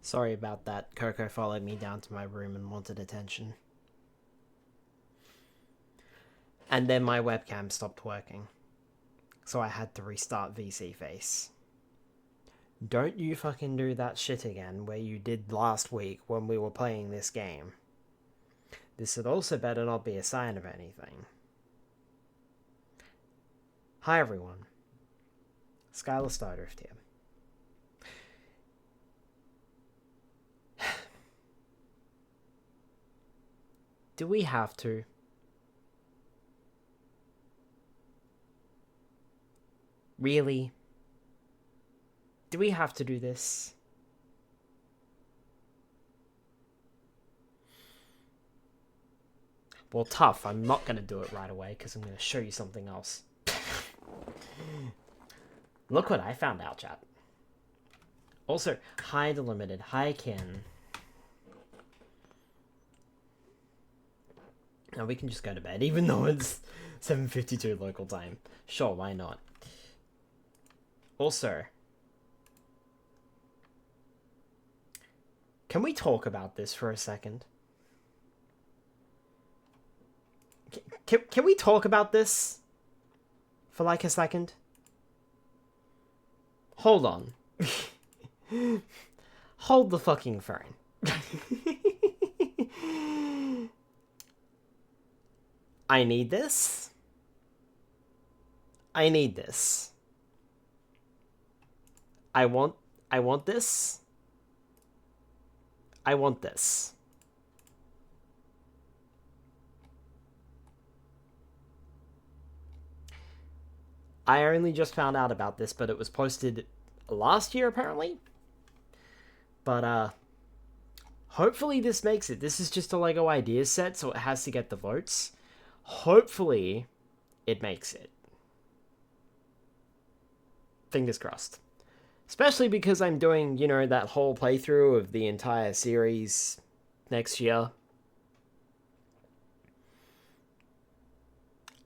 Sorry about that. Coco followed me down to my room and wanted attention. And then my webcam stopped working. So I had to restart VC Face. Don't you fucking do that shit again where you did last week when we were playing this game. This had also better not be a sign of anything. Hi everyone. Skylar Stardrift here. Do we have to? Really? Do we have to do this? Well, tough. I'm not going to do it right away because I'm going to show you something else. Look what I found out, chat. Also, hi Delimited. Hi Ken. Now we can just go to bed, even though it's 7:52 local time. Sure, why not? Also, can we talk about this for a second? Can we talk about this for like a second? Hold on. Hold the fucking phone. I need this. I need this. I want this. I want this. I only just found out about this, but it was posted last year, apparently. But, hopefully this makes it. This is just a LEGO ideas set, so it has to get the votes. Hopefully, it makes it. Fingers crossed. Especially because I'm doing, you know, that whole playthrough of the entire series next year.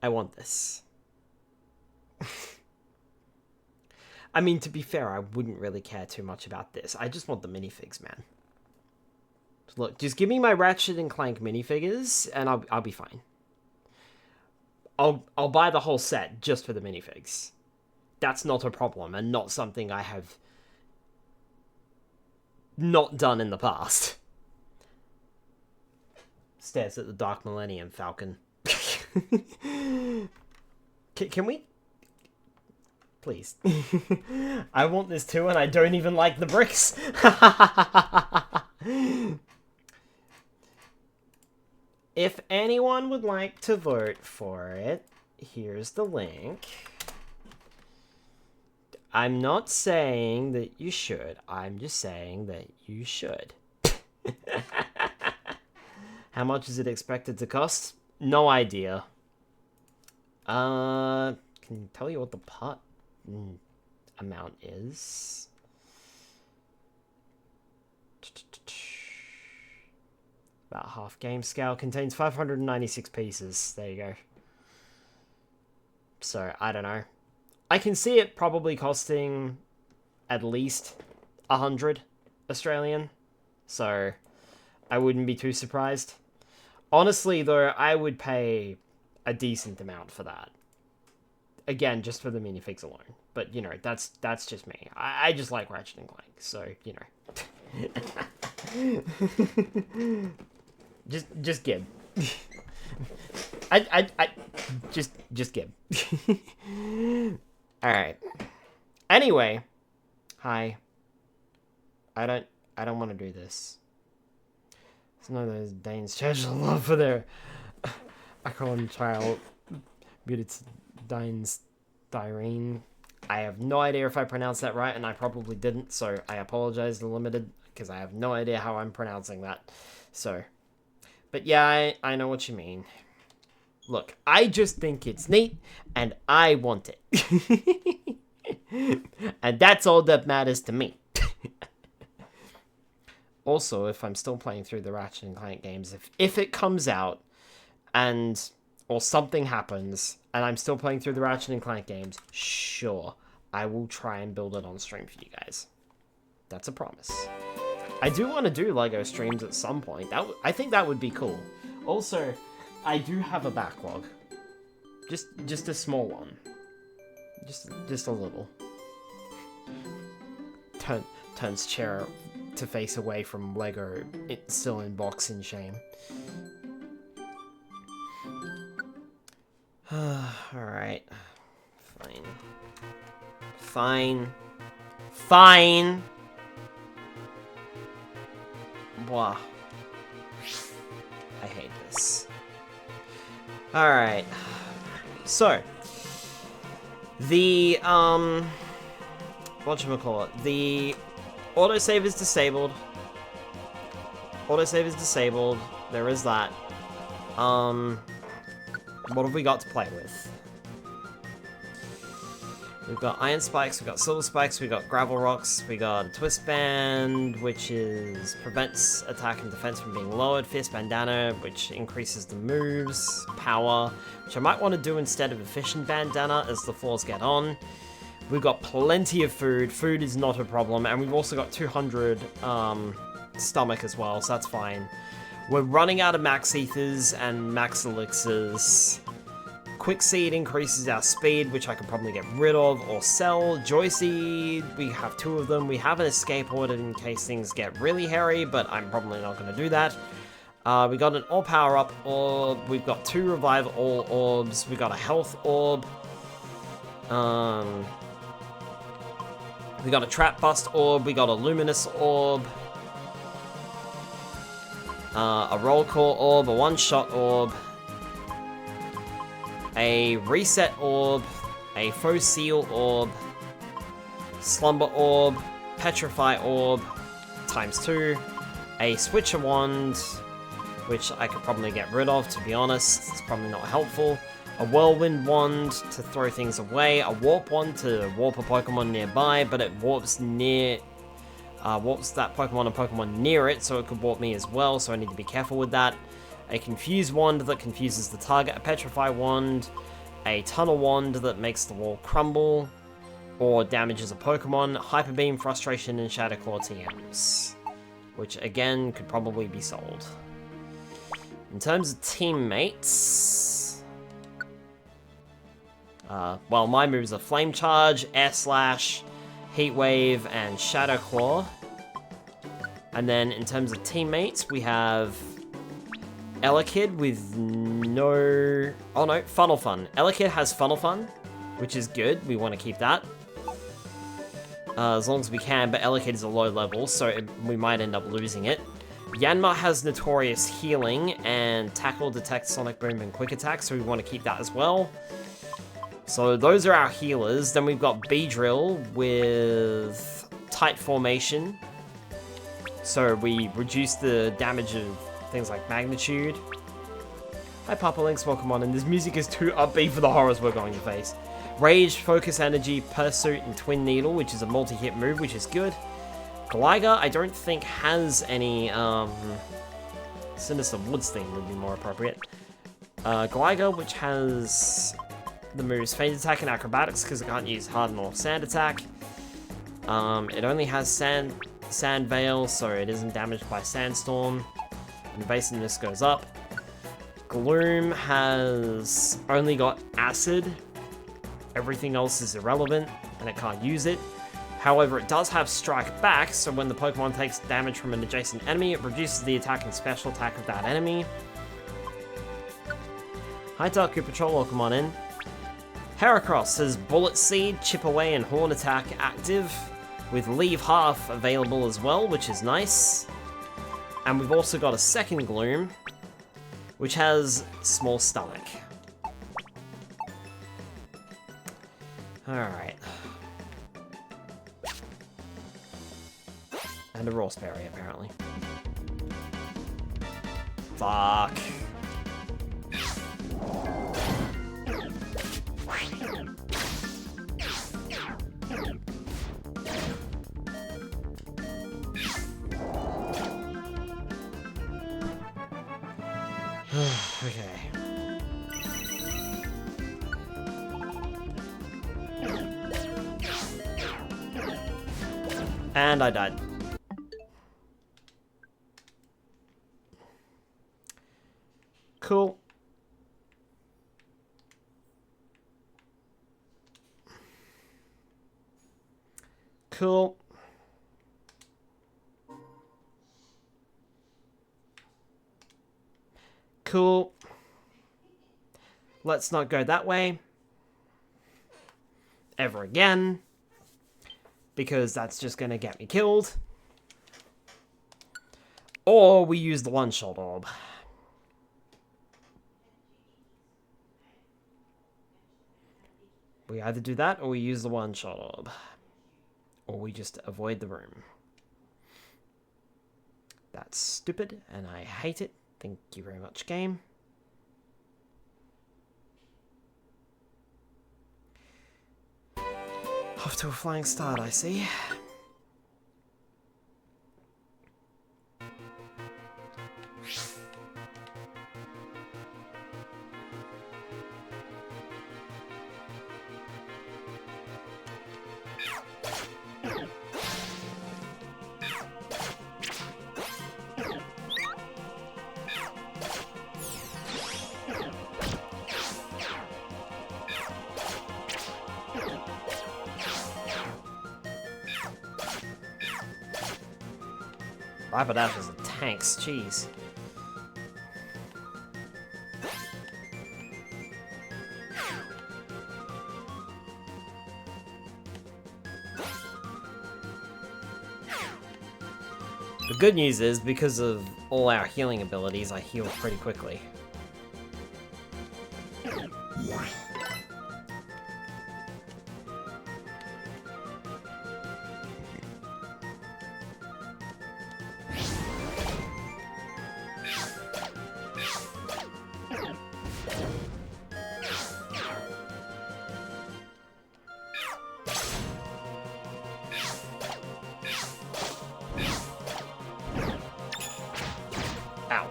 I want this. I mean, to be fair, I wouldn't really care too much about this. I just want the minifigs, man. Look, just give me my Ratchet and Clank minifigures, and I'll be fine. I'll buy the whole set just for the minifigs. That's not a problem, and not something I have not done in the past. Stares at the Dark Millennium Falcon. Can we? Please. I want this too, and I don't even like the bricks. If anyone would like to vote for it, here's the link. I'm not saying that you should. I'm just saying that you should. How much is it expected to cost? No idea. Can you tell you what the pot amount is? About half game scale. Contains 596 pieces. There you go. So, I don't know. I can see it probably costing at least 100 Australian. So, I wouldn't be too surprised. Honestly, though, I would pay a decent amount for that. Again, just for the minifigs alone. But, you know, that's just me. I just like Ratchet and Clank, so, you know. just Gib. Just Gib. Alright. Anyway. Hi. I don't want to do this. It's none of those Danes church love for their Acron child. Danes Dyrene. I have no idea if I pronounced that right, and I probably didn't, so I apologize to Limited, because I have no idea how I'm pronouncing that. So, but yeah, I know what you mean. Look, I just think it's neat, and I want it. And that's all that matters to me. Also, if I'm still playing through the Ratchet and Clank games, if it comes out, and or something happens, and I'm still playing through the Ratchet and Clank games, sure, I will try and build it on stream for you guys. That's a promise. I do want to do LEGO streams at some point. I think that would be cool. Also, I do have a backlog. Just a small one. Just a little. Turns chair to face away from LEGO. It's still in box in shame. Alright. Fine. Blah. I hate this. Alright. So. The, whatchamacallit? The autosave is disabled. Autosave is disabled. There is that. What have we got to play with? We've got iron spikes, we've got silver spikes, we've got gravel rocks, we got a twist band, which prevents attack and defense from being lowered, fierce bandana, which increases the moves, power, which I might want to do instead of efficient bandana as the floors get on. We've got plenty of food. Food is not a problem, and we've also got 200 stomach as well, so that's fine. We're running out of max ethers and max elixirs. Quick Seed increases our speed, which I could probably get rid of or sell. Joy Seed, we have 2 of them. We have an escape order in case things get really hairy, but I'm probably not going to do that. We got an all power up orb. We've got 2 revive all orbs. We got a health orb. We got a trap bust orb. We got a luminous orb. A roll call orb. A one-shot orb. A reset orb, a faux seal orb, slumber orb, petrify orb, ×2, a switcher wand, which I could probably get rid of, to be honest, it's probably not helpful, a whirlwind wand to throw things away, a warp wand to warp a Pokemon nearby, but it warps that Pokemon and Pokemon near it, so it could warp me as well, so I need to be careful with that. A Confuse Wand that confuses the target, a Petrify Wand, a Tunnel Wand that makes the wall crumble, or damages a Pokemon, Hyper Beam, Frustration, and Shadow Claw TMs, which again could probably be sold. In terms of teammates, well, my moves are Flame Charge, Air Slash, Heat Wave, and Shadow Claw. And then in terms of teammates, we have Elekid with no... Oh no, Funnel Fun. Elekid has Funnel Fun, which is good. We want to keep that. As long as we can, but Elekid is a low level, so we might end up losing it. Yanma has Notorious Healing, and Tackle, Detect, Sonic Boom, and Quick Attack, so we want to keep that as well. So those are our healers. Then we've got Beedrill with Tight Formation. So we reduce the damage of things like Magnitude. Hi Papa Links, welcome on, and this music is too upbeat for the horrors we're going to face. Rage, Focus Energy, Pursuit, and Twin Needle, which is a multi-hit move, which is good. Gligar, I don't think has any, Sinister Woods thing would be more appropriate. Gligar, which has the moves Feint Attack and Acrobatics, because it can't use Harden or Sand Attack. It only has Sand Veil, so it isn't damaged by Sandstorm. Invasiveness goes up. Gloom has only got Acid. Everything else is irrelevant, and it can't use it. However, it does have Strike Back, so when the Pokemon takes damage from an adjacent enemy, it reduces the attack and special attack of that enemy. Hi Dark Patrol, welcome on in. Heracross has Bullet Seed, Chip Away, and Horn Attack active, with Leave Half available as well, which is nice. And we've also got a second Gloom, which has Small Stomach. Alright. And a Rawsberry, apparently. Fuck. Okay. And I died. Cool. Cool. Cool. Let's not go that way. Ever again. Because that's just gonna get me killed. Or we use the one-shot orb. We either do that or we use the one-shot orb. Or we just avoid the room. That's stupid, and I hate it. Thank you very much, game. Off to a flying start, I see. Rapidash and tanks, jeez. The good news is, because of all our healing abilities, I heal pretty quickly. Ow.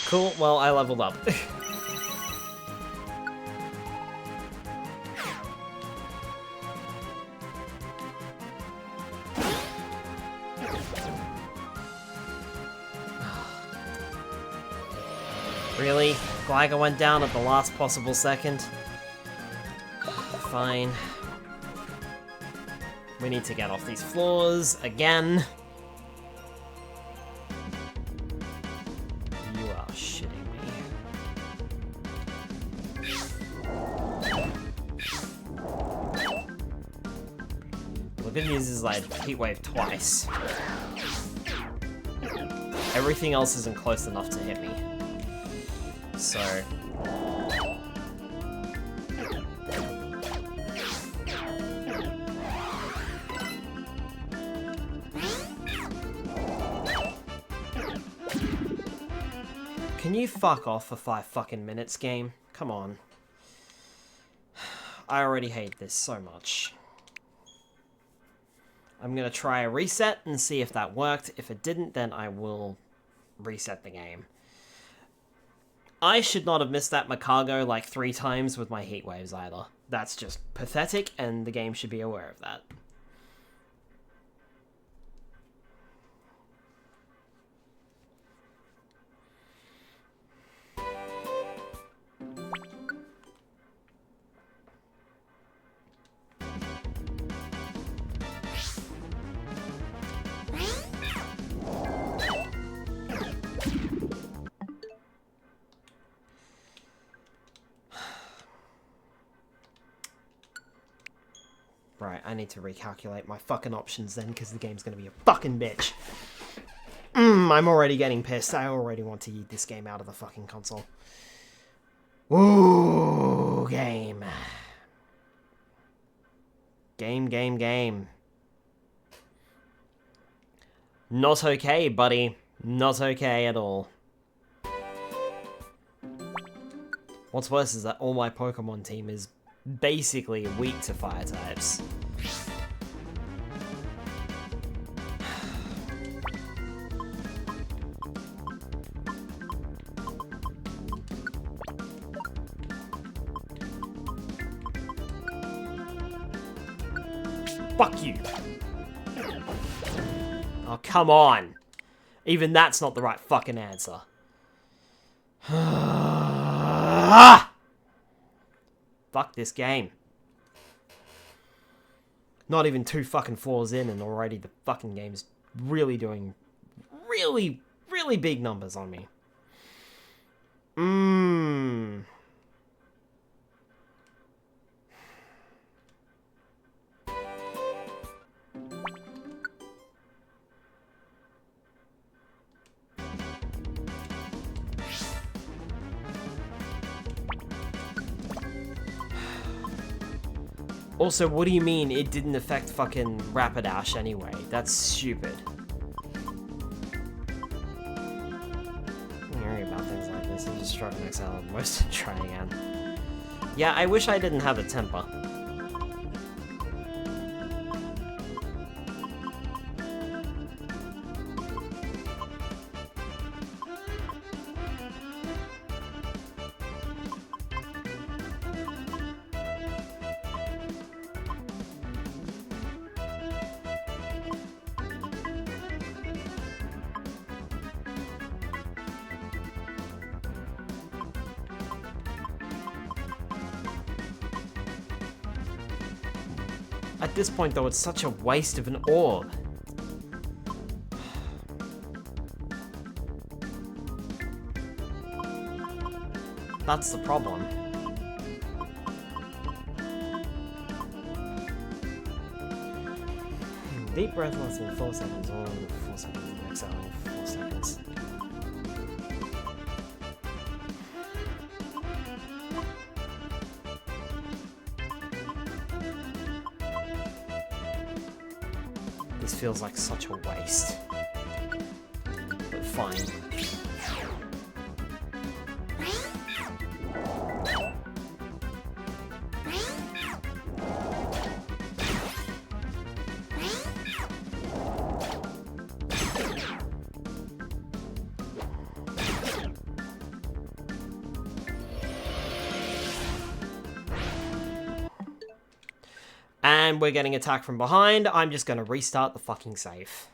Cool, well, I leveled up. Really? Gligar went down at the last possible second? Fine. We need to get off these floors again. You are shitting me. The good news is I heat wave twice. Everything else isn't close enough to hit me. So... Can you fuck off for 5 fucking minutes, game? Come on. I already hate this so much. I'm gonna try a reset and see if that worked. If it didn't, then I will reset the game. I should not have missed that Macago like 3 times with my heat waves either. That's just pathetic, and the game should be aware of that. Right, I need to recalculate my fucking options then, because the game's gonna be a fucking bitch. I'm already getting pissed. I already want to yeet this game out of the fucking console. Ooh, game. Game. Not okay, buddy. Not okay at all. What's worse is that all my Pokemon team is basically weak to fire types. Fuck you. Oh, come on. Even that's not the right fucking answer. Fuck this game. Not even 2 fucking floors in and already the fucking game's really doing really, really big numbers on me. Also, what do you mean it didn't affect fucking Rapidash anyway? That's stupid. I'm worried about things like this. I just struck an XL and most to try again. Yeah, I wish I didn't have a temper. At this point, though, it's such a waste of an orb. That's the problem. Deep breath lasts in 4 seconds, or 4 seconds, exhale in 4 seconds. This feels like such a waste. But fine. And we're getting attacked from behind. I'm just going to restart the fucking save.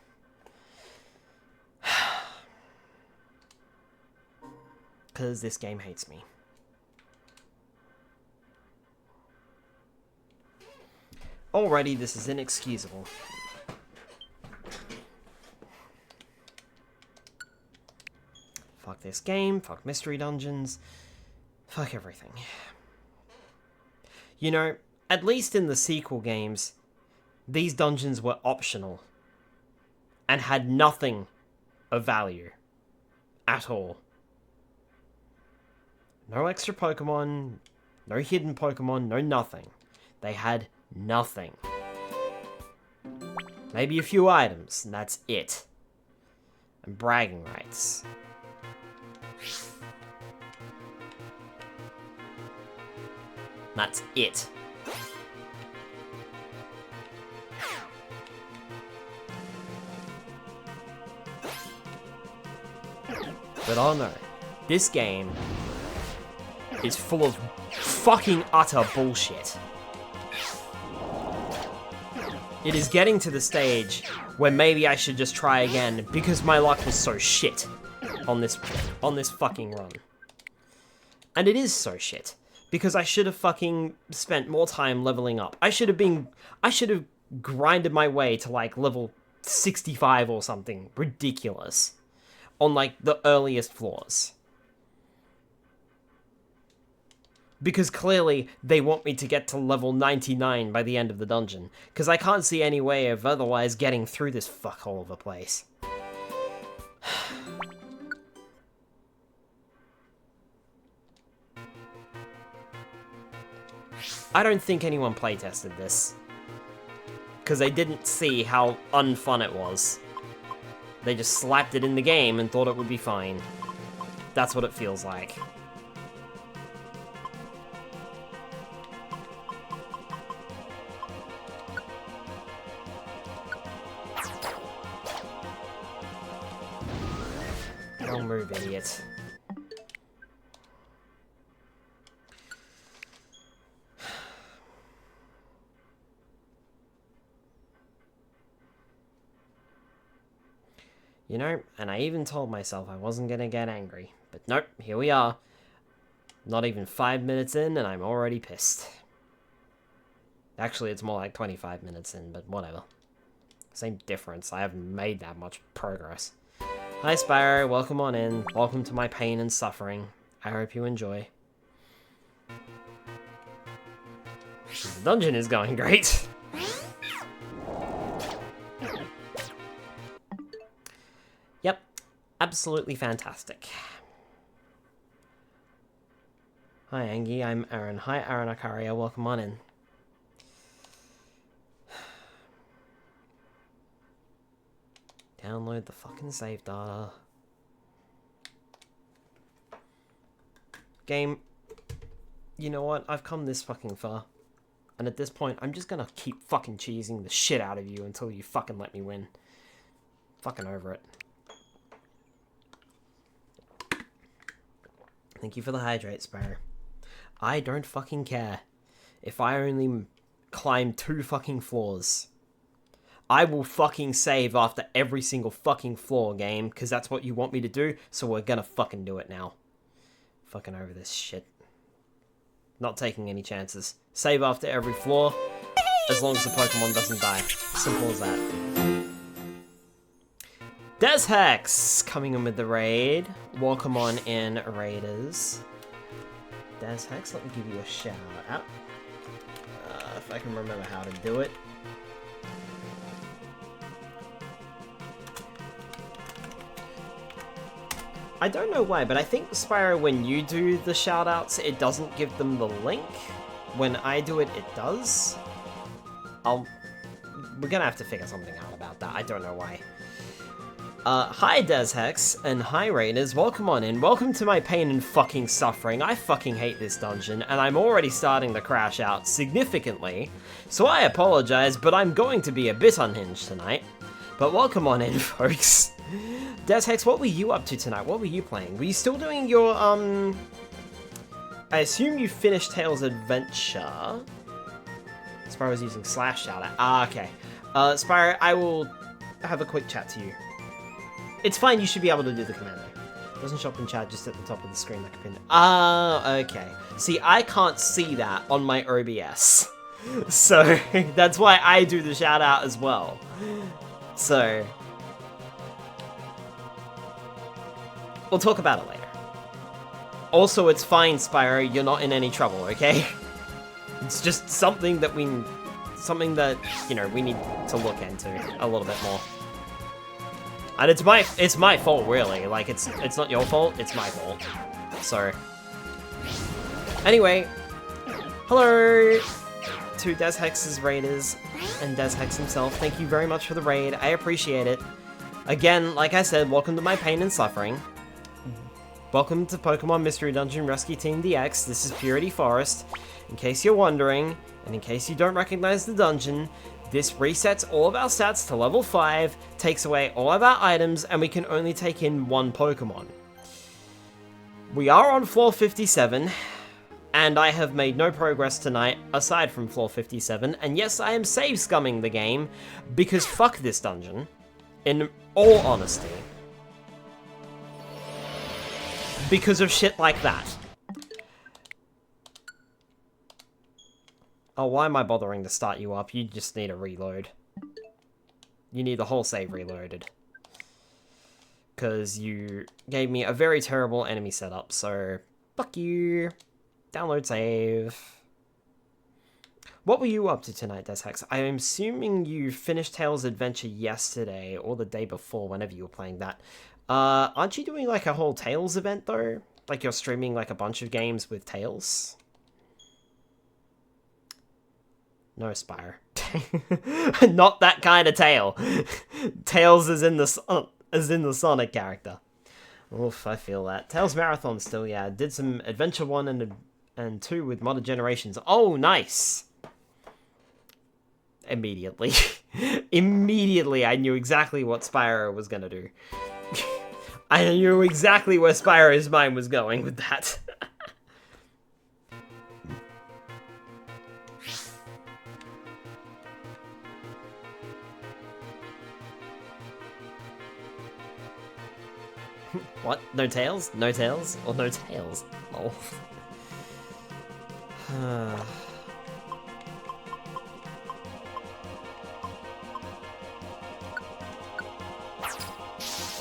Because this game hates me. Already, this is inexcusable. Fuck this game. Fuck mystery dungeons. Fuck everything. You know, at least in the sequel games, these dungeons were optional and had nothing of value at all. No extra Pokemon, no hidden Pokemon, no nothing. They had nothing. Maybe a few items, and that's it. And bragging rights. That's it. But oh no, this game is full of fucking utter bullshit. It is getting to the stage where maybe I should just try again because my luck was so shit on this fucking run. And it is so shit because I should have fucking spent more time leveling up. I should have grinded my way to like level 65 or something ridiculous on like the earliest floors. Because clearly, they want me to get to level 99 by the end of the dungeon. Because I can't see any way of otherwise getting through this fuckhole of a place. I don't think anyone playtested this. Because they didn't see how unfun it was. They just slapped it in the game and thought it would be fine. That's what it feels like. Don't move, idiot. You know, and I even told myself I wasn't gonna get angry. But nope, here we are. Not even 5 minutes in, and I'm already pissed. Actually, it's more like 25 minutes in, but whatever. Same difference. I haven't made that much progress. Hi, Spyro. Welcome on in. Welcome to my pain and suffering. I hope you enjoy. The dungeon is going great. Yep. Absolutely fantastic. Hi, Angie. I'm Aaron. Hi, Aaron Akaria. Welcome on in. Download the fucking save data. Game, you know what? I've come this fucking far. And at this point, I'm just gonna keep fucking cheesing the shit out of you until you fucking let me win. Fucking over it. Thank you for the hydrate, Sparrow. I don't fucking care. If I only climb 2 fucking floors. I will fucking save after every single fucking floor, game, because that's what you want me to do, so we're gonna fucking do it now. Fucking over this shit. Not taking any chances. Save after every floor, as long as the Pokemon doesn't die. Simple as that. Deshex coming in with the raid. Welcome on in, Raiders. Deshex, let me give you a shout out. If I can remember how to do it. I don't know why, but I think, Spyro, when you do the shoutouts, it doesn't give them the link. When I do it, it does. We're gonna have to figure something out about that. I don't know why. Hi, Deshex, and hi, Raiders. Welcome on in. Welcome to my pain and fucking suffering. I fucking hate this dungeon, and I'm already starting to crash out significantly. So I apologize, but I'm going to be a bit unhinged tonight. But welcome on in, folks. Deshex, what were you up to tonight? What were you playing? Were you still doing your, I assume you finished Tails' Adventure. Spyro was using slash shoutout. Ah, okay. Spyro, I will have a quick chat to you. It's fine, you should be able to do the commando. Doesn't show up in chat, just at the top of the screen like a pin. Ah, okay. See, I can't see that on my OBS. So, that's why I do the shoutout as well. So, we'll talk about it later. Also, it's fine, Spyro, you're not in any trouble, okay? It's just something that you know, we need to look into a little bit more. And it's my fault, really. Like, it's not your fault, it's my fault. So, anyway, hello to Deshex's Raiders and Deshex himself. Thank you very much for the raid. I appreciate it. Again, like I said, welcome to my pain and suffering. Welcome to Pokemon Mystery Dungeon Rescue Team DX. This is Purity Forest. In case you're wondering, and in case you don't recognize the dungeon, this resets all of our stats to level 5, takes away all of our items, and we can only take in 1 Pokemon. We are on floor 57, and I have made no progress tonight aside from floor 57, and yes, I am save scumming the game, because fuck this dungeon, in all honesty. Because of shit like that. Oh, why am I bothering to start you up? You just need a reload. You need the whole save reloaded. Because you gave me a very terrible enemy setup, so fuck you. Download save. What were you up to tonight, Deshex? I am assuming you finished Tails' Adventure yesterday, or the day before, whenever you were playing that. Aren't you doing like a whole Tails event, though? Like you're streaming like a bunch of games with Tails? No, Spire. Not that kind of tail. Tails is in the Sonic character. Oof, I feel that. Tails Marathon still, yeah. Did some Adventure 1 and 2 with Modern Generations. Oh, nice! Immediately. Immediately, I knew exactly what Spyro was gonna do. I knew exactly where Spyro's mind was going with that. What? No tails? No tails? Or no tails? Oh.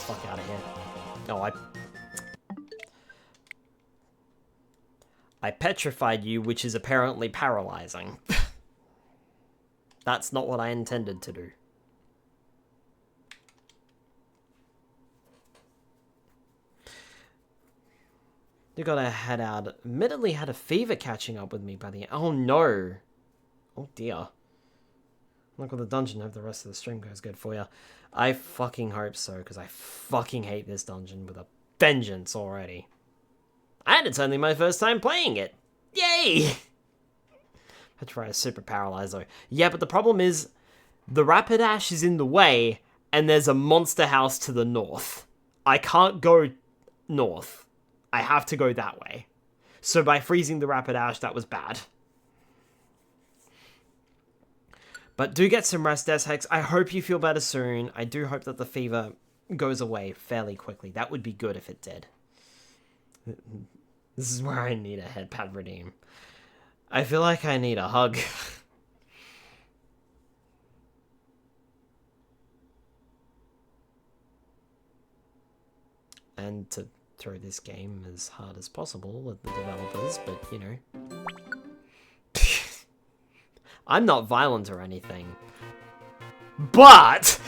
Fuck out of here. Oh, I petrified you, which is apparently paralyzing. That's not what I intended to do. You gotta head out. Admittedly had a fever catching up with me by the end. Oh no. Oh dear. Look at the dungeon. Hope the rest of the stream goes good for you. I fucking hope so, because I fucking hate this dungeon with a vengeance already. And it's only my first time playing it. Yay! I try a super paralyzed though. Yeah, but the problem is the Rapidash is in the way and there's a monster house to the north. I can't go north. I have to go that way. So by freezing the Rapidash, that was bad. But do get some rest, Deshex. I hope you feel better soon. I do hope that the fever goes away fairly quickly. That would be good if it did. This is where I need a headpad redeem. I feel like I need a hug. And to throw this game as hard as possible at the developers, but you know. I'm not violent or anything. But!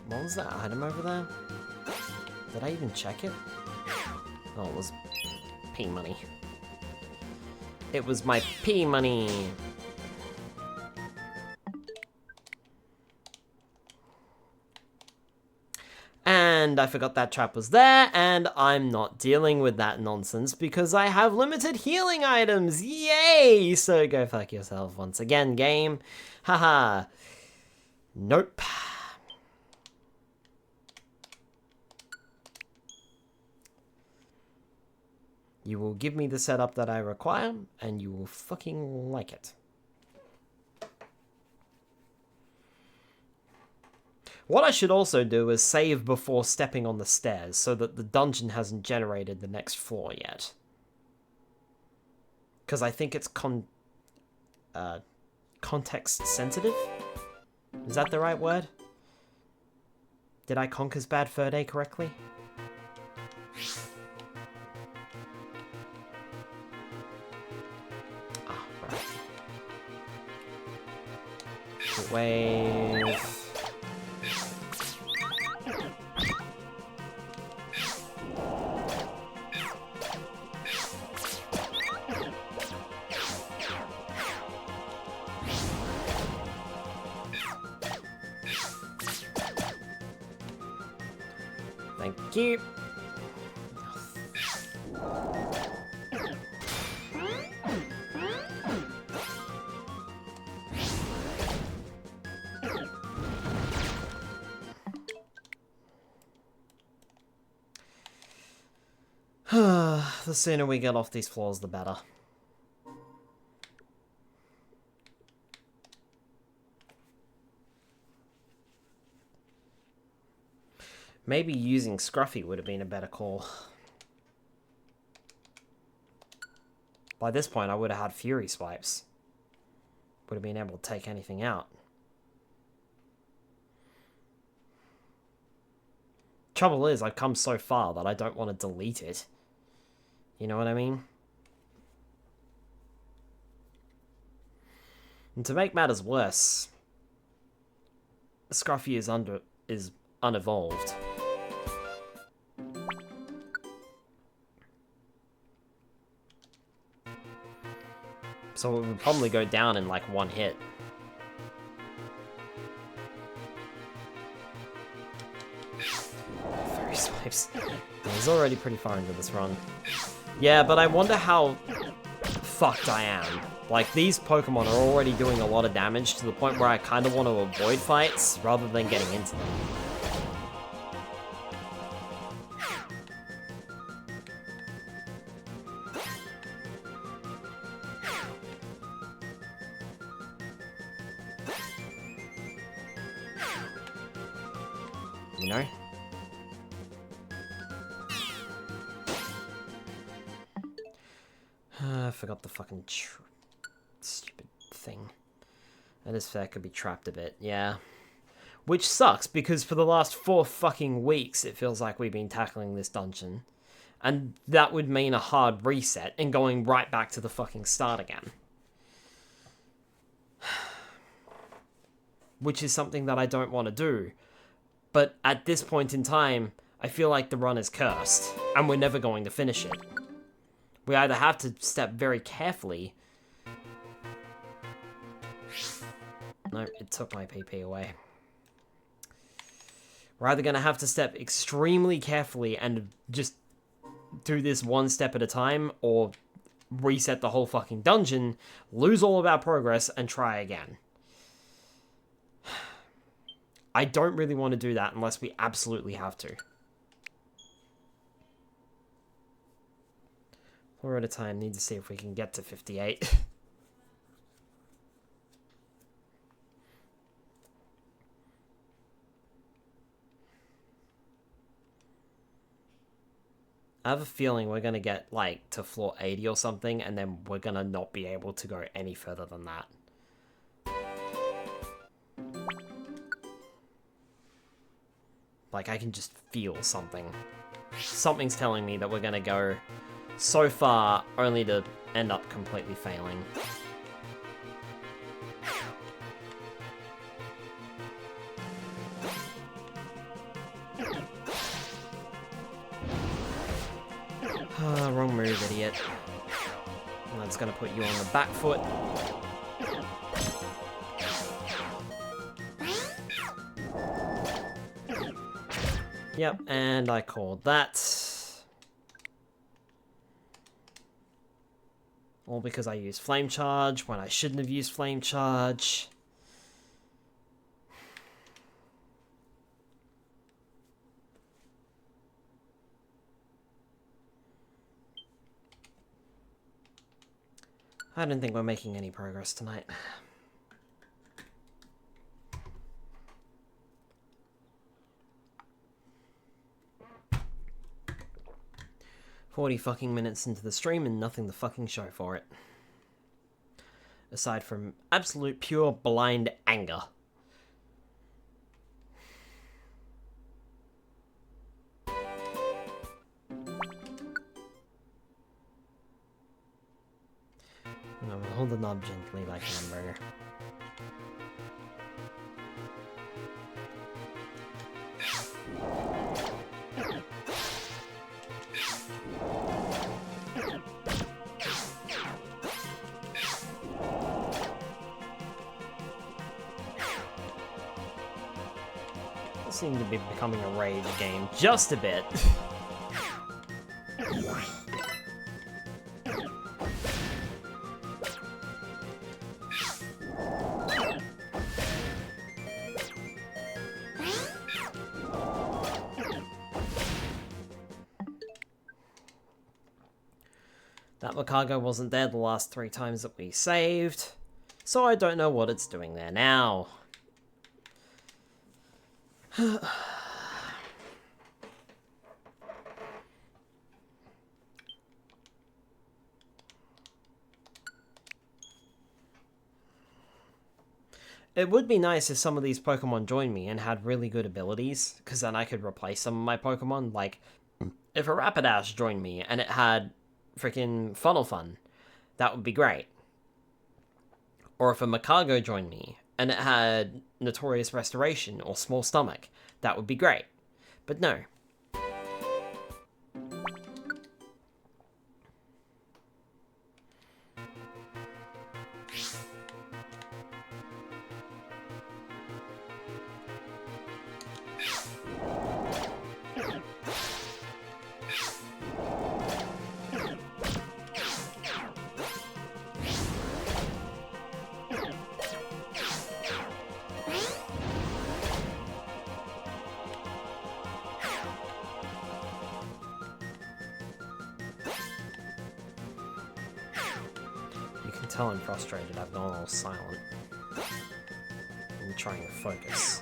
What was that item over there? Did I even check it? Oh, it was P-money. It was my P-money! And I forgot that trap was there, and I'm not dealing with that nonsense because I have limited healing items! Yay! So go fuck yourself once again, game. Haha. Nope. You will give me the setup that I require, and you will fucking like it. What I should also do is save before stepping on the stairs, so that the dungeon hasn't generated the next floor yet. Because I think it's context sensitive? Is that the right word? Did I Conker's Bad Fur Day correctly? Wave. Thank you. The sooner we get off these floors, the better. Maybe using Scruffy would have been a better call. By this point, I would have had Fury Swipes. Would have been able to take anything out. Trouble is, I've come so far that I don't want to delete it. You know what I mean? And to make matters worse, Scruffy is unevolved. So it would probably go down in like one hit. Freeze Waves. He's already pretty far into this run. Yeah, but I wonder how fucked I am. Like, these Pokemon are already doing a lot of damage to the point where I kind of want to avoid fights rather than getting into them. You know? I forgot the fucking stupid thing. And this fair could be trapped a bit, yeah. Which sucks, because for the last 4 fucking weeks, it feels like we've been tackling this dungeon. And that would mean a hard reset and going right back to the fucking start again. Which is something that I don't want to do. But at this point in time, I feel like the run is cursed, and we're never going to finish it. We either have to step very carefully... No, it took my PP away. We're either going to have to step extremely carefully and just do this one step at a time, or reset the whole fucking dungeon, lose all of our progress, and try again. I don't really want to do that unless we absolutely have to. 4 at a time, need to see if we can get to 58. I have a feeling we're going to get, like, to floor 80 or something, and then we're going to not be able to go any further than that. Like, I can just feel something. Something's telling me that we're going to go so far, only to end up completely failing. Wrong move, idiot. And that's gonna put you on the back foot. Yep, and I called that. All because I used Flame Charge when I shouldn't have used Flame Charge. I don't think we're making any progress tonight. 40 fucking minutes into the stream and nothing to fucking show for it. Aside from absolute pure blind anger. No, hold the knob gently like an hamburger. This seems to be becoming a rage game just a bit. That Macago wasn't there the last 3 times that we saved, so I don't know what it's doing there now. It would be nice if some of these Pokemon joined me and had really good abilities, because then I could replace some of my Pokemon. Like, if a Rapidash joined me and it had freaking Funnel Fun, that would be great. Or if a Macago joined me and it had Notorious Restoration or Small Stomach, that would be great. But no. tell I'm frustrated. I've gone all silent. I'm trying to focus.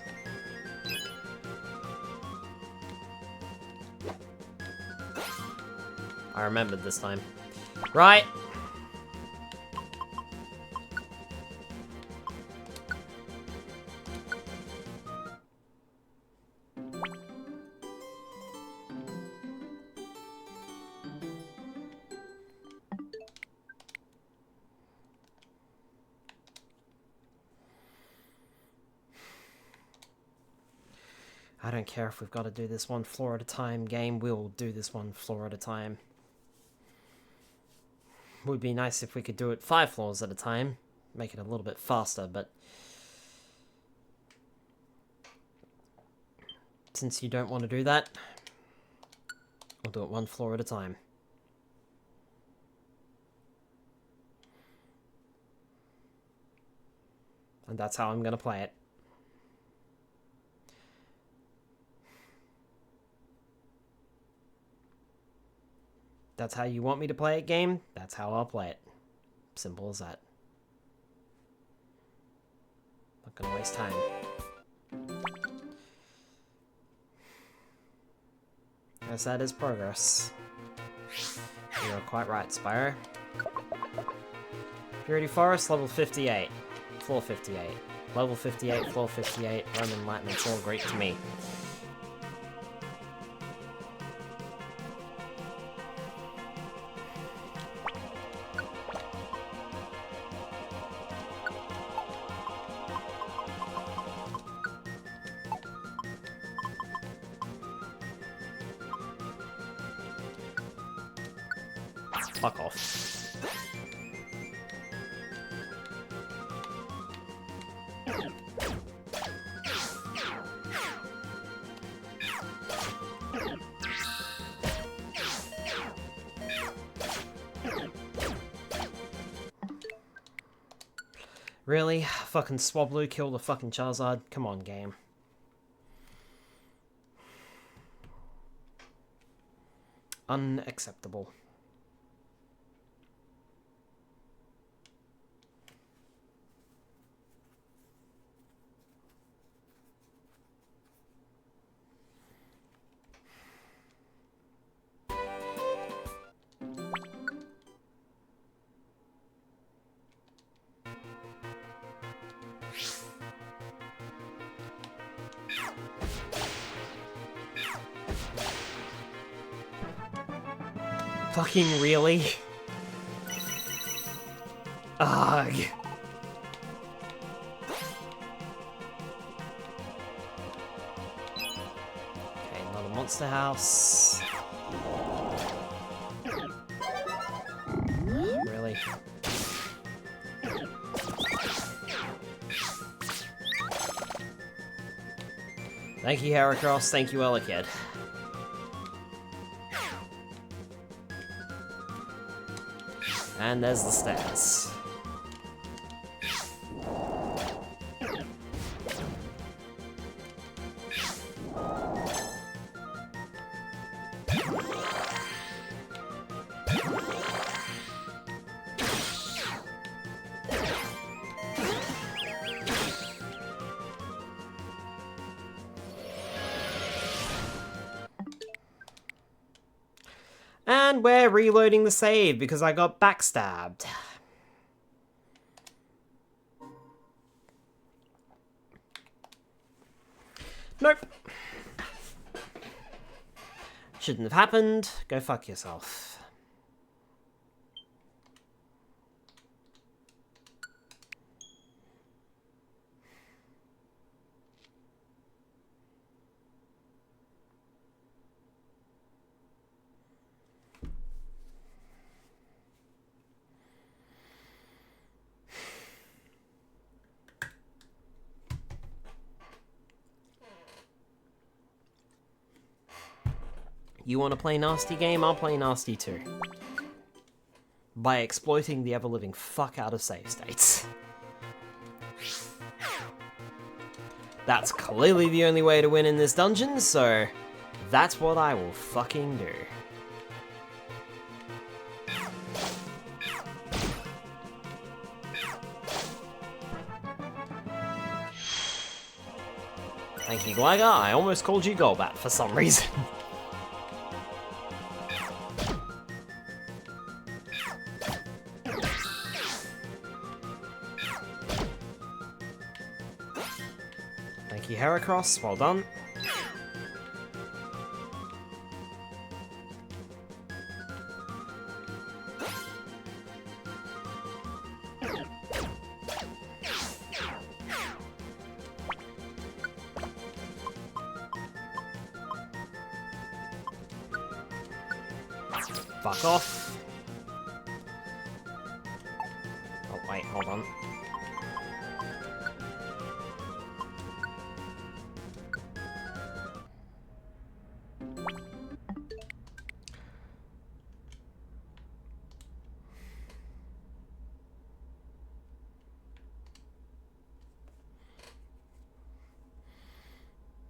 I remembered this time. Right! I don't care if we've got to do this one floor at a time. Game, we'll do this one floor at a time. Would be nice if we could do it 5 floors at a time. Make it a little bit faster, but... since you don't want to do that, we'll do it 1 floor at a time. And that's how I'm going to play it. That's how you want me to play it, game? That's how I'll play it. Simple as that. Not gonna waste time. Yes, that is progress. You're quite right, Spyro. Purity Forest, level 58. Floor 58. Level 58, floor 58, Roman, Latin, it's all Greek to me. Fuck off. Really? Fucking Swablu killed a fucking Charizard? Come on, game. Unacceptable. Fucking really? Ugh. Okay, another monster house. Really? Thank you, Heracross. Thank you, Elekid. And there's the stairs. And we're reloading the save because I got backstabbed. Nope. Shouldn't have happened. Go fuck yourself. You want to play nasty game? I'll play nasty too. By exploiting the ever-living fuck out of save states. That's clearly the only way to win in this dungeon, so that's what I will fucking do. Thank you, Gligar. I almost called you Golbat for some reason. Thank you, Heracross. Well done. Fuck off. Oh, wait, hold on.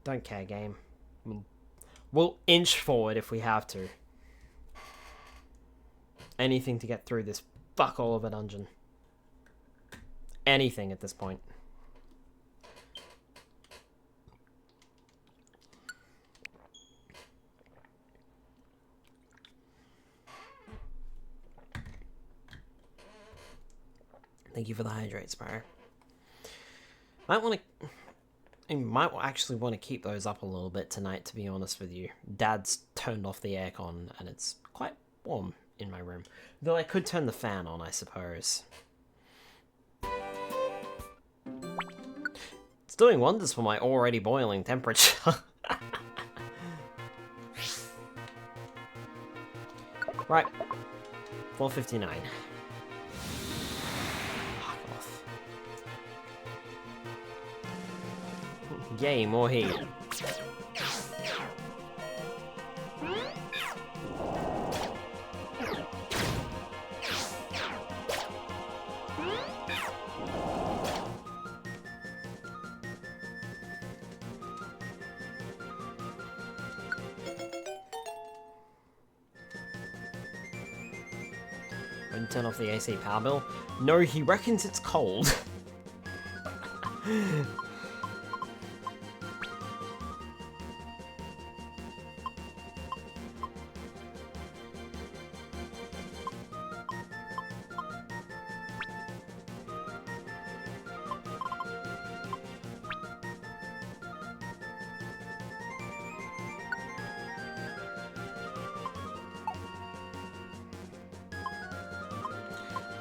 Don't care, game. We'll inch forward if we have to. Anything to get through this fuck all of a dungeon. Anything at this point. Thank you for the hydrate, Spyro. I might actually want to keep those up a little bit tonight, to be honest with you. Dad's turned off the aircon, and it's quite warm in my room. Though I could turn the fan on, I suppose. It's doing wonders for my already boiling temperature. Right. 4:59. Fuck off. Yay, more heat. Wouldn't turn off the AC power bill? No, he reckons it's cold.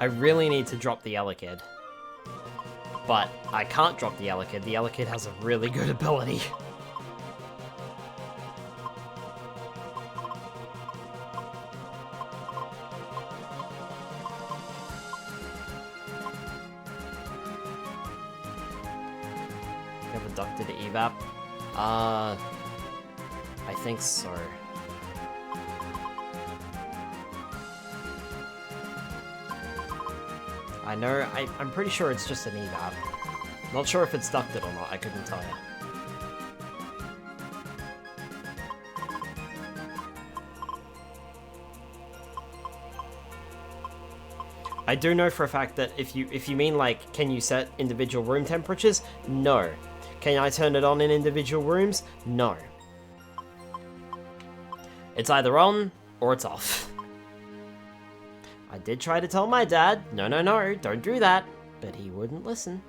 I really need to drop the Elekid. But I can't drop the Elekid. The Elekid has a really good ability. Have a ducted evap? I think so. I know, I'm pretty sure it's just an evap. Not sure if it's ducted or not, I couldn't tell you. I do know for a fact that if you mean like, can you set individual room temperatures? No. Can I turn it on in individual rooms? No. It's either on or it's off. I did try to tell my dad, no, don't do that, but he wouldn't listen.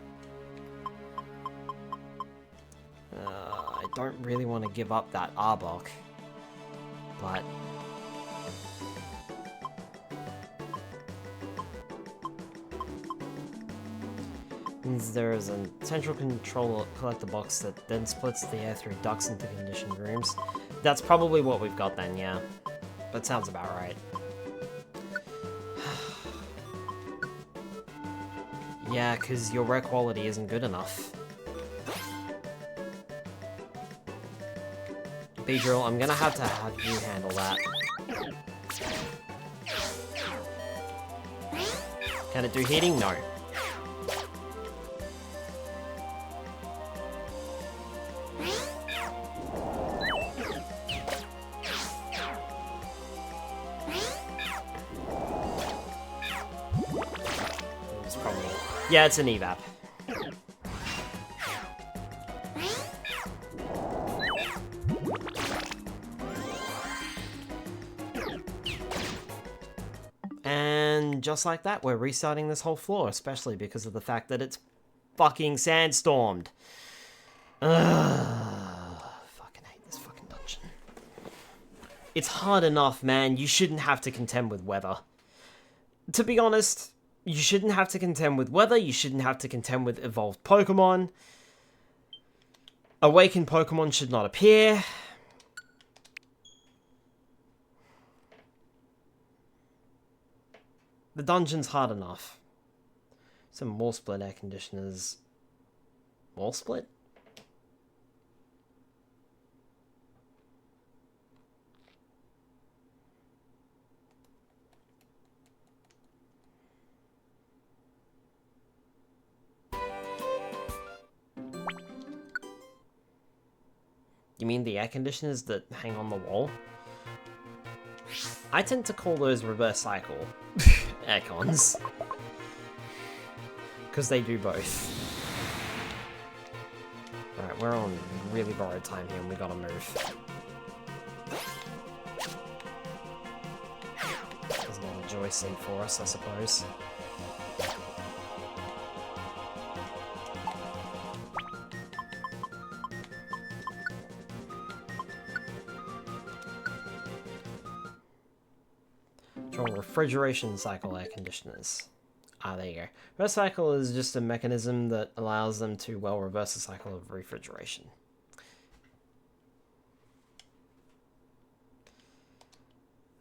I don't really want to give up that Arbok, but... means there is a central control collector box that then splits the air through ducts into conditioned rooms. That's probably what we've got then, yeah. That sounds about right. Yeah, because your rare quality isn't good enough. Beedrill, I'm gonna have to have you handle that. Can it do heating? No. Yeah, it's an evap. And just like that, we're restarting this whole floor, especially because of the fact that it's fucking sandstormed. Ugh. Fucking hate this fucking dungeon. It's hard enough, man. You shouldn't have to contend with weather. To be honest, you shouldn't have to contend with weather. You shouldn't have to contend with evolved Pokemon. Awakened Pokemon should not appear. The dungeon's hard enough. Some wall split air conditioners. Wall split? You mean the air conditioners that hang on the wall? I tend to call those reverse cycle aircons. Because they do both. Alright, we're on really borrowed time here and we gotta move. There's not a joy seat for us, I suppose. Refrigeration cycle air conditioners. Ah, there you go. Reverse cycle is just a mechanism that allows them to, well, reverse the cycle of refrigeration.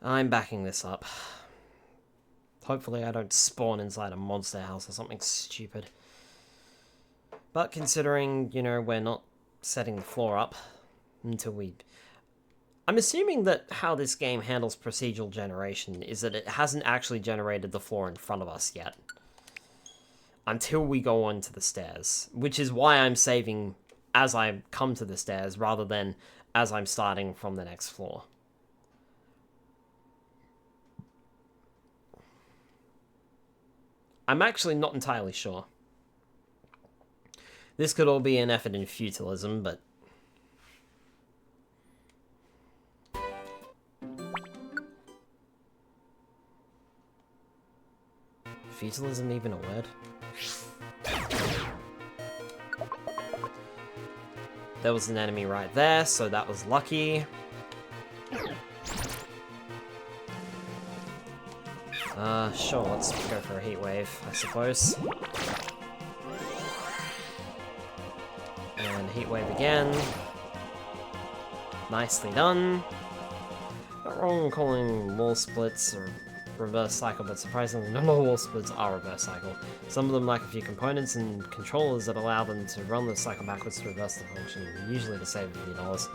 I'm backing this up. Hopefully I don't spawn inside a monster house or something stupid. But considering, you know, we're not setting the floor up until we... I'm assuming that how this game handles procedural generation is that it hasn't actually generated the floor in front of us yet. Until we go onto the stairs. Which is why I'm saving as I come to the stairs rather than as I'm starting from the next floor. I'm actually not entirely sure. This could all be an effort in futilism, but... Futilism even a word? There was an enemy right there, so that was lucky. Sure, let's go for a heat wave, I suppose. And heat wave again. Nicely done. Not wrong calling wall splits or reverse cycle, but surprisingly not all wall splits are reverse cycle. Some of them lack a few components and controllers that allow them to run the cycle backwards to reverse the function, usually to save a few dollars.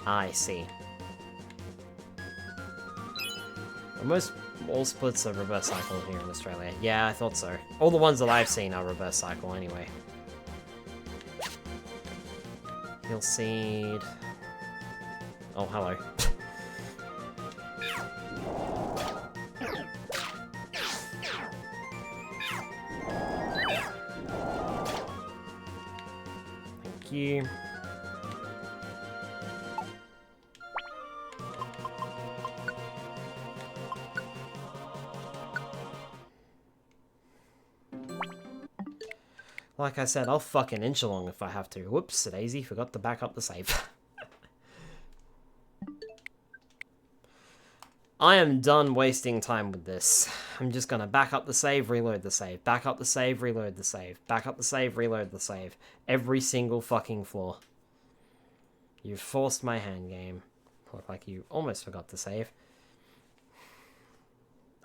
I see. But most wall splits are reverse cycle here in Australia. Yeah, I thought so. All the ones that I've seen are reverse cycle anyway. Heal seed. Oh, hello. Thank you. Like I said, I'll fucking inch along if I have to. Whoops, daisy, forgot to back up the save. I am done wasting time with this. I'm just gonna back up the save, reload the save, back up the save, reload the save, back up the save, reload the save. Every single fucking floor. You forced my hand game. Look like you almost forgot to save.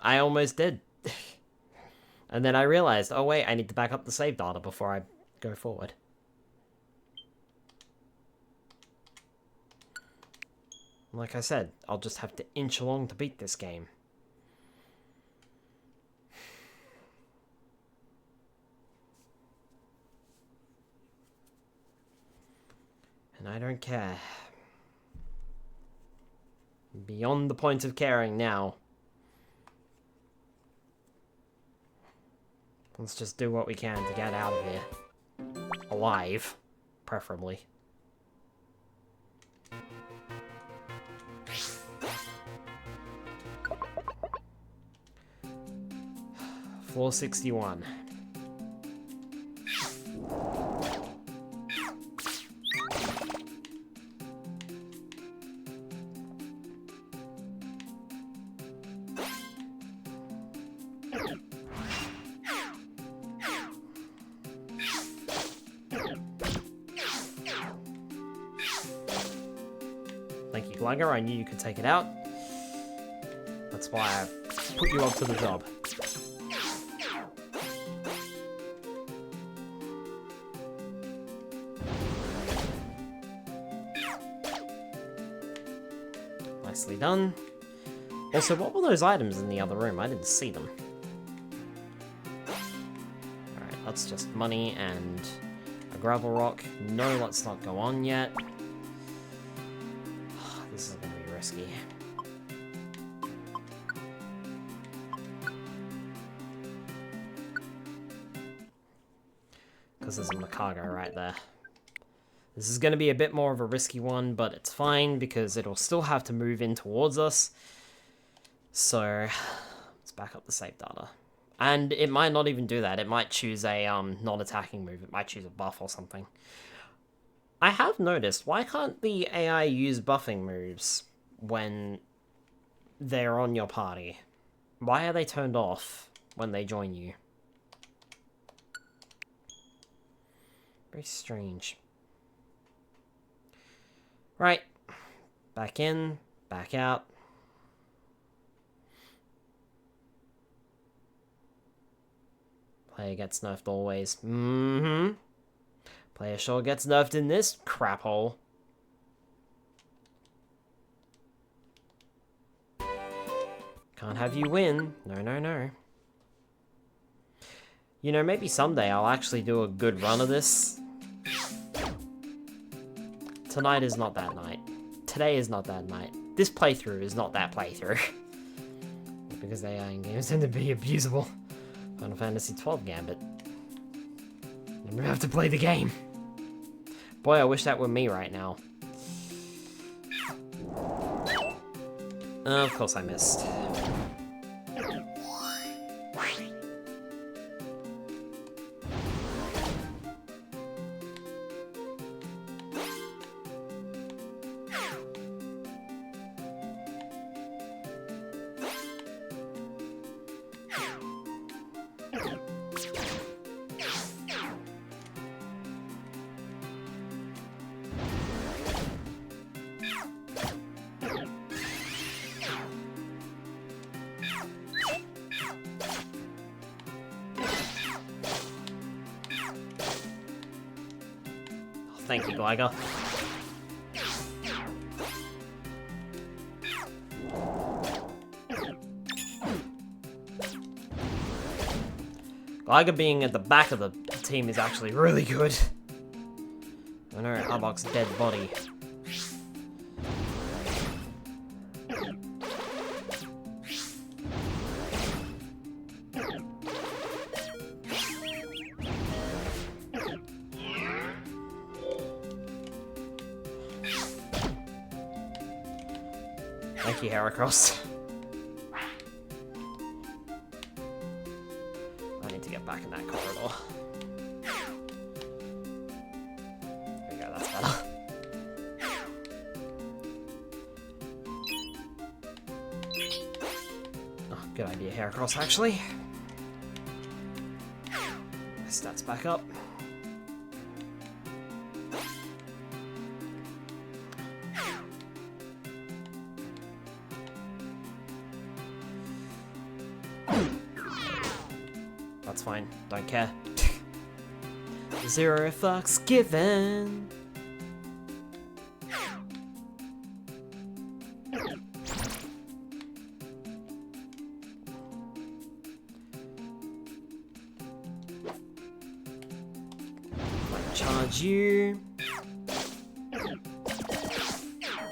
I almost did. And then I realized, oh wait, I need to back up the save data before I go forward. Like I said, I'll just have to inch along to beat this game. And I don't care. Beyond the point of caring now. Let's just do what we can to get out of here. Alive, preferably. Floor 61. Thank you, Glugger. I knew you could take it out. That's why I put you up to the job. Nicely done. Also, what were those items in the other room? I didn't see them. Alright, that's just money and a gravel rock. No, let's not go on yet. This is going to be risky. Because there's a Macago right there. This is going to be a bit more of a risky one, but it's fine because it'll still have to move in towards us. So, let's back up the save data. And it might not even do that. It might choose a non-attacking move. It might choose a buff or something. I have noticed, why can't the AI use buffing moves when they're on your party? Why are they turned off when they join you? Very strange. Right. Back in, back out. Player gets nerfed always. Player sure gets nerfed in this crap hole. Can't have you win. No, no, no. You know, maybe someday I'll actually do a good run of this. Tonight is not that night. Today is not that night. This playthrough is not that playthrough. Because AI in games tend to be abusable. Final Fantasy XII Gambit. Never have to play the game. Boy, I wish that were me right now. Of course I missed. Thank you, Gligar. Gligar being at the back of the team is actually really good. I know, Arbok's dead body. Thank you, Heracross. I need to get back in that corridor. There we go, that's better. Oh, good idea, Heracross, actually. My stats back up. That's fine, don't care. Zero fucks given. Might charge you.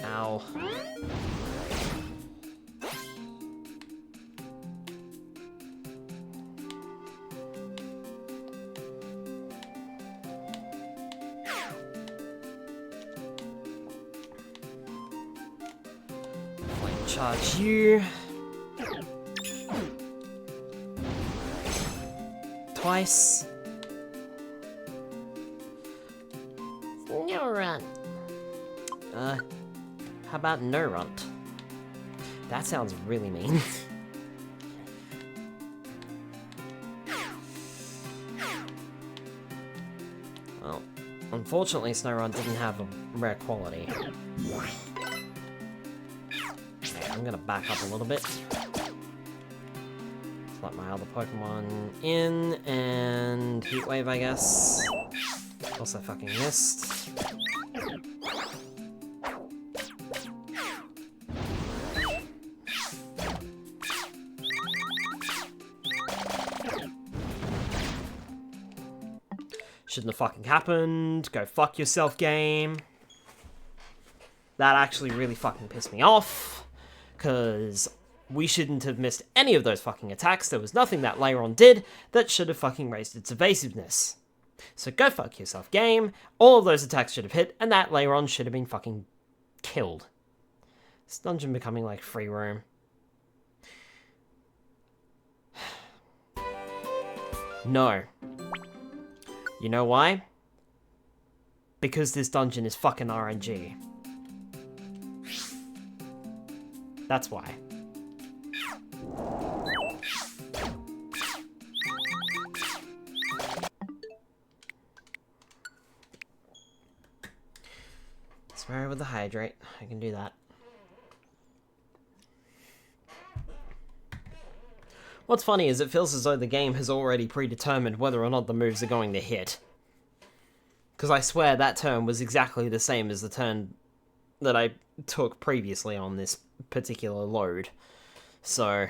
Ow. Charge you. twice. No runt. How about no runt? That sounds really mean. Well, unfortunately, Snorunt didn't have a rare quality. Okay, I'm gonna back up a little bit. Let my other Pokemon in, and Heat Wave, I guess. Also fucking missed. Shouldn't have fucking happened. Go fuck yourself, game. That actually really fucking pissed me off, because we shouldn't have missed any of those fucking attacks. There was nothing that Lairon did that should have fucking raised its evasiveness. So go fuck yourself, game. All of those attacks should have hit, and that Lairon should have been fucking killed. This dungeon becoming like free roam. No. You know why? Because this dungeon is fucking RNG. That's why. Spray with the hydrate. I can do that. What's funny is it feels as though the game has already predetermined whether or not the moves are going to hit. Because I swear that turn was exactly the same as the turn that I took previously on this particular load. So,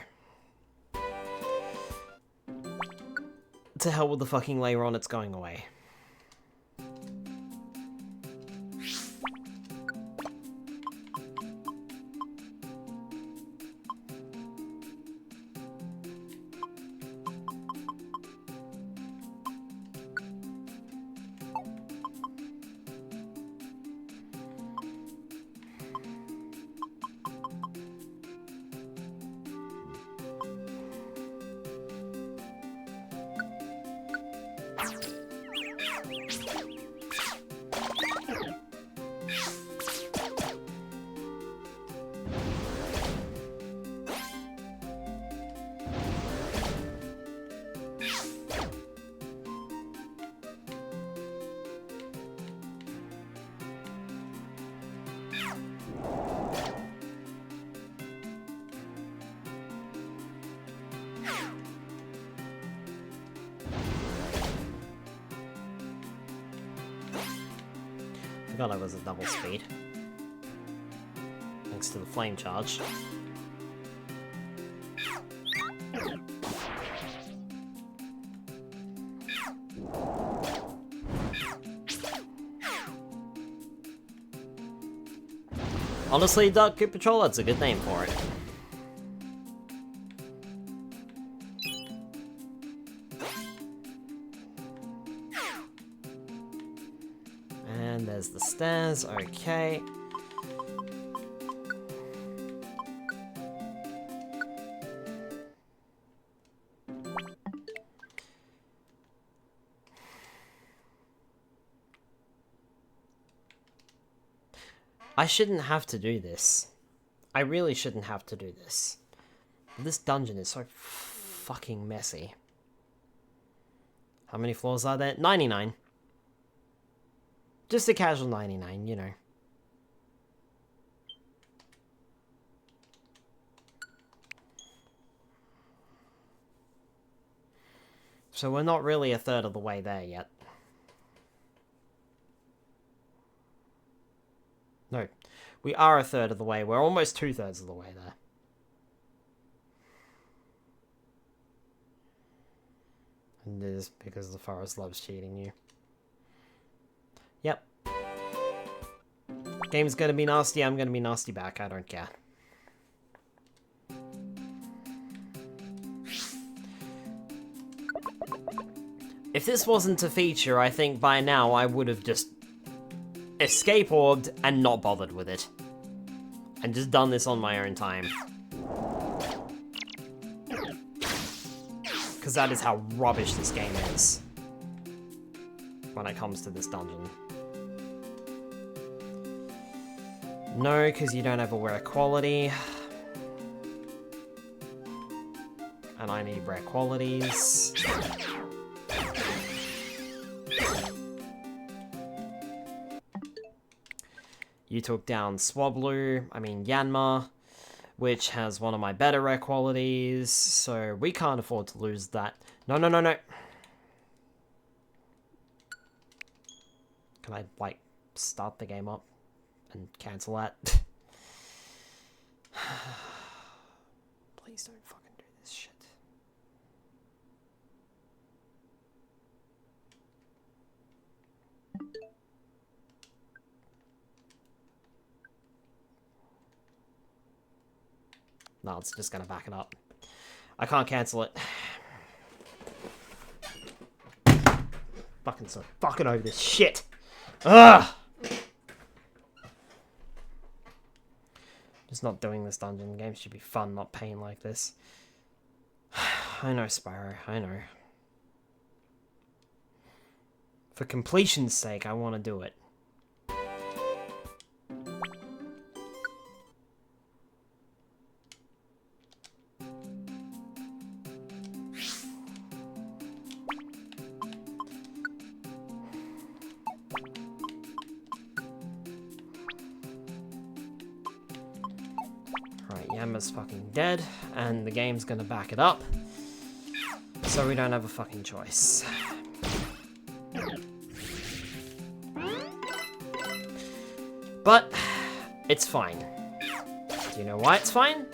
to hell with the fucking Lairon, it's going away. Forgot I was a double speed. Thanks to the flame charge. Honestly, Dark Group Patrol, that's a good name for it. And there's the stairs, okay. I shouldn't have to do this. I really shouldn't have to do this. This dungeon is so fucking messy. How many floors are there? 99. Just a casual 99, you know. So we're not really a third of the way there yet. No, we are a third of the way. We're almost 2/3 of the way there. And it is because the forest loves cheating you. Yep. Game's gonna be nasty, I'm gonna be nasty back, I don't care. If this wasn't a feature, I think by now I would have just escape orbed and not bothered with it. And just done this on my own time. because that is how rubbish this game is when it comes to this dungeon. No, because you don't have a rare quality. And I need rare qualities. You took down Yanma, which has one of my better rare qualities, so we can't afford to lose that. No, no, no, no. Can I, like, start the game up and cancel that? Please don't fucking do this shit. No, it's just gonna back it up. I can't cancel it. Fucking so fucking over this shit. Ugh! Just not doing this dungeon. Games should be fun, not pain like this. I know, Spyro. I know. For completion's sake, I want to do it. Yama's fucking dead, and the game's gonna back it up, so we don't have a fucking choice. But, it's fine. Do you know why it's fine?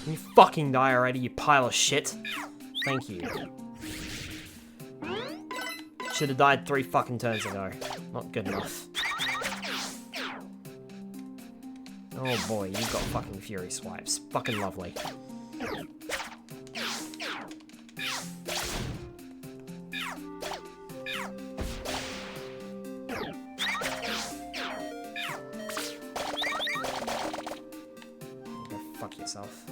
You fucking die already, you pile of shit. Thank you. Should have died 3 fucking turns ago. Not good enough. Oh boy, you've got fucking fury swipes. Fucking lovely. Go fuck yourself.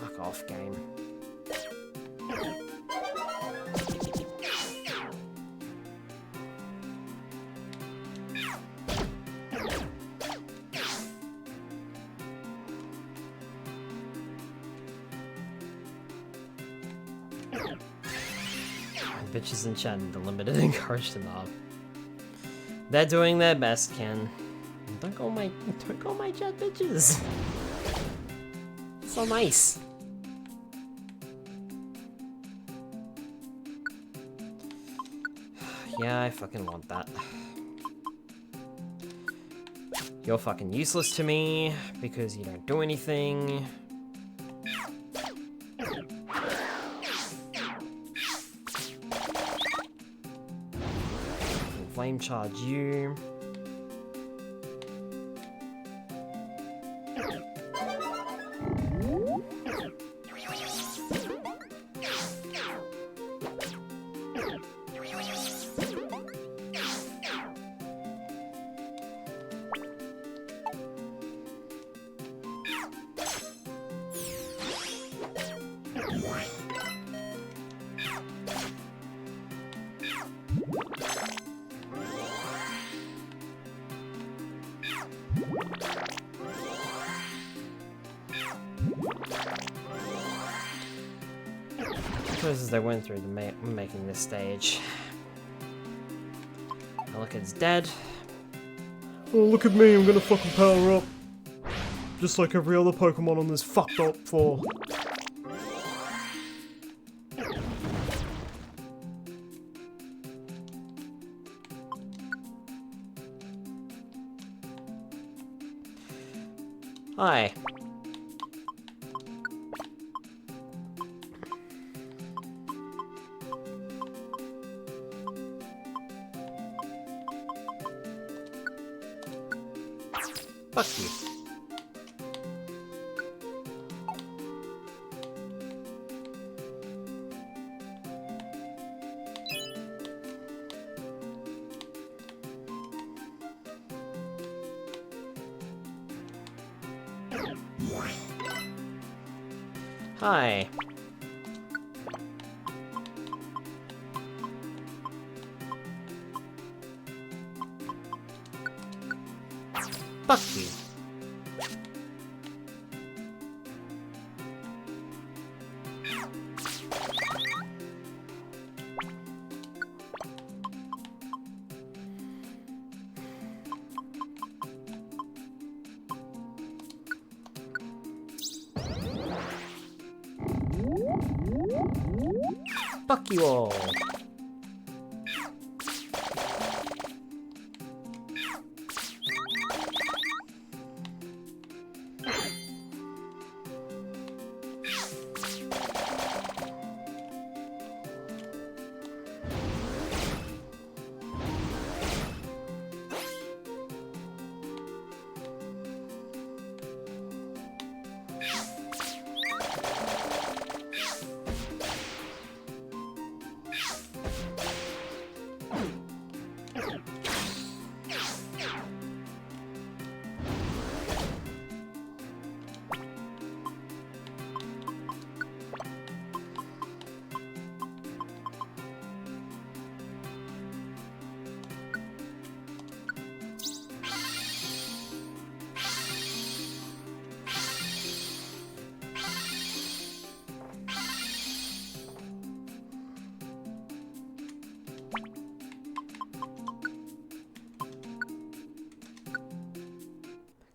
Fuck off, game. Bitches in chat and the limited encouraged to knob. They're doing their best, Ken. Don't call my chat bitches. So nice. Yeah, I fucking want that. You're fucking useless to me because you don't do anything. Flame charge you. As they went through the making this stage. Now look, it's dead. Oh, look at me, I'm gonna fucking power up. just like every other Pokemon on this fucked up floor. Hi. Fuck you. Hi. Fuck you. Fuck you all.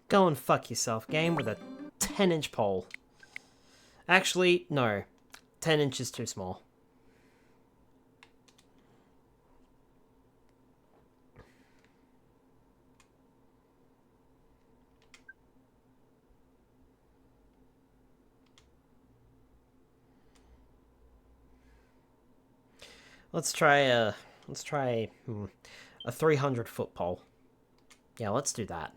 Go and fuck yourself, game with a 10-inch pole. Actually, no. 10 inches too small. Let's try a 300-foot pole. Yeah, let's do that.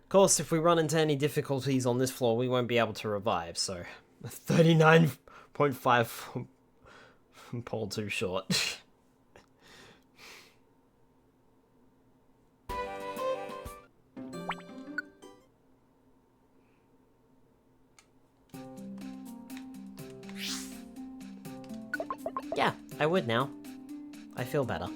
Of course, if we run into any difficulties on this floor, we won't be able to revive, so 39.5 pole too short. Yeah, I would now. I feel better.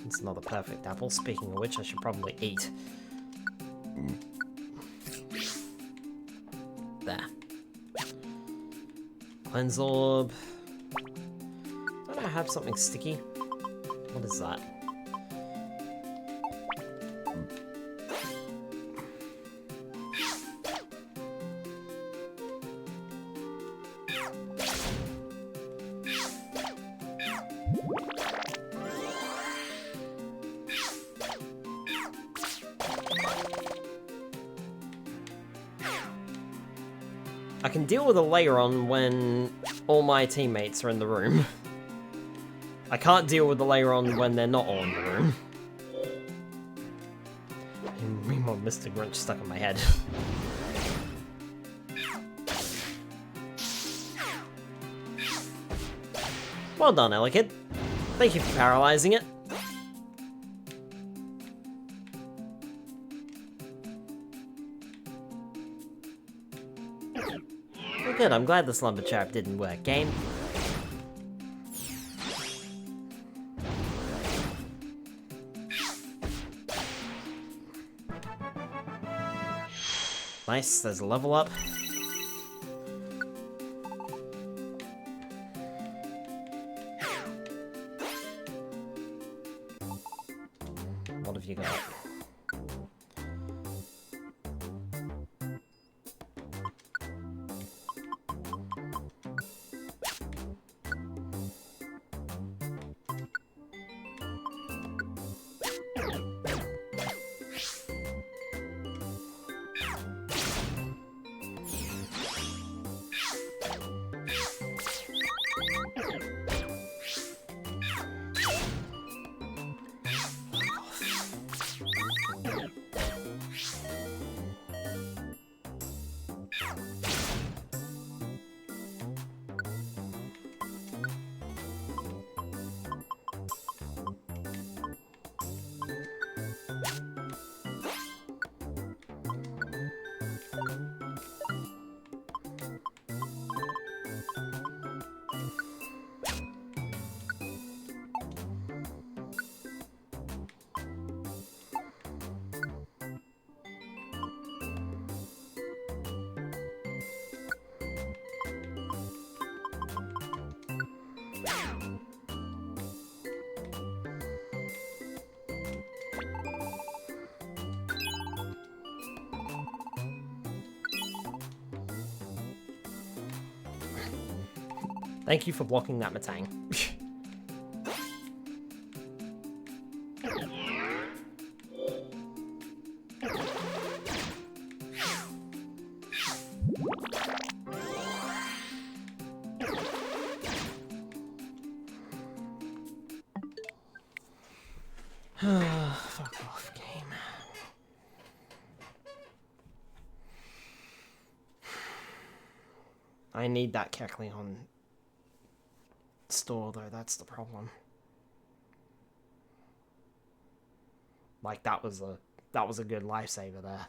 It's not a perfect apple. Speaking of which, I should probably eat. There. Cleanse orb. Don't I have something sticky? What is that? I can deal with a Lairon when all my teammates are in the room. I can't deal with the Lairon when they're not all in the room. Meanwhile, Mr. Grinch stuck in my head. Well done, Elekid. Thank you for paralyzing it. Good, I'm glad the slumber trap didn't work, game. Nice, there's a level up. What have you got? Thank you for blocking that Matang. Fuck off, game. I need that Kecleon store though, that's the problem. Like that was a good lifesaver there.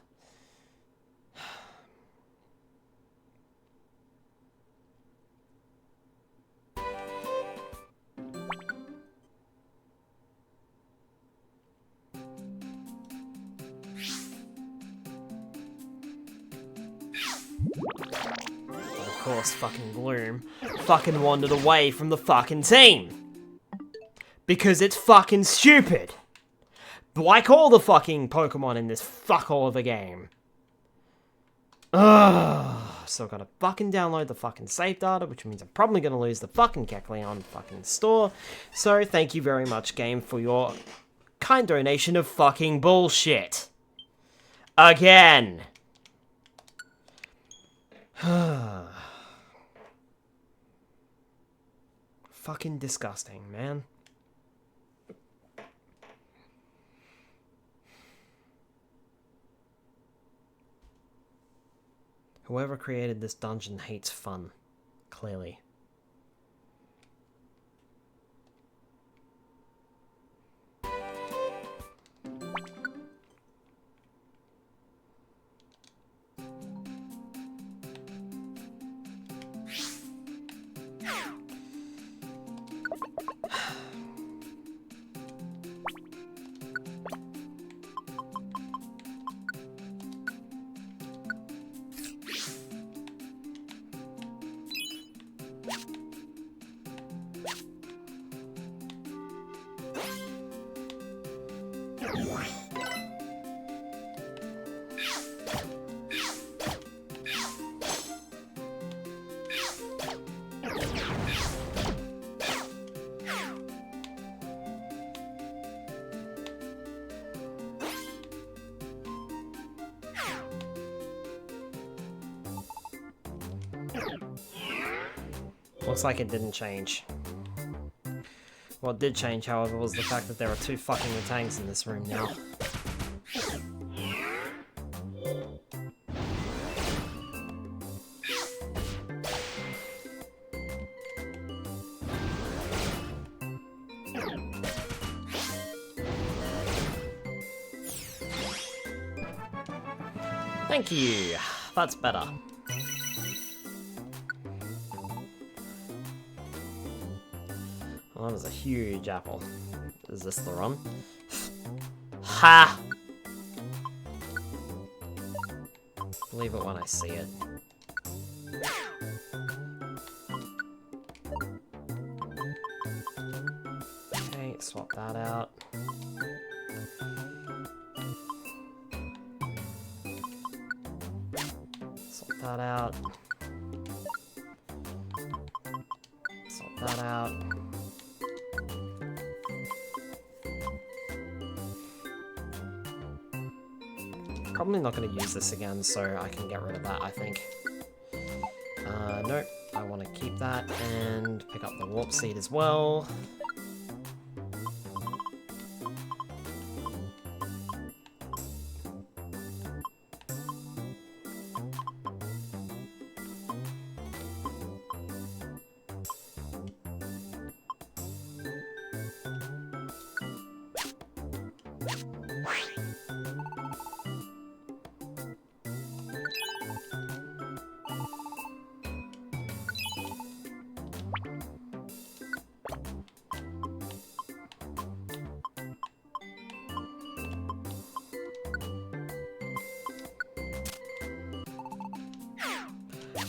Of course, fucking Gloom fucking wandered away from the fucking team. Because it's fucking stupid. Like all the fucking Pokemon in this fuckhole of a game. Ugh. So I gotta fucking download the fucking save data, which means I'm probably gonna lose the fucking Kecleon fucking store. So thank you very much, game, for your kind donation of fucking bullshit. Again. Fucking disgusting, man. Whoever created this dungeon hates fun, clearly. Looks like it didn't change. What did change, however, was the fact that there are 2 fucking Matangs in this room now. Thank you. That's better. Well, that was a huge apple. Is this the run? Ha! believe it when I see it. Okay, swap that out. Swap that out. Swap that out. Probably not going to use this again, so I can get rid of that, I think. Nope, I want to keep that and pick up the warp seed as well.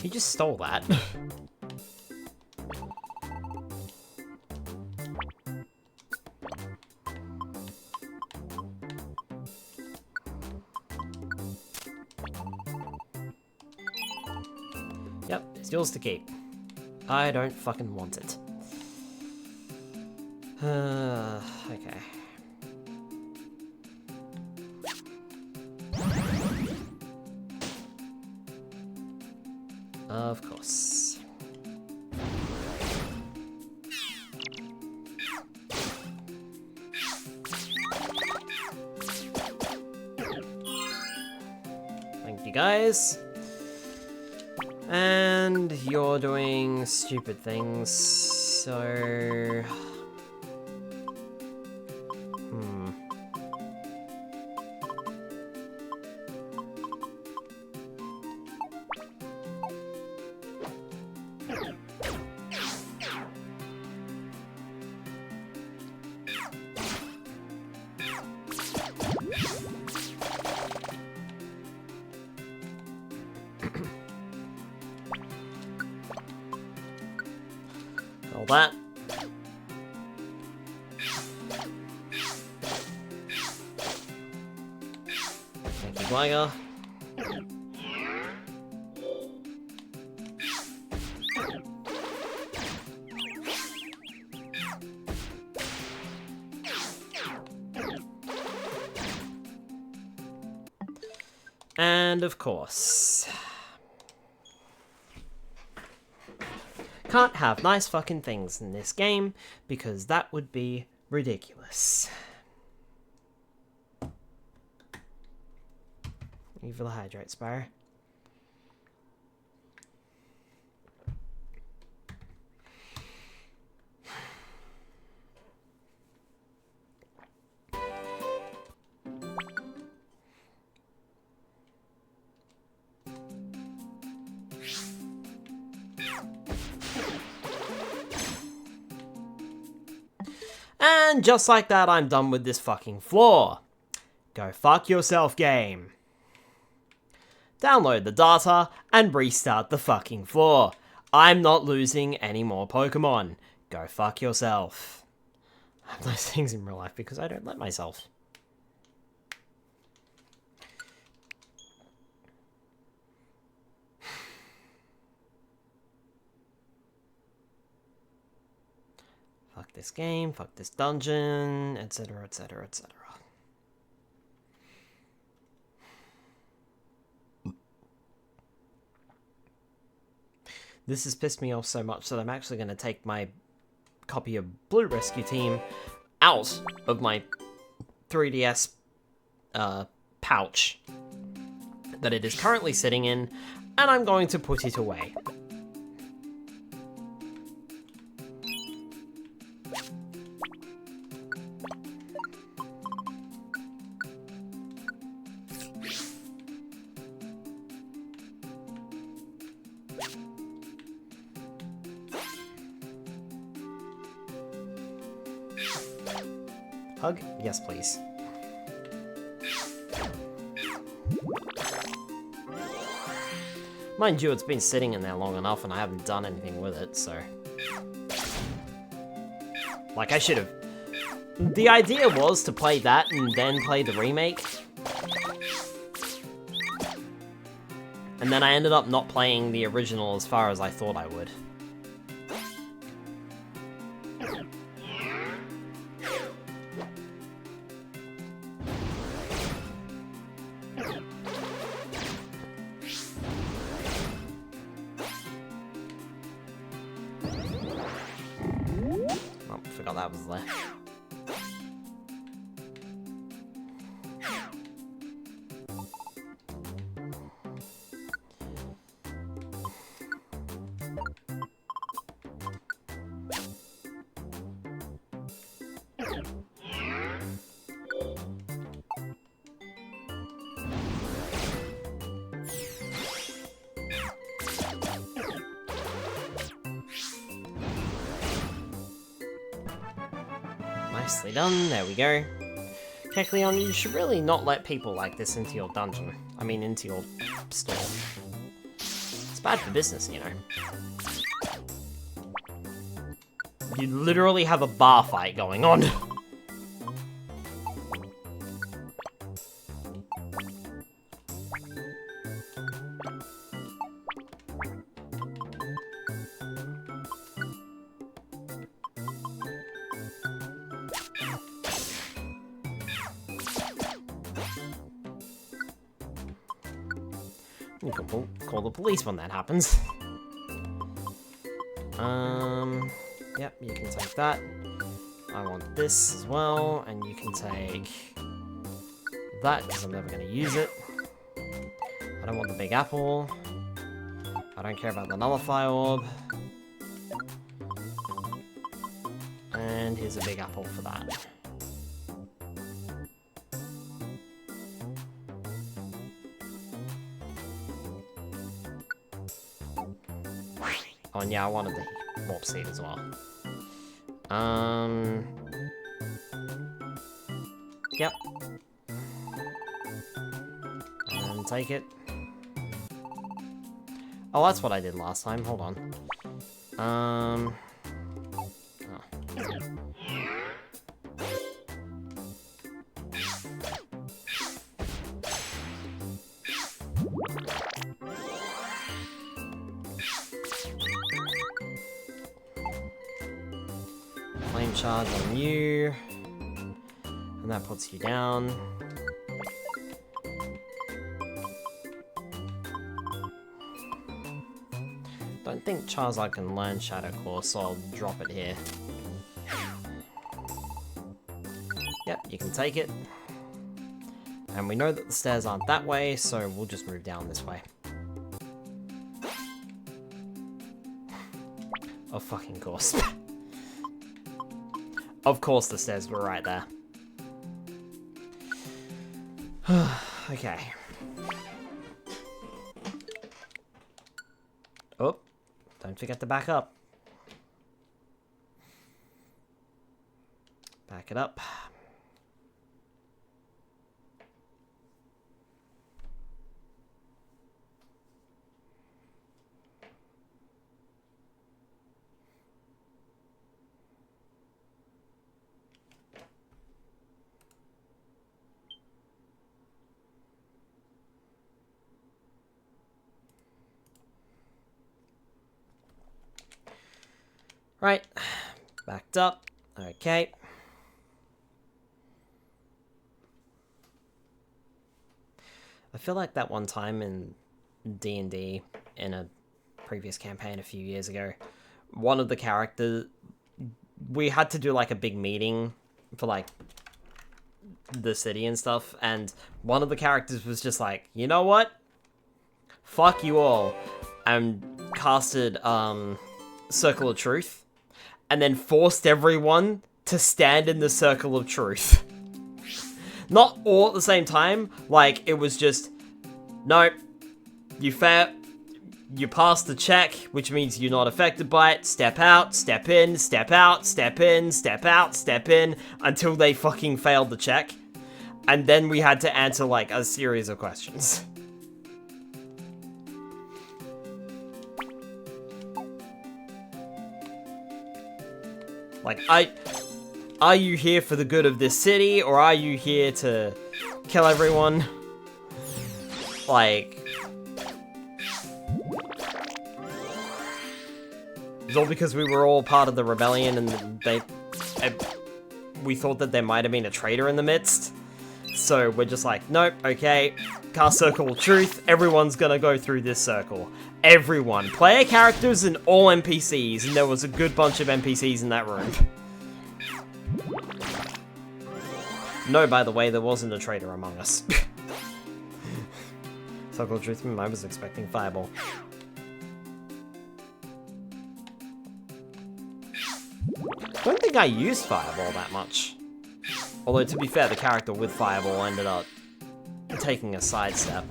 He just stole that. Yep, it's yours to keep. I don't fucking want it. Okay. Of course. Thank you guys. And you're doing stupid things, so... all that. Thank you, Gligar. And of course, can't have nice fucking things in this game because that would be ridiculous. You for the hydrate, Spire. And just like that, I'm done with this fucking floor. Go fuck yourself, game. Download the data and restart the fucking floor. I'm not losing any more Pokemon. Go fuck yourself. I have those things in real life because I don't let myself. Fuck this game, fuck this dungeon, etc, etc, etc. This has pissed me off so much that I'm actually going to take my copy of Blue Rescue Team out of my 3DS pouch that it is currently sitting in, and I'm going to put it away. Hug? Yes, please. Mind you, it's been sitting in there long enough and I haven't done anything with it, so... Like, I should have... The idea was to play that and then play the remake. And then I ended up not playing the original as far as I thought I would. Oh, forgot that was there. Nicely done, there we go. Kecleon, you should really not let people like this into your dungeon. I mean, into your store. It's bad for business, you know. You literally have a bar fight going on. You can call the police when that happens. Yep, you can take that. I want this as well, and you can take that, because I'm never going to use it. I don't want the big apple. I don't care about the nullify orb. And here's a big apple for that. Oh, and yeah, I wanted the warp seed as well. Yep. And take it. Oh, that's what I did last time. Hold on. Oh. Flame charge on you, and that puts you down. Don't think Charizard can learn Shadow Claw, so I'll drop it here. Yep, you can take it. And we know that the stairs aren't that way, so we'll just move down this way. Of fucking course. Of course the stairs were right there. Okay. Oh, don't forget to back up. Back it up. Right, backed up, okay. I feel like that one time in D&D, in a previous campaign a few years ago, one of the characters, we had to do like a big meeting for like the city and stuff, and one of the characters was just like, you know what? Fuck you all, and casted, Circle of Truth. And then forced everyone to stand in the Circle of Truth. Not all at the same time, like, it was just, nope, you passed the check, which means you're not affected by it, step out, step in, step out, step in, step out, step in, until they fucking failed the check. And then we had to answer, like, a series of questions. Like, are you here for the good of this city, or are you here to kill everyone? Like, it's all because we were all part of the rebellion and we thought that there might have been a traitor in the midst. So we're just like, nope, okay, cast Circle of Truth, everyone's gonna go through this circle. Everyone. Player characters and all NPCs, and there was a good bunch of NPCs in that room. No, by the way, there wasn't a traitor among us. Circle of Truth, I was expecting Fireball. I don't think I used Fireball that much. Although, to be fair, the character with Fireball ended up taking a sidestep.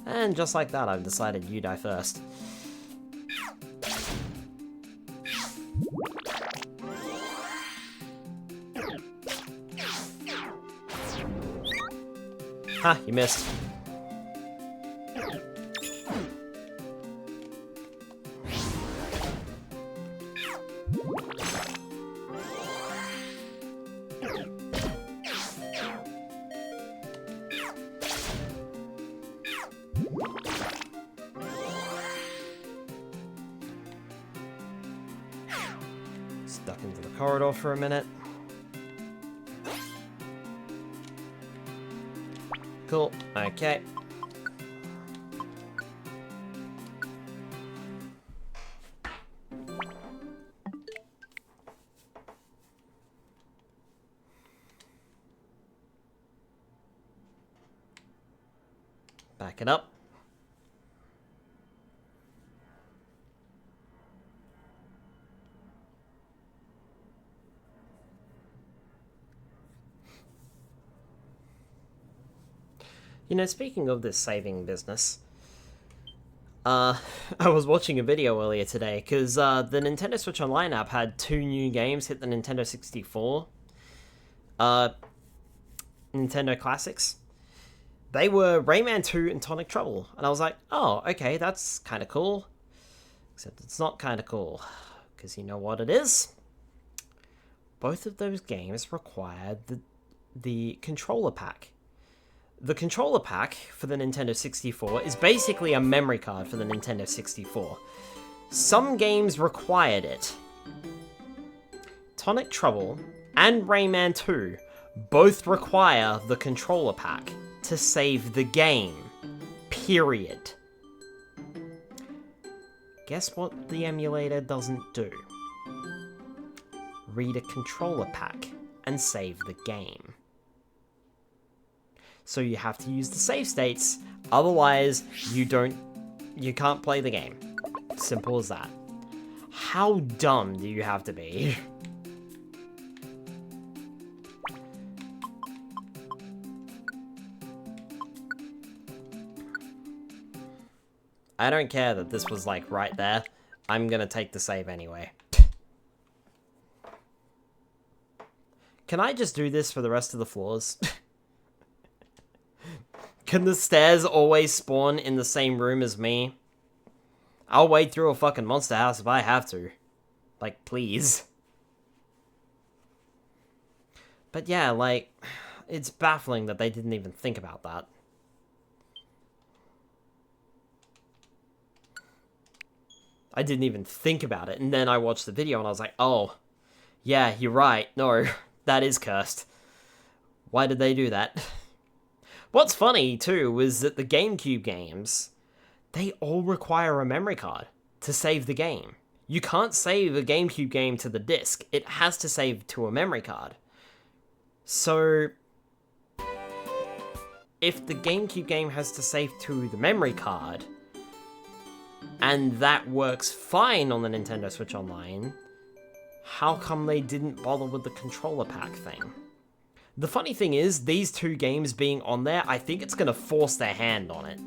And just like that, I've decided you die first. Ha, you missed. Stuck into the corridor for a minute. Cool, okay. Back it up. You know, speaking of this saving business, I was watching a video earlier today, because the Nintendo Switch Online app had 2 new games hit the Nintendo 64. Nintendo Classics. They were Rayman 2 and Tonic Trouble, and I was like, oh, okay, that's kind of cool. Except it's not kind of cool, because you know what it is? Both of those games required the controller pack. The controller pack for the Nintendo 64 is basically a memory card for the Nintendo 64. Some games required it. Tonic Trouble and Rayman 2 both require the controller pack to save the game. Period. Guess what the emulator doesn't do? Read a controller pack and save the game. So you have to use the save states, otherwise you can't play the game. Simple as that. How dumb do you have to be? I don't care that this was like right there. I'm gonna take the save anyway. Can I just do this for the rest of the floors? Can the stairs always spawn in the same room as me? I'll wade through a fucking monster house if I have to. Like, please. But yeah, like, it's baffling that they didn't even think about that. I didn't even think about it, and then I watched the video and I was like, oh, yeah, you're right. No, that is cursed. Why did they do that? What's funny, too, was that the GameCube games, they all require a memory card to save the game. You can't save a GameCube game to the disc. It has to save to a memory card. So, if the GameCube game has to save to the memory card, and that works fine on the Nintendo Switch Online, how come they didn't bother with the controller pack thing? The funny thing is, these 2 games being on there, I think it's going to force their hand on it.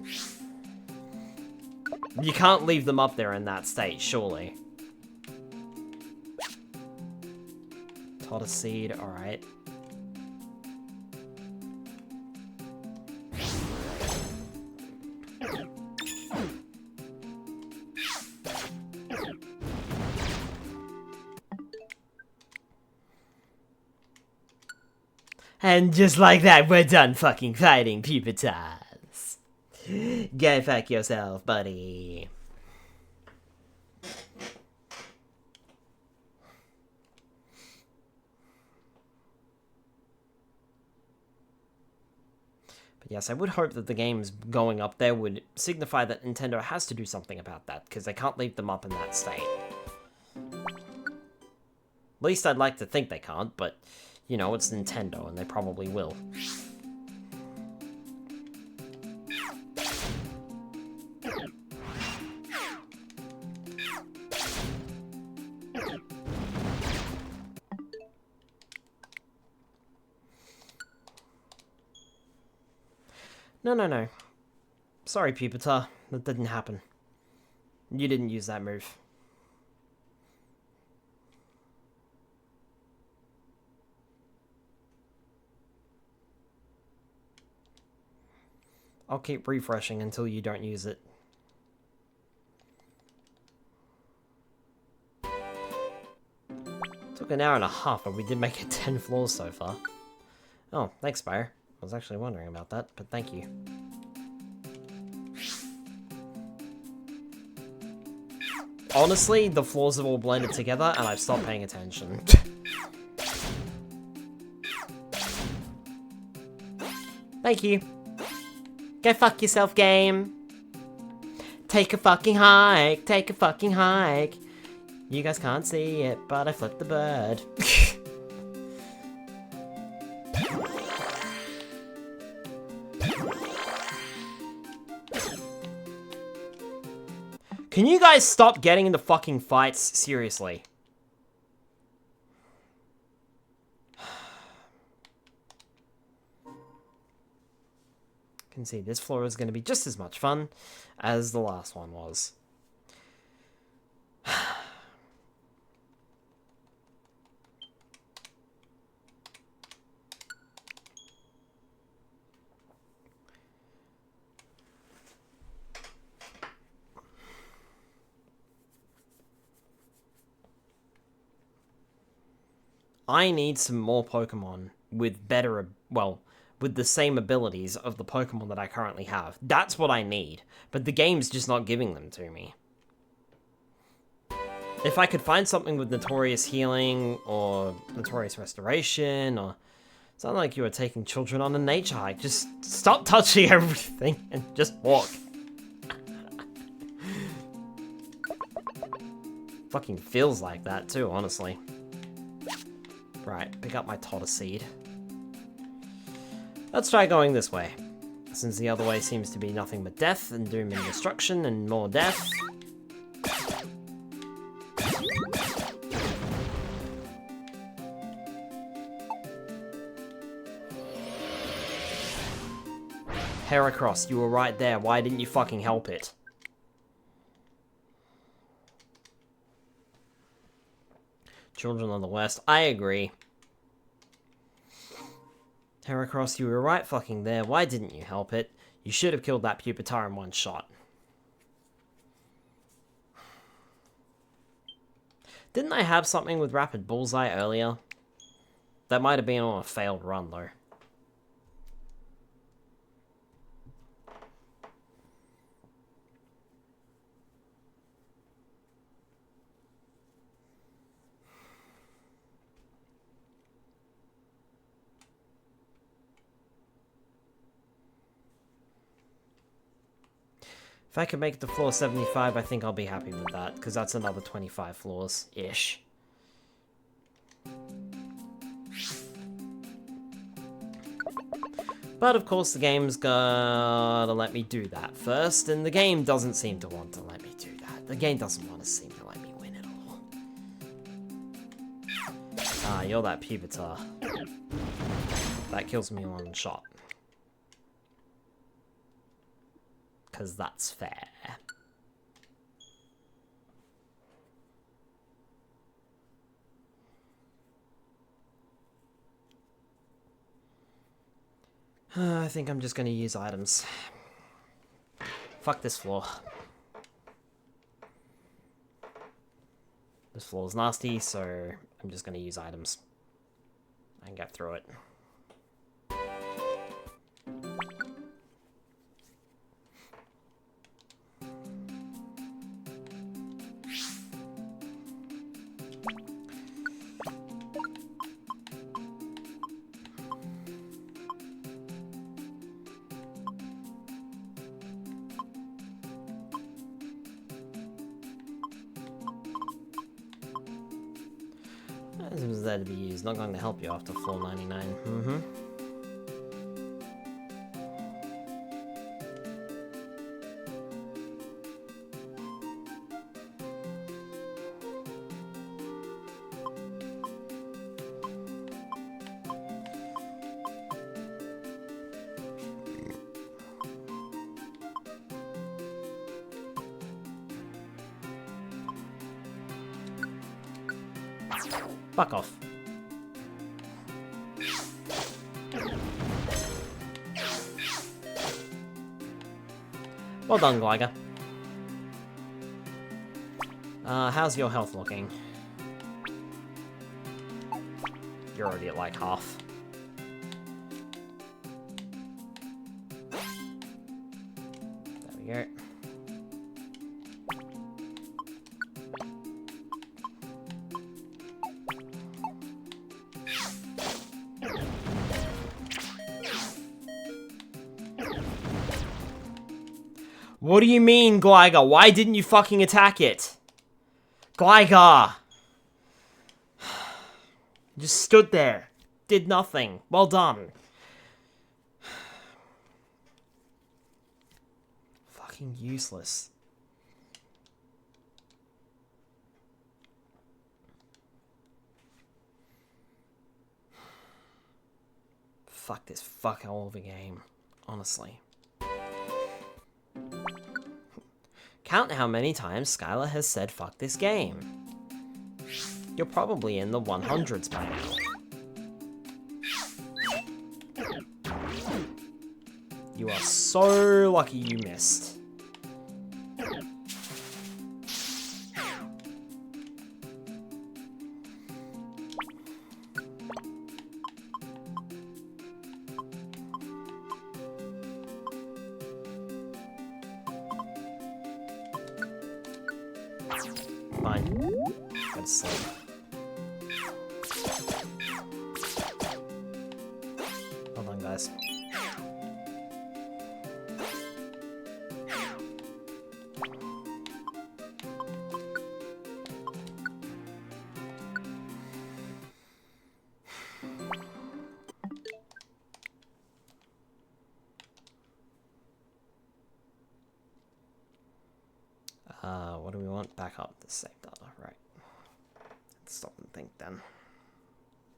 You can't leave them up there in that state, surely. Totter Seed, alright. And just like that, we're done fucking fighting Pupitas. Go fuck yourself, buddy. But yes, I would hope that the games going up there would signify that Nintendo has to do something about that, because they can't leave them up in that state. At least I'd like to think they can't, but, you know, it's Nintendo, and they probably will. No. Sorry, Pupitar. That didn't happen. You didn't use that move. I'll keep refreshing until you don't use it. Took an hour and a half, but we did make it 10 floors so far. Oh, thanks, Spire. I was actually wondering about that, but thank you. Honestly, the floors have all blended together, and I've stopped paying attention. Thank you. Go fuck yourself, game. Take a fucking hike. Take a fucking hike. You guys can't see it, but I flipped the bird. Can you guys stop getting into fucking fights? Seriously. Can see this floor is going to be just as much fun as the last one was. I need some more Pokemon with better, well, with the same abilities of the Pokemon that I currently have. That's what I need, but the game's just not giving them to me. If I could find something with Notorious Healing, or Notorious Restoration, or... It's not like you were taking children on a nature hike. Just stop touching everything and just walk. Fucking feels like that too, honestly. Right, pick up my Totter Seed. Let's try going this way, since the other way seems to be nothing but death and doom and destruction and more death. Heracross, you were right there. Why didn't you fucking help it? Children of the West, I agree. Heracross, you were right fucking there. Why didn't you help it? You should have killed that Pupitar in one shot. Didn't I have something with Rapid Bullseye earlier? That might have been on a failed run, though. If I can make it to floor 75, I think I'll be happy with that, because that's another 25 floors-ish. But of course the game's gotta let me do that first, and the game doesn't seem to want to let me do that. The game doesn't want to seem to let me win at all. Ah, you're that Pupitar. That kills me in one shot. Because that's fair. I think I'm just going to use items. Fuck this floor. This floor is nasty, so I'm just going to use items and get through it. As is there to be used, not going to help you after floor 99. Mm-hmm. Fuck off. Well done, Gliga. How's your health looking? You're already at like half. There we go. What do you mean, Gliga? Why didn't you fucking attack it? Gliga! Just stood there. Did nothing. Well done. Fucking useless. Fuck this fuck all of a game. Honestly. Count how many times Skylar has said fuck this game. You're probably in the 100s by now. You are so lucky you missed. Fine. Go to sleep. Hold on, guys. What do we want? Back up the save data, right. Let's stop and think then.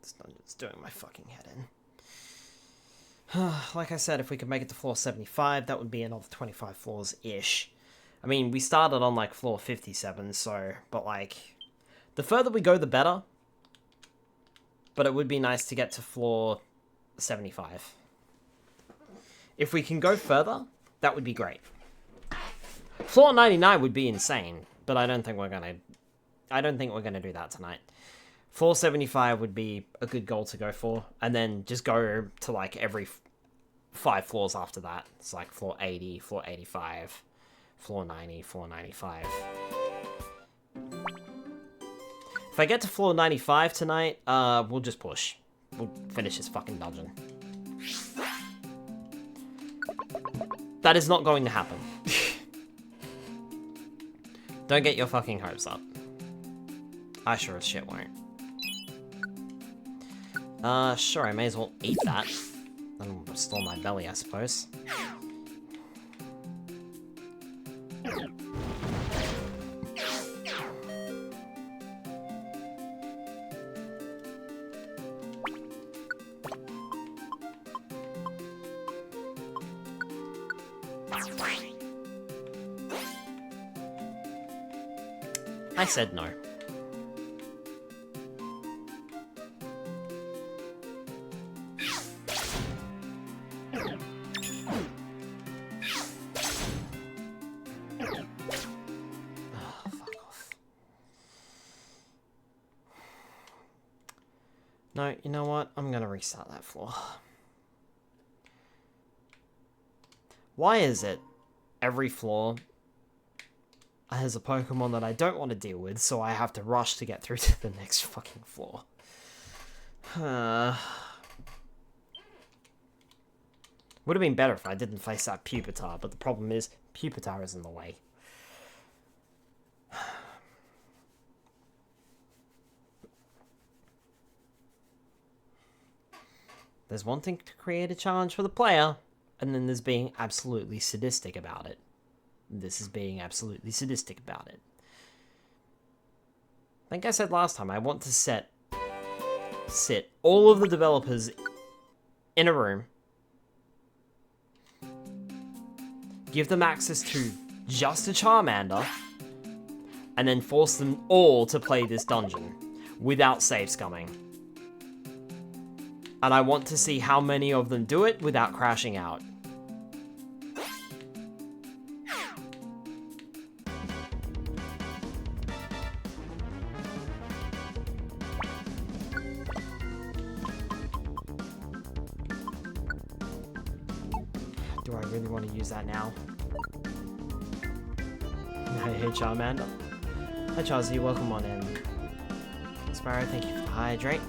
It's not just doing my fucking head in. Like I said, if we could make it to floor 75, that would be another 25 floors-ish. I mean, we started on, like, floor 57, so... But, like... The further we go, the better. But it would be nice to get to floor 75. If we can go further, that would be great. Floor 99 would be insane, but I don't think we're gonna do that tonight. Floor 75 would be a good goal to go for, and then just go to like every 5 floors after that. It's like floor 80, floor 85, floor 90, floor 95. If I get to floor 95 tonight, we'll just push. We'll finish this fucking dungeon. That is not going to happen. Don't get your fucking hopes up. I sure as shit won't. Sure, I may as well eat that. And restore my belly, I suppose. I said no. No, you know what? I'm gonna restart that floor. Why is it every floor has a Pokemon that I don't want to deal with, so I have to rush to get through to the next fucking floor. Would have been better if I didn't face that Pupitar, but the problem is, Pupitar is in the way. There's wanting to create a challenge for the player, and then there's being absolutely sadistic about it. This is being absolutely sadistic about it. Like I said last time, I want to sit all of the developers in a room, give them access to just a Charmander, and then force them all to play this dungeon without save scumming. And I want to see how many of them do it without crashing out. Do I really want to use that now? Hey Charmander. Hi Charzy, welcome on in. Sparrow, thank you for the hydrate.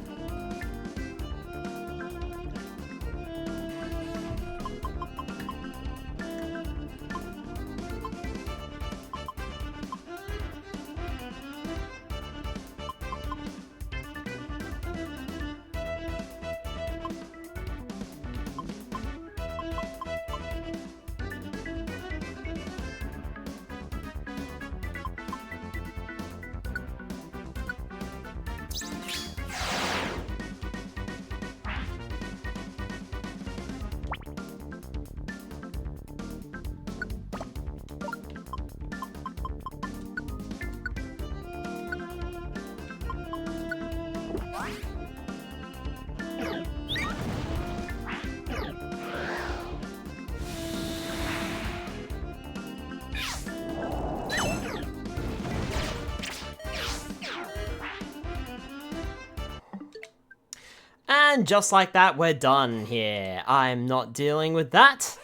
And just like that, we're done here. I'm not dealing with that.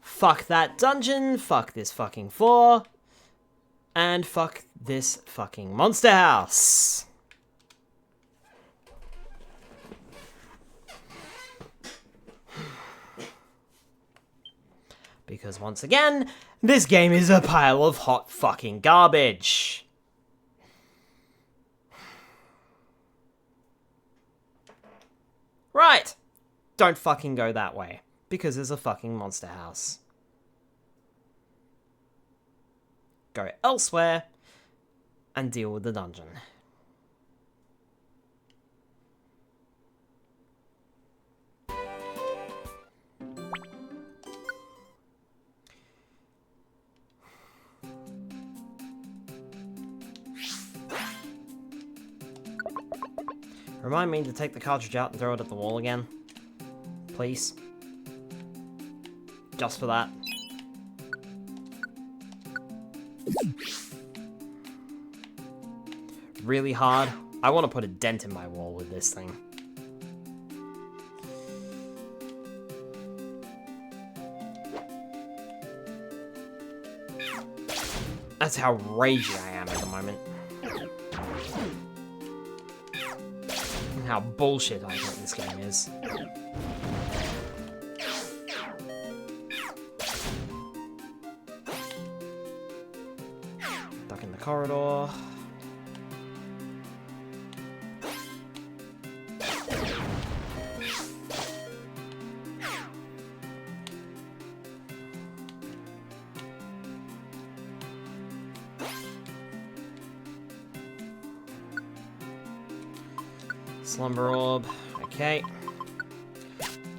Fuck that dungeon, fuck this fucking floor, and fuck this fucking monster house. Because once again, this game is a pile of hot fucking garbage. Right! Don't fucking go that way, because there's a fucking monster house. Go elsewhere, and deal with the dungeon. Remind me to take the cartridge out and throw it at the wall again. Please. Just for that. Really hard. I want to put a dent in my wall with this thing. That's how ragey I am at the moment. And how bullshit I think this game is. Duck in the corridor. Slumber orb. Okay.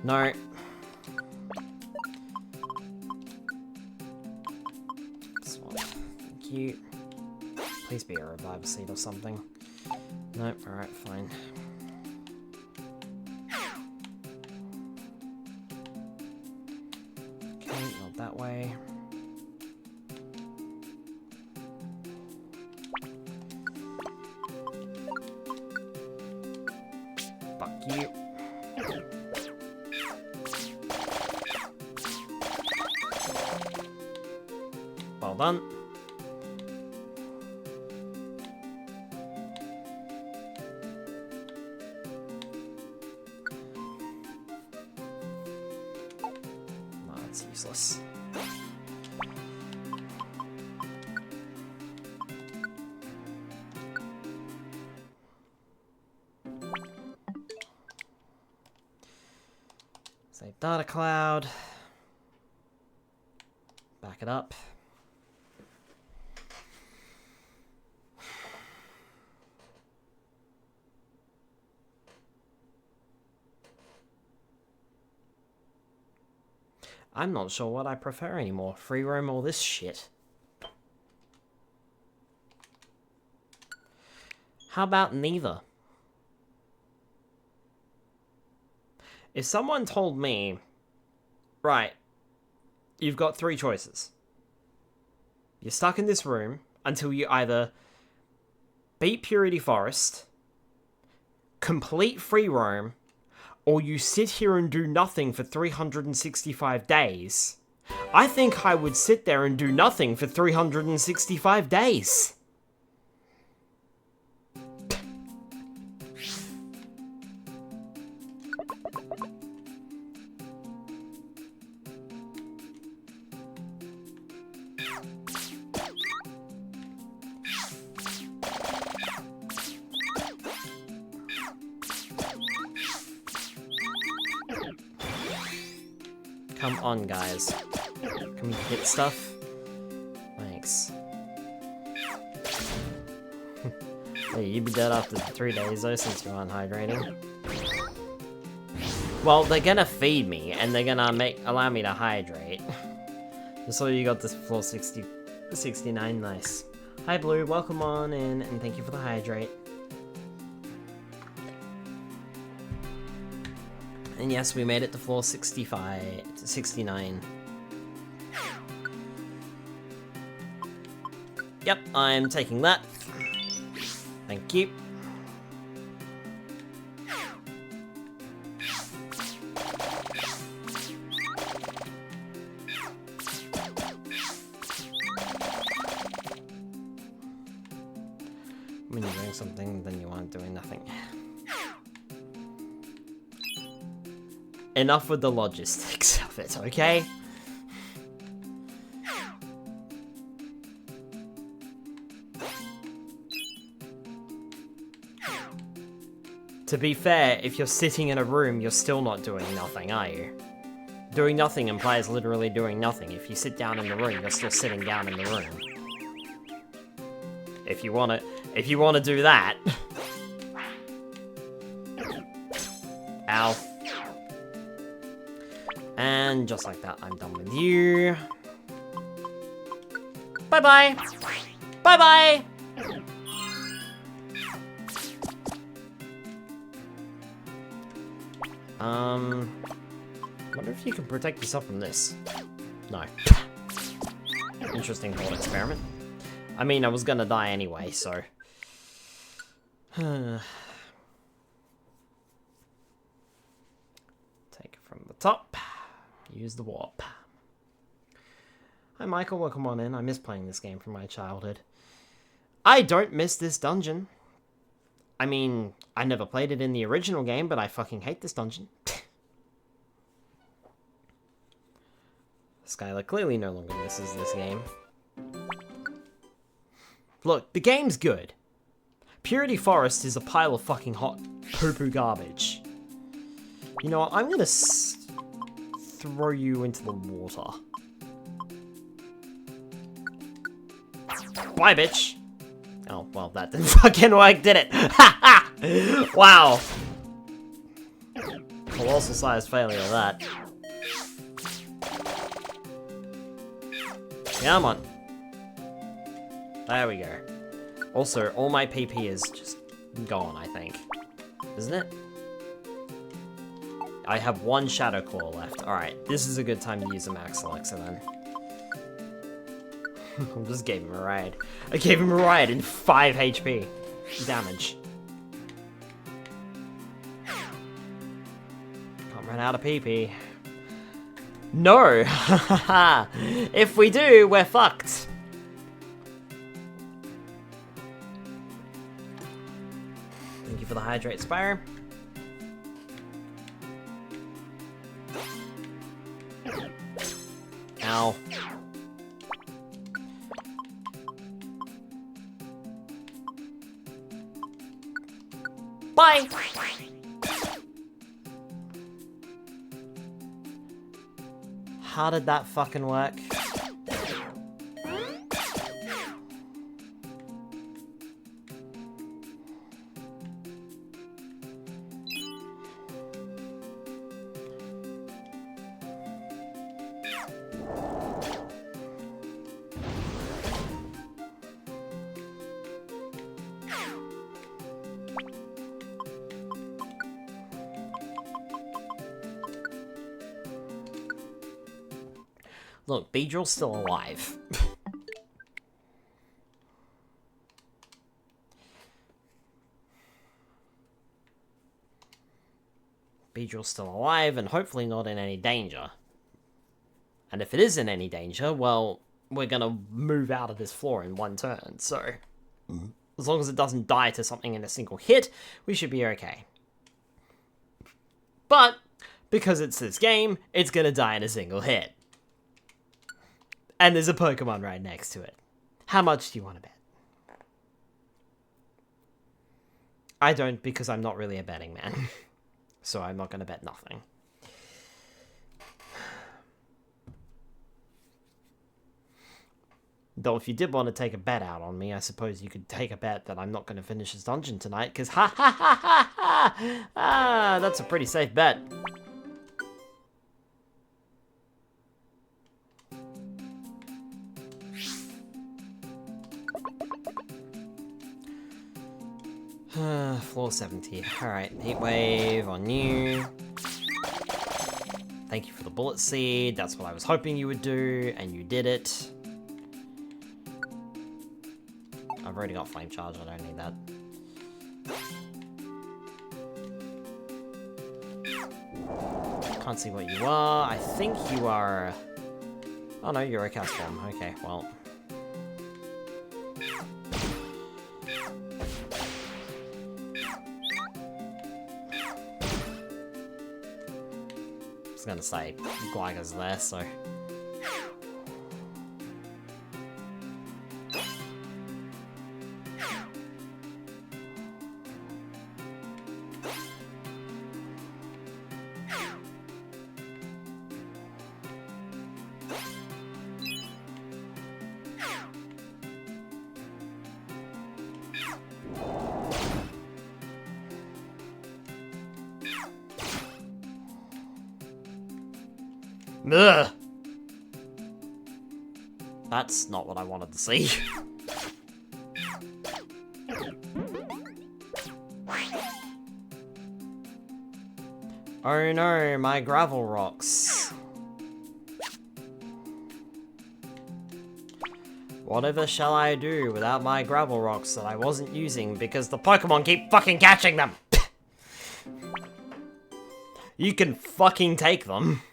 No. Swap. Thank you. Please be a revive seed or something. Nope. Alright, fine. Okay, not that way. Fuck you. Well done. No, that's useless. Save data cloud. Back it up. I'm not sure what I prefer anymore, free roam or this shit. How about neither? If someone told me, right, you've got 3 choices. You're stuck in this room until you either beat Purity Forest, complete free roam, or you sit here and do nothing for 365 days, I think I would sit there and do nothing for 365 days. Come on, guys. Can we hit stuff? Thanks. Hey, you'd be dead after 3 days, though, since you're on hydrating. Well, they're gonna feed me, and they're gonna allow me to hydrate. Just so you got this floor 69, nice. Hi, Blue, welcome on in, and thank you for the hydrate. And yes, we made it to floor 69. Yep, I'm taking that. Thank you. When you're doing something, then you aren't doing nothing. Enough with the logistics of it, okay? To be fair, if you're sitting in a room, you're still not doing nothing, are you? Doing nothing implies literally doing nothing. If you sit down in the room, you're still sitting down in the room. If you wanna do that. Ow. And just like that, I'm done with you. Bye-bye! Bye-bye! Wonder if you can protect yourself from this. No. Interesting thought experiment. I mean, I was gonna die anyway, so... Take it from the top. Use the warp. Hi Michael, welcome on in. I miss playing this game from my childhood. I don't miss this dungeon. I mean, I never played it in the original game, but I fucking hate this dungeon. Skylar clearly no longer misses this game. Look, the game's good. Purity Forest is a pile of fucking hot poo-poo garbage. You know what, I'm gonna throw you into the water. Bye, bitch! Oh, well, that didn't fucking work, did it? Ha ha! Wow. Colossal sized failure of that. Come on. There we go. Also, all my PP is just gone, I think. Isn't it? I have 1 Shadow Claw left. Alright, this is a good time to use a Max Elixir then. I just gave him a ride. I gave him a ride in 5 HP damage. Can't run out of PP. No! If we do, we're fucked. for the Hydrate Spire. Ow. Bye! How did that fucking work? Look, Beedrill's still alive. Beedrill's still alive and hopefully not in any danger. And if it is in any danger, well, we're gonna move out of this floor in one turn, so... As long as it doesn't die to something in a single hit, we should be okay. But, because it's this game, it's gonna die in a single hit. And there's a Pokemon right next to it. How much do you want to bet? I don't, because I'm not really a betting man. So I'm not going to bet nothing. Though if you did want to take a bet out on me, I suppose you could take a bet that I'm not going to finish this dungeon tonight, because ha ha ha ha ha! Ah, that's a pretty safe bet. Floor 70. Alright, Heat Wave on you. Thank you for the Bullet Seed. That's what I was hoping you would do, and you did it. I've already got Flame Charge, I don't need that. Can't see what you are. I think you are... Oh no, you're a Castform. Okay, well... I was gonna say, Gliga's there, so... Ugh. That's not what I wanted to see. Oh no, my gravel rocks. Whatever shall I do without my gravel rocks that I wasn't using because the Pokemon keep fucking catching them? You can fucking take them.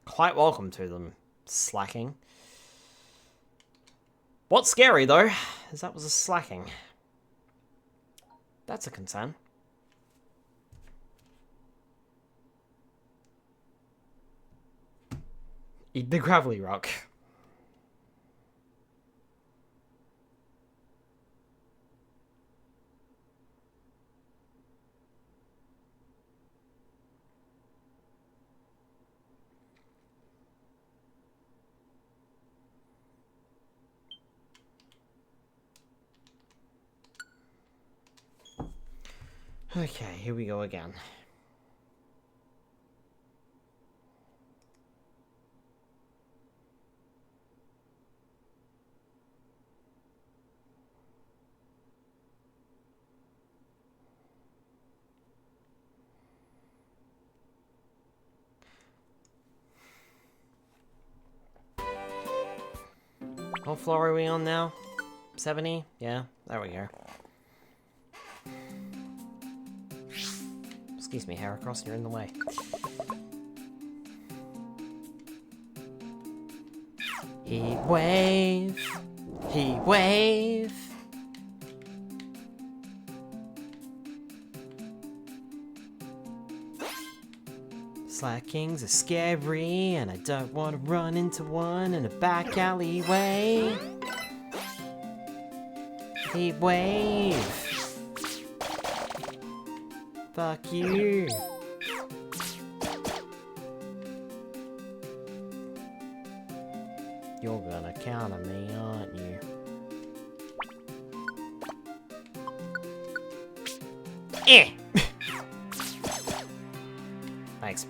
Quite welcome to them, slacking. What's scary, though, is that was a slacking. That's a concern. Eat the gravelly rock. Okay, here we go again. What floor are we on now? 70? Yeah, there we go. Excuse me, Heracross, you're in the way. Heat wave. Heat wave. Slackings are scary, and I don't want to run into one in a back alleyway. Heat wave. Fuck you. You're gonna counter me, aren't you? Eh! Thanks.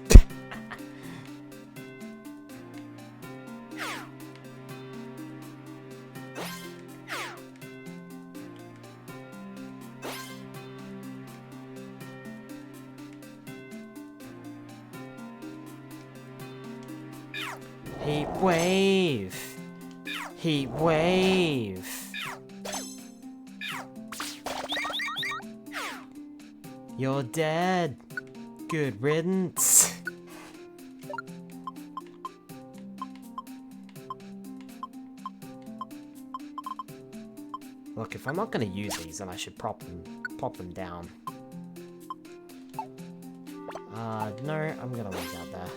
Heat wave. Heat wave. You're dead. Good riddance. Look, if I'm not gonna use these, then I should pop them down. No, I'm gonna leave out there.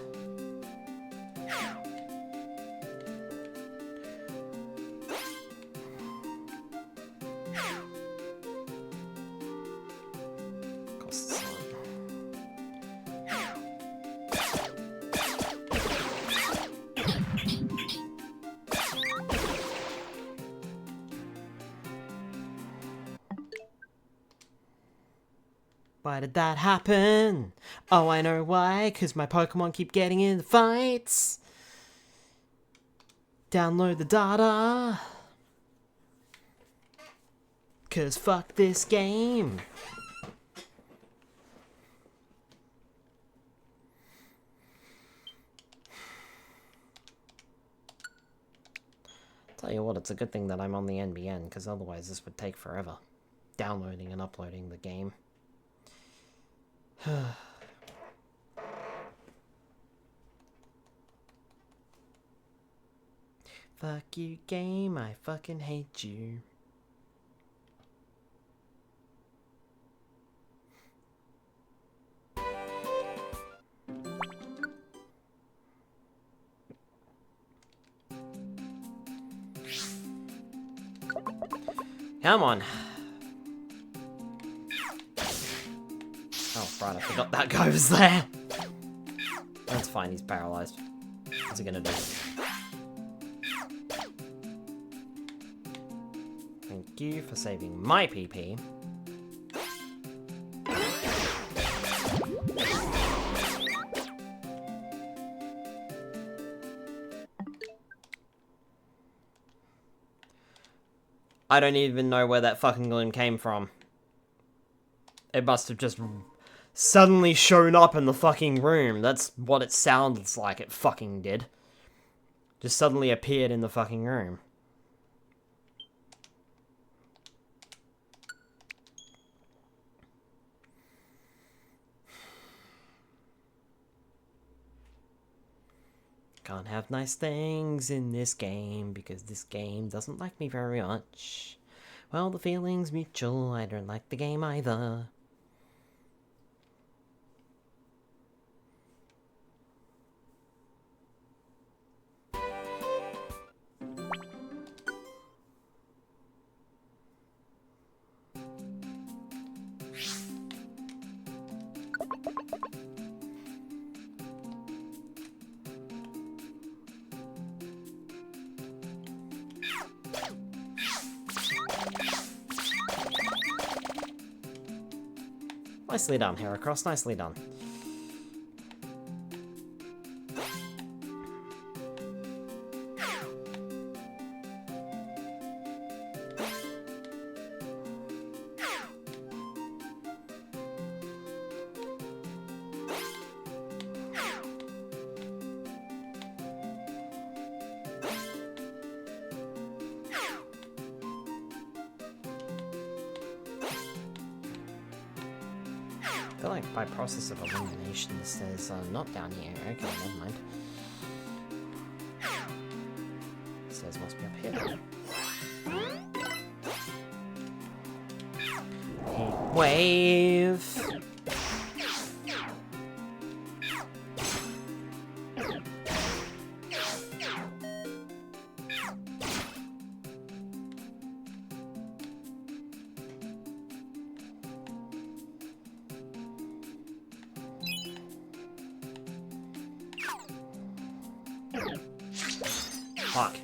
Why did that happen? Oh, I know why, because my Pokemon keep getting in the fights. Download the data. Because fuck this game. Tell you what, it's a good thing that I'm on the NBN, because otherwise this would take forever. Downloading and uploading the game. Fuck you, game, I fucking hate you. Come on. Oh, right, I forgot that guy was there. That's fine, he's paralyzed. What's he gonna do? Thank you for saving my PP. I don't even know where that fucking gloom came from. It must have just suddenly shown up in the fucking room. That's what it sounds like it fucking did. Just suddenly appeared in the fucking room. Can't have nice things in this game because this game doesn't like me very much. Well, the feeling's mutual, I don't like the game either. Nicely done, Heracross, nicely done. I feel like by process of elimination this says not down here. Okay, never mind. It says must be up here. Heat wave. Fuck.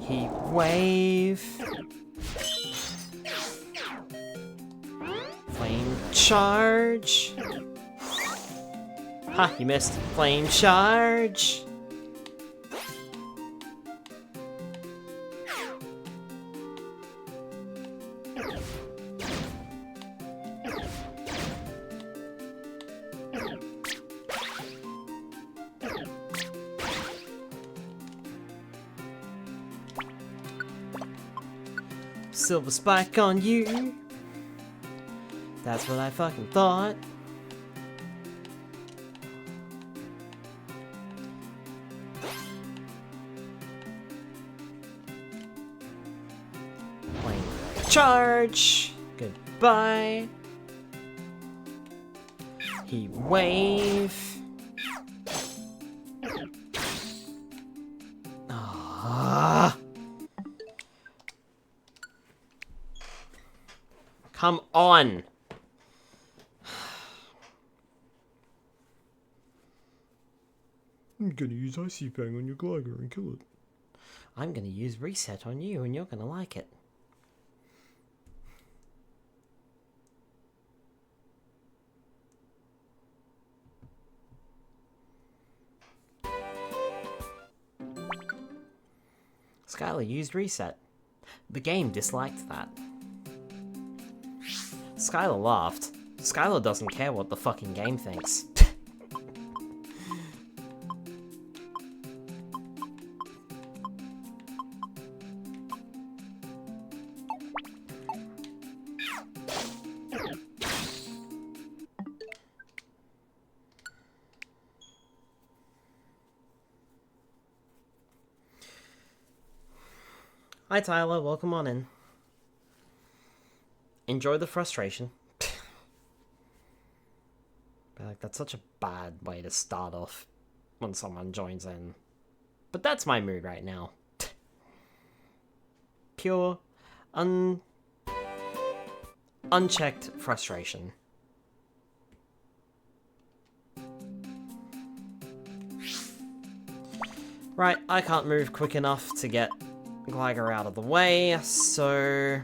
Heat wave. Flame charge. Ha, you missed. Flame charge. Silver spike on you. That's what I fucking thought. Flame charge. Goodbye. Heat wave. Ah. Come on. I'm gonna use Icy Fang on your Gligar and kill it. I'm gonna use reset on you and you're gonna like it. Skylar used reset. The game disliked that. Skylar laughed. Skylar doesn't care what the fucking game thinks. Hi Tyler, welcome on in. Enjoy the frustration. Like, that's such a bad way to start off when someone joins in. But that's my mood right now. Pure, unchecked frustration. Right, I can't move quick enough to get Gligar out of the way, so...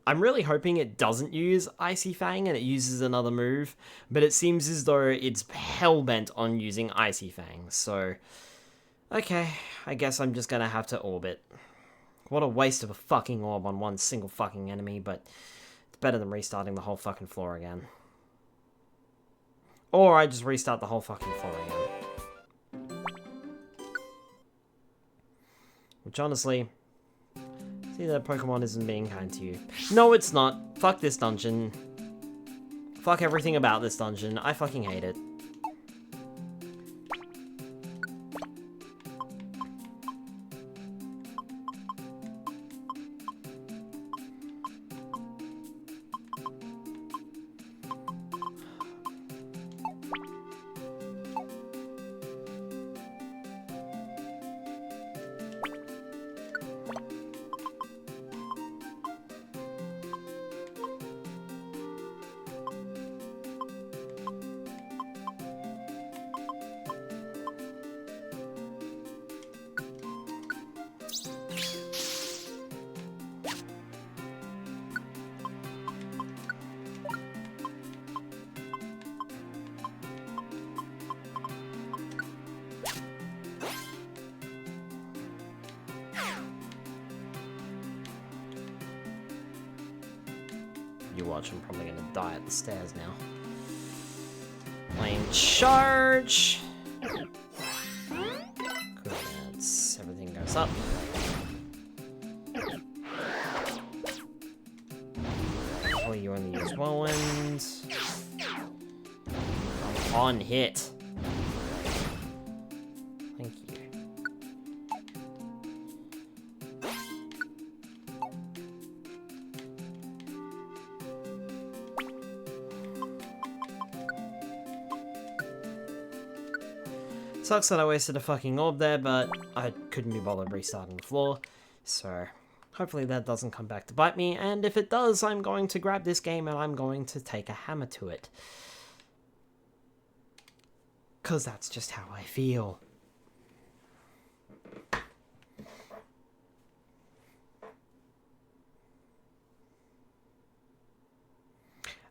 I'm really hoping it doesn't use Icy Fang and it uses another move, but it seems as though it's hell-bent on using Icy Fang, so... Okay, I guess I'm just gonna have to orbit. What a waste of a fucking orb on one single fucking enemy, but it's better than restarting the whole fucking floor again. Or I just restart the whole fucking floor again. Which honestly... See, that Pokemon isn't being kind to you. No, it's not. Fuck this dungeon. Fuck everything about this dungeon. I fucking hate it. You watch, I'm probably gonna die at the stairs now. Flame charge! Cool, that's... everything goes up. Oh, you only use Whirlwind. I'm on hit. Thank you. Sucks that I wasted a fucking orb there, but I couldn't be bothered restarting the floor, so hopefully that doesn't come back to bite me, and if it does, I'm going to grab this game and I'm going to take a hammer to it. 'Cause that's just how I feel.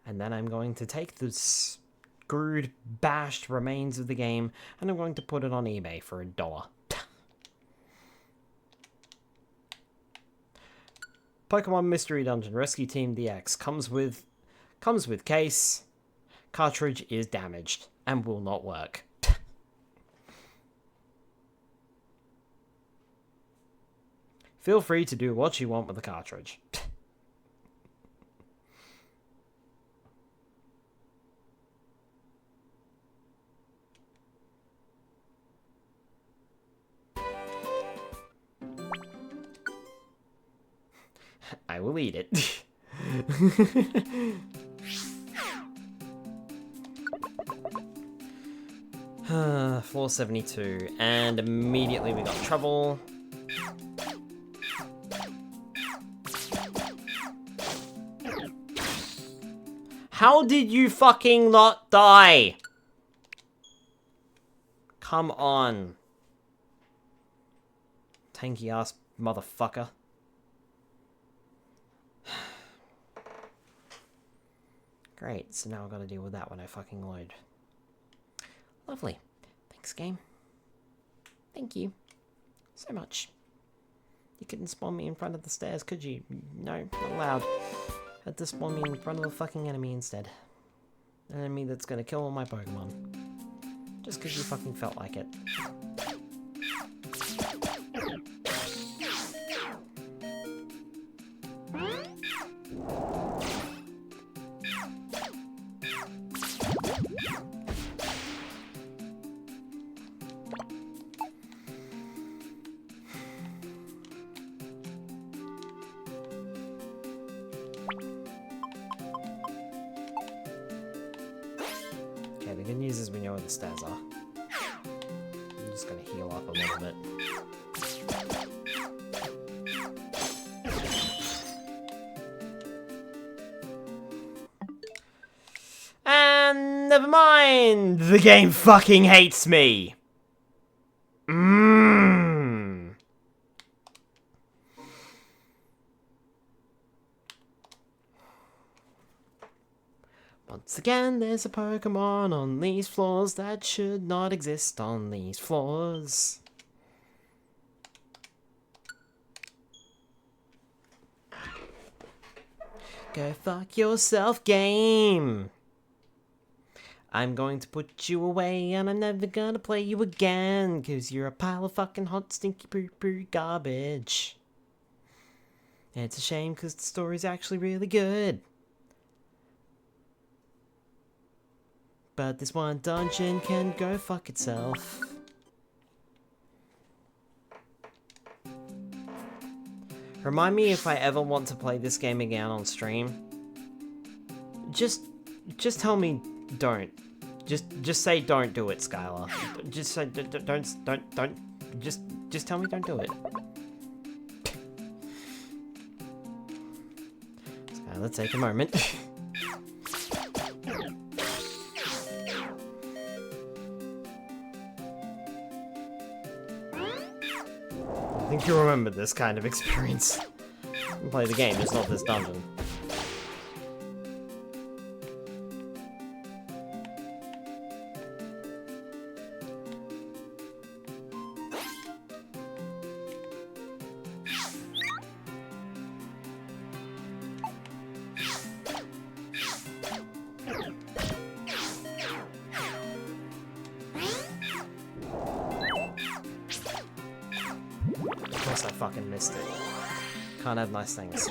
And then I'm going to take the screwed, bashed remains of the game, and I'm going to put it on eBay for $1. Pokemon Mystery Dungeon Rescue Team DX comes with case. Cartridge is damaged and will not work. Feel free to do what you want with the cartridge. I will eat it. 472, and immediately we got trouble. How did you fucking not die? Come on. Tanky ass motherfucker. Great, so now I've got to deal with that when I fucking load. Lovely. Thanks, game. Thank you. So much. You couldn't spawn me in front of the stairs, could you? No, not allowed. Had to spawn me in front of a fucking enemy instead. An enemy that's gonna kill all my Pokemon. Just because you fucking felt like it. Okay, the good news is we know where the stairs are. I'm just gonna heal up a little bit. And never mind! The game fucking hates me! Once again, there's a Pokemon on these floors that should not exist on these floors. Go fuck yourself, game! I'm going to put you away and I'm never gonna play you again, 'cause you're a pile of fucking hot, stinky, poo-poo garbage. And it's a shame 'cause the story's actually really good. But this one dungeon can go fuck itself. Remind me if I ever want to play this game again on stream. Just tell me don't. Just say don't do it, Skylar. Just say don't. Just tell me don't do it. Skylar, take a moment. I think you remember this kind of experience. You can play the game, just not this dungeon. Of course I fucking missed it. Can't have nice things.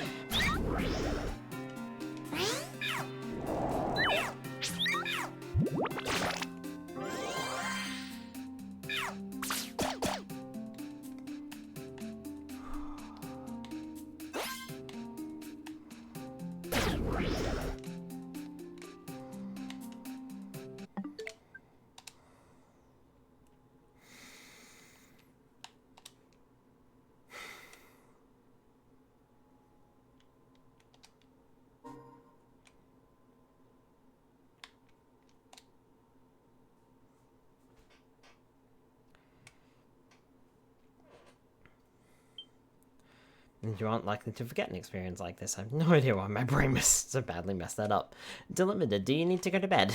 You aren't likely to forget an experience like this. I have no idea why my brain so badly messed that up. Delimited, do you need to go to bed?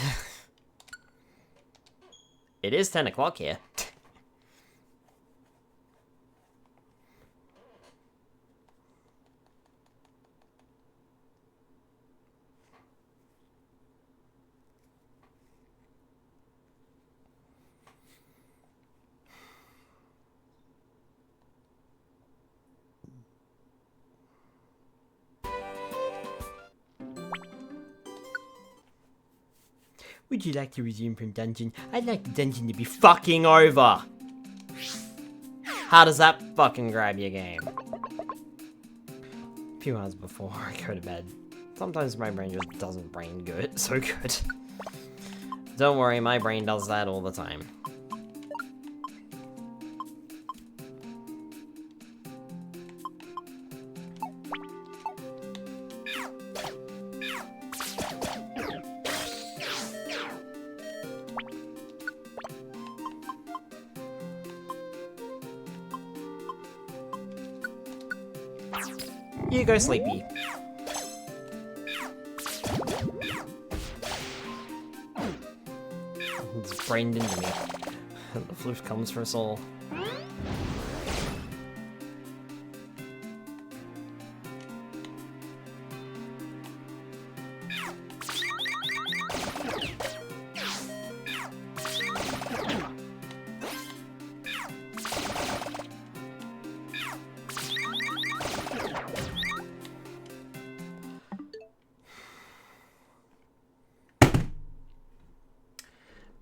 It is 10 o'clock here. Would you like to resume from dungeon? I'd like the dungeon to be fucking over! How does that fucking grab your game? A few hours before I go to bed. Sometimes my brain just doesn't brain good, so good. Don't worry, my brain does that all the time. You go sleepy. It's brained into me. The floof comes for us all.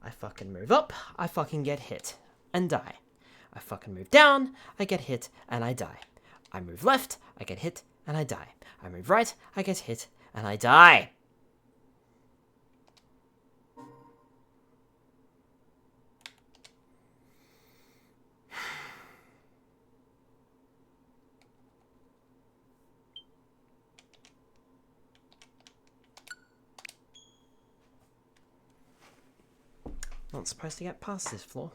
I fucking move up, I fucking get hit and die. I fucking move down, I get hit and I die. I move left, I get hit and I die. I move right, I get hit and I die. Not supposed to get past this floor.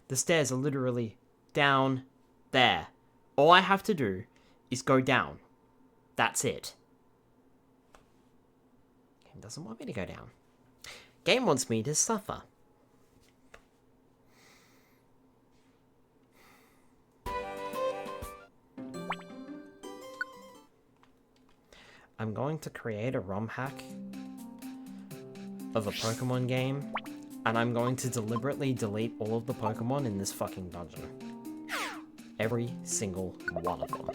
The stairs are literally down there. All I have to do is go down. That's it. Game doesn't want me to go down. Game wants me to suffer. I'm going to create a ROM hack of a Pokemon game, and I'm going to deliberately delete all of the Pokemon in this fucking dungeon. Every single one of them.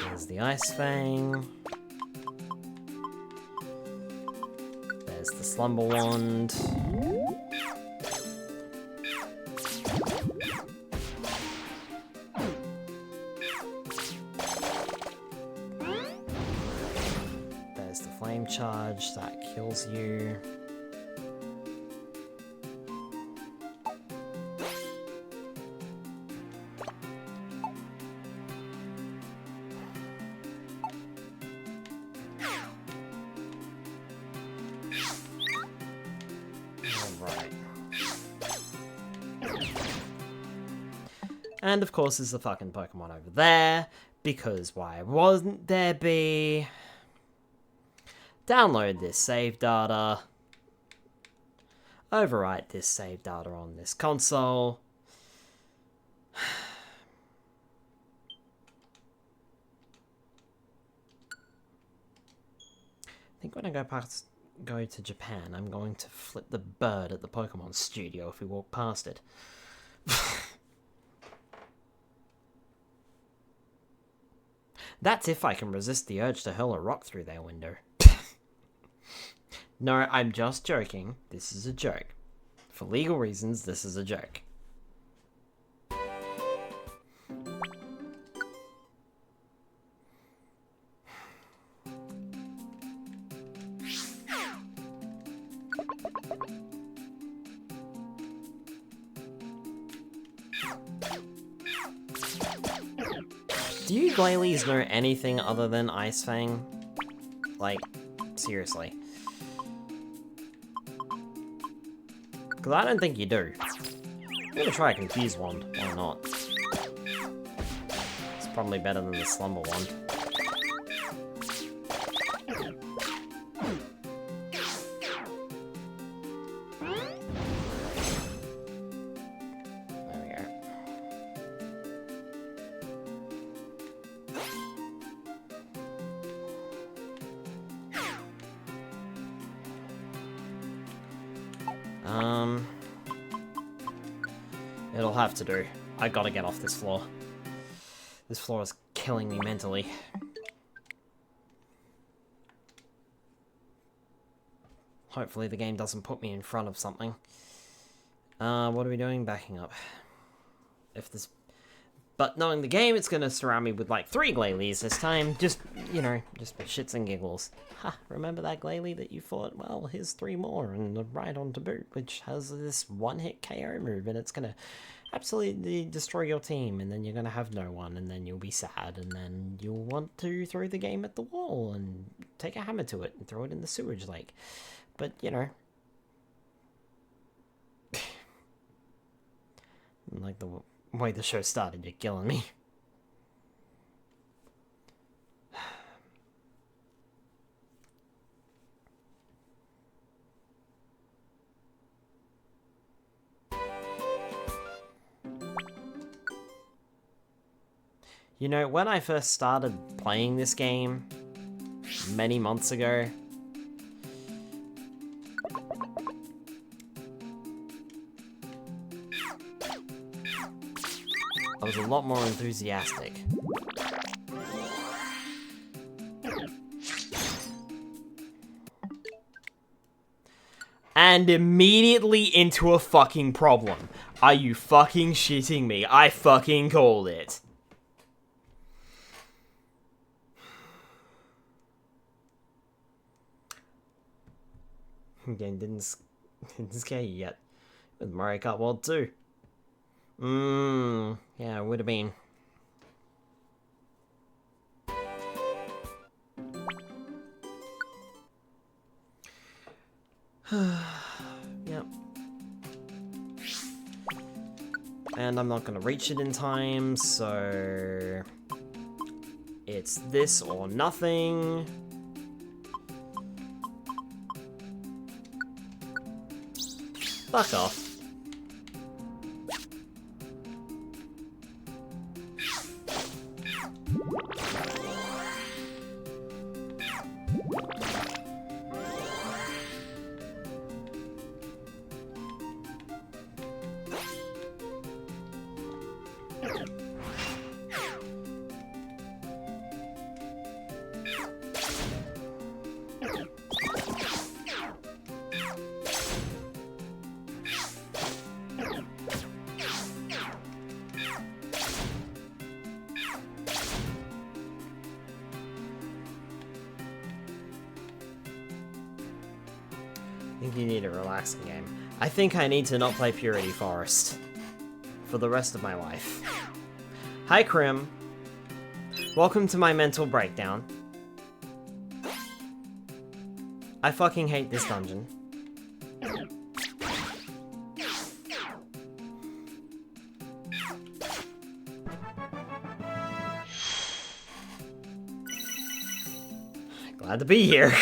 There's the Ice Fang. There's the Slumber Wand. Charge that kills you. Alright. And of course there's the fucking Pokemon over there, because why wasn't there be? Download this save data. Overwrite this save data on this console. I think when I go to Japan, I'm going to flip the bird at the Pokemon studio if we walk past it. That's if I can resist the urge to hurl a rock through their window. No, I'm just joking. This is a joke. For legal reasons, this is a joke. Do you Glalie know anything other than Ice Fang? Like, seriously. Because I don't think you do. I'm gonna try a Confuse Wand. Why not? It's probably better than the Slumber Wand. It'll have to do. I gotta get off this floor. This floor is killing me mentally. Hopefully the game doesn't put me in front of something. What are we doing? Backing up. If this... But knowing the game, it's gonna surround me with like 3 Glalie this time. Just, you know, just for shits and giggles. Ha, remember that Glalie that you fought? Well, here's 3 more, and right on to boot, which has this one-hit KO move, and it's gonna absolutely destroy your team, and then you're gonna have no one, and then you'll be sad, and then you'll want to throw the game at the wall, and take a hammer to it, and throw it in the sewage lake. But, you know... like the way the show started, you're killing me. You know, when I first started playing this game, many months ago, I was a lot more enthusiastic. And immediately into a fucking problem. Are you fucking shitting me? I fucking called it. Game didn't scare you yet. With Mario Kart World 2. Yeah, it would have been. Yep. And I'm not gonna reach it in time, so... It's this or nothing. Fuck off. I think you need a relaxing game. I think I need to not play Purity Forest for the rest of my life. Hi, Krim. Welcome to my mental breakdown. I fucking hate this dungeon. Glad to be here.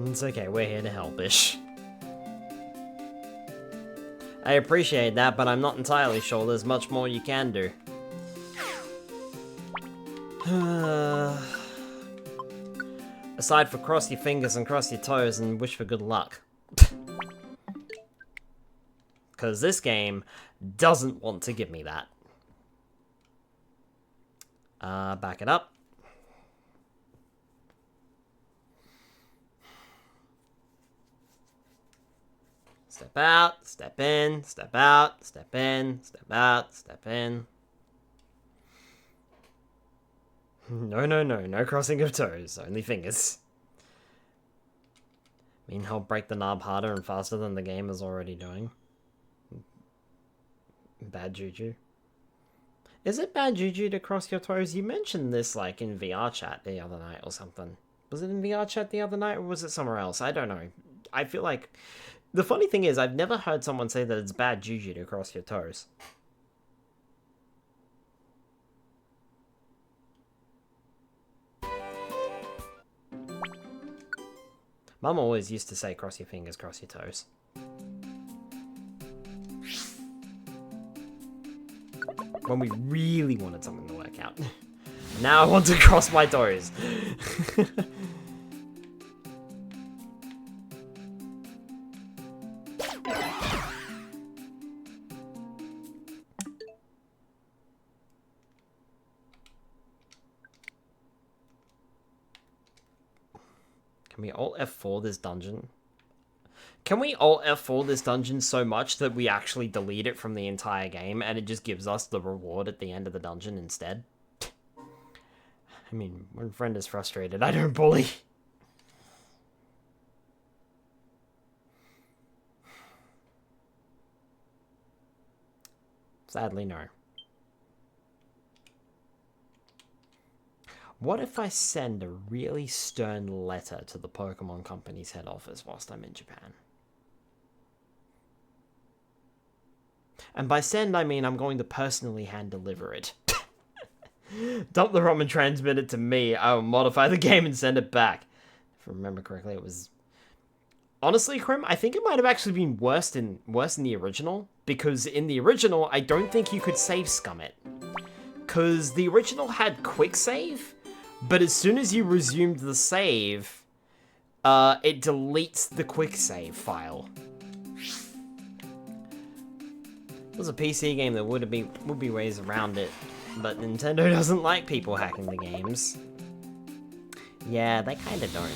It's okay, we're here to help-ish. I appreciate that, but I'm not entirely sure there's much more you can do. Aside for cross your fingers and cross your toes and wish for good luck. Because this game doesn't want to give me that. Back it up. Step out, step in, step out, step in, step out, step in. No, no, no, no crossing of toes, only fingers. I mean, he'll break the knob harder and faster than the game is already doing. Bad juju. Is it bad juju to cross your toes? You mentioned this like in VR chat the other night or something. Was it in VR chat the other night or was it somewhere else? I don't know. I feel like the funny thing is I've never heard someone say that it's bad juju to cross your toes. Mum always used to say cross your fingers, cross your toes. When we really wanted something to work out. Now I want to cross my toes. Can we Alt F4 this dungeon? Can we Alt F4 this dungeon so much that we actually delete it from the entire game and it just gives us the reward at the end of the dungeon instead? I mean, when friend is frustrated, I don't bully. Sadly, no. What if I send a really stern letter to the Pokemon Company's head office whilst I'm in Japan? And by send, I mean I'm going to personally hand-deliver it. Dump the ROM and transmit it to me. I will modify the game and send it back. If I remember correctly, it was... Honestly, Krim, I think it might have actually been worse in the original. Because in the original, I don't think you could save scum it. Because the original had quick save, but as soon as you resumed the save, it deletes the quick save file. It was a PC game that would be ways around it, but Nintendo doesn't like people hacking the games. Yeah, they kinda don't.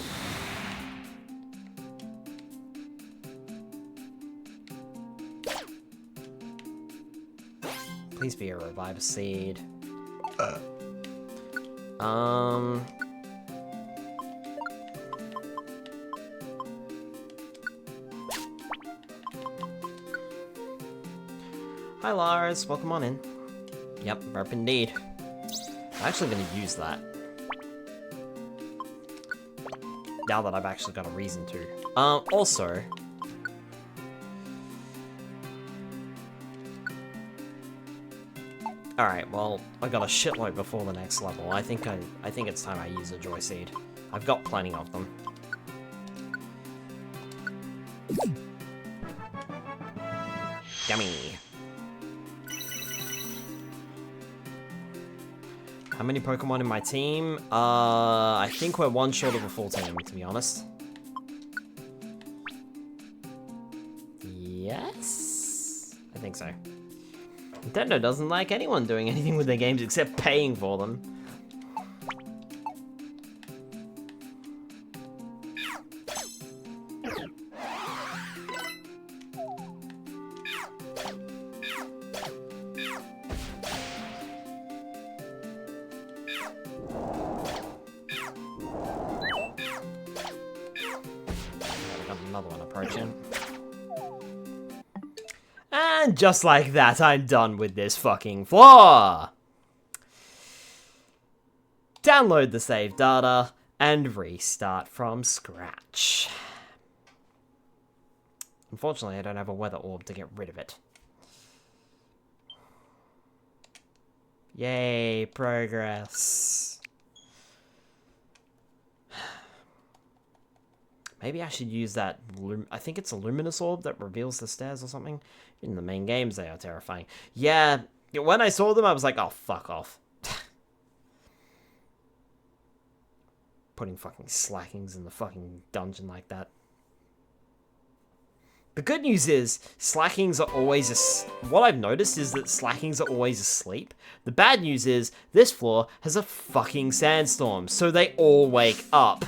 Please be a revive seed. Hi Lars, welcome on in. Yep, burp indeed. I'm actually gonna use that. Now that I've actually got a reason to. Also... Alright, well, I got a shitload before the next level. I think it's time I use a Joy Seed. I've got plenty of them. Yummy! How many Pokemon in my team? I think we're one short of a full team, to be honest. Yes? I think so. Nintendo doesn't like anyone doing anything with their games except paying for them. Got another one approaching. And just like that, I'm done with this fucking floor! Download the save data, and restart from scratch. Unfortunately, I don't have a weather orb to get rid of it. Yay, progress. Maybe I should use that, I think it's a luminous orb that reveals the stairs or something. In the main games, they are terrifying. Yeah, when I saw them, I was like, oh, fuck off. Putting fucking slackings in the fucking dungeon like that. The good news is, slackings are always what I've noticed is that slackings are always asleep. The bad news is, this floor has a fucking sandstorm, so they all wake up.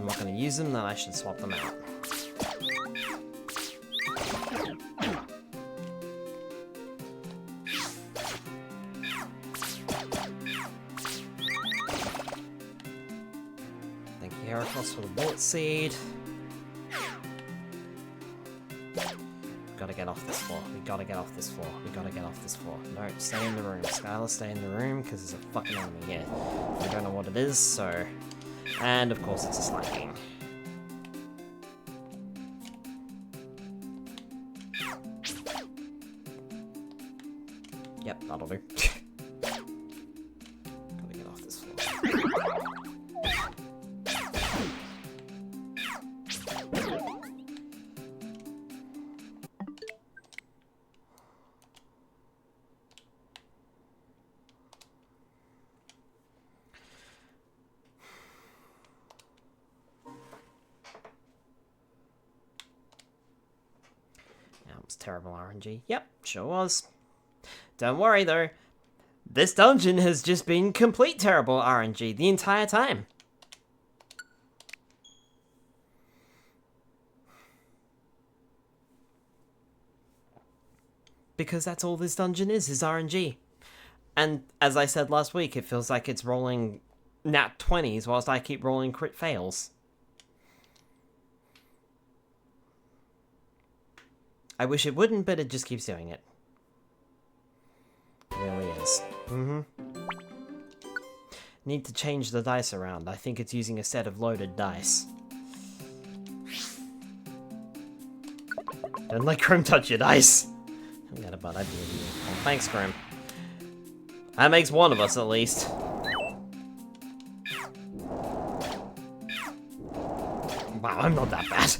I'm not going to use them, then I should swap them out. Thank you, Heracross, for the bullet seed. Gotta get off this floor. We gotta get off this floor. We gotta get off this floor. No, stay in the room. Skylar, stay in the room, because there's a fucking enemy here. We don't know what it is, so... And, of course, it's a slime game. Yep, that'll do. Gotta get off this floor. That was terrible RNG. Yep, sure was. Don't worry though, this dungeon has just been complete terrible RNG the entire time. Because that's all this dungeon is RNG. And as I said last week, it feels like it's rolling nat 20s whilst I keep rolling crit fails. I wish it wouldn't, but it just keeps doing it. It really is. Need to change the dice around. I think it's using a set of loaded dice. Don't let Chrome touch your dice! I got a bad idea here. Oh, thanks, Chrome. That makes one of us, at least. Wow, I'm not that bad.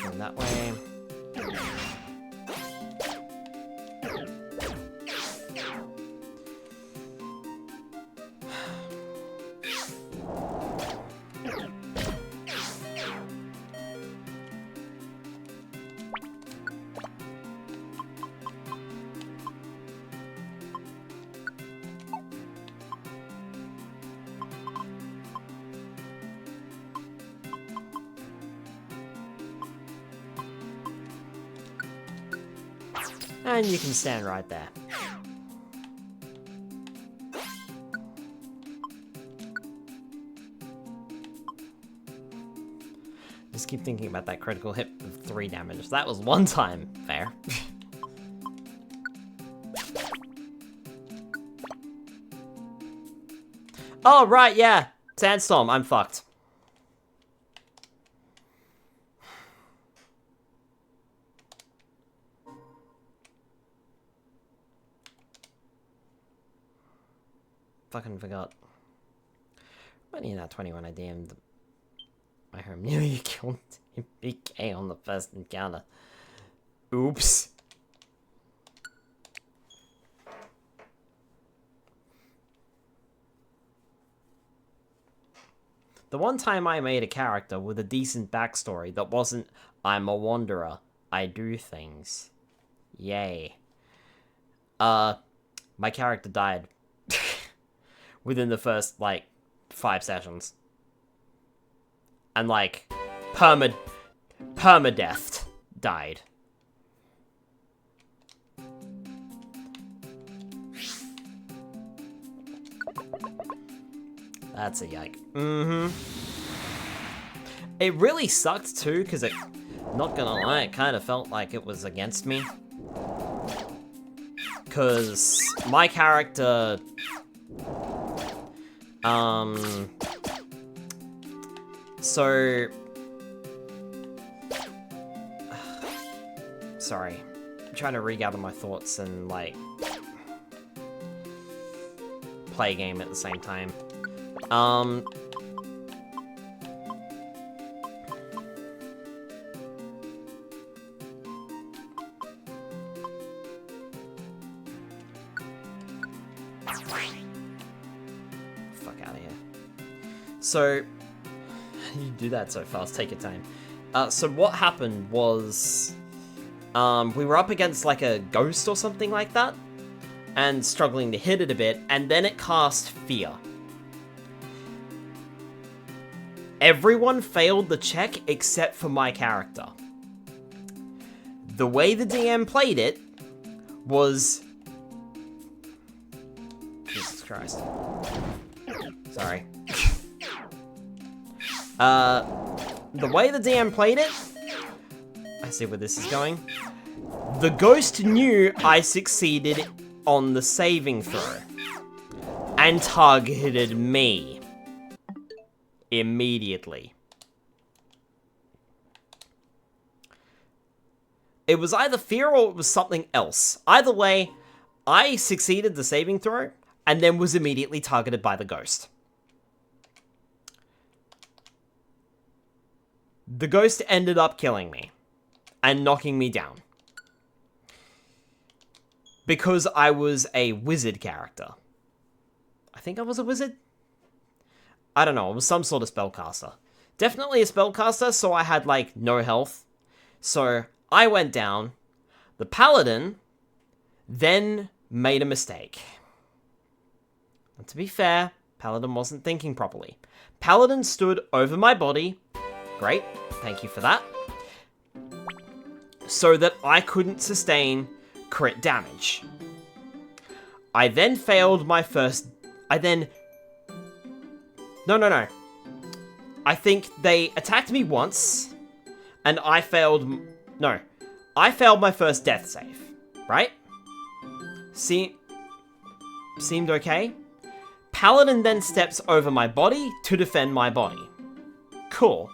And that way. And you can stand right there. Just keep thinking about that critical hit of 3 damage. That was one time. Fair. Oh, right, yeah. Sandstorm, I'm fucked. Fucking forgot. But you know, 21 I DM'd my home. Nearly killed him BK on the first encounter. Oops. The one time I made a character with a decent backstory that wasn't, I'm a wanderer, I do things. Yay. My character died. Within the first, like, 5 sessions. And, like, permadeath died. That's a yike. It really sucked, too, because it, not gonna lie, it kind of felt like it was against me. Because my character... So... Sorry. I'm trying to regather my thoughts and, like... play a game at the same time. Fuck out of here. So, you do that so fast, take your time. So what happened was, we were up against like a ghost or something like that, and struggling to hit it a bit, and then it cast Fear. Everyone failed the check except for my character. The way the DM played it was... Jesus Christ. Sorry. The way the DM played it... I see where this is going. The ghost knew I succeeded on the saving throw. And targeted me. Immediately. It was either fear or it was something else. Either way, I succeeded the saving throw and then was immediately targeted by the ghost. The ghost ended up killing me and knocking me down. Because I was a wizard character. I think I was a wizard? I don't know, it was some sort of spellcaster. Definitely a spellcaster, so I had, like, no health. So, I went down. The paladin then made a mistake. And to be fair, paladin wasn't thinking properly. Paladin stood over my body. Great, thank you for that. So that I couldn't sustain crit damage. I then failed my first... No. I think they attacked me once, and I failed... No. I failed my first death save, right? Seemed okay? Paladin then steps over my body to defend my body. Cool.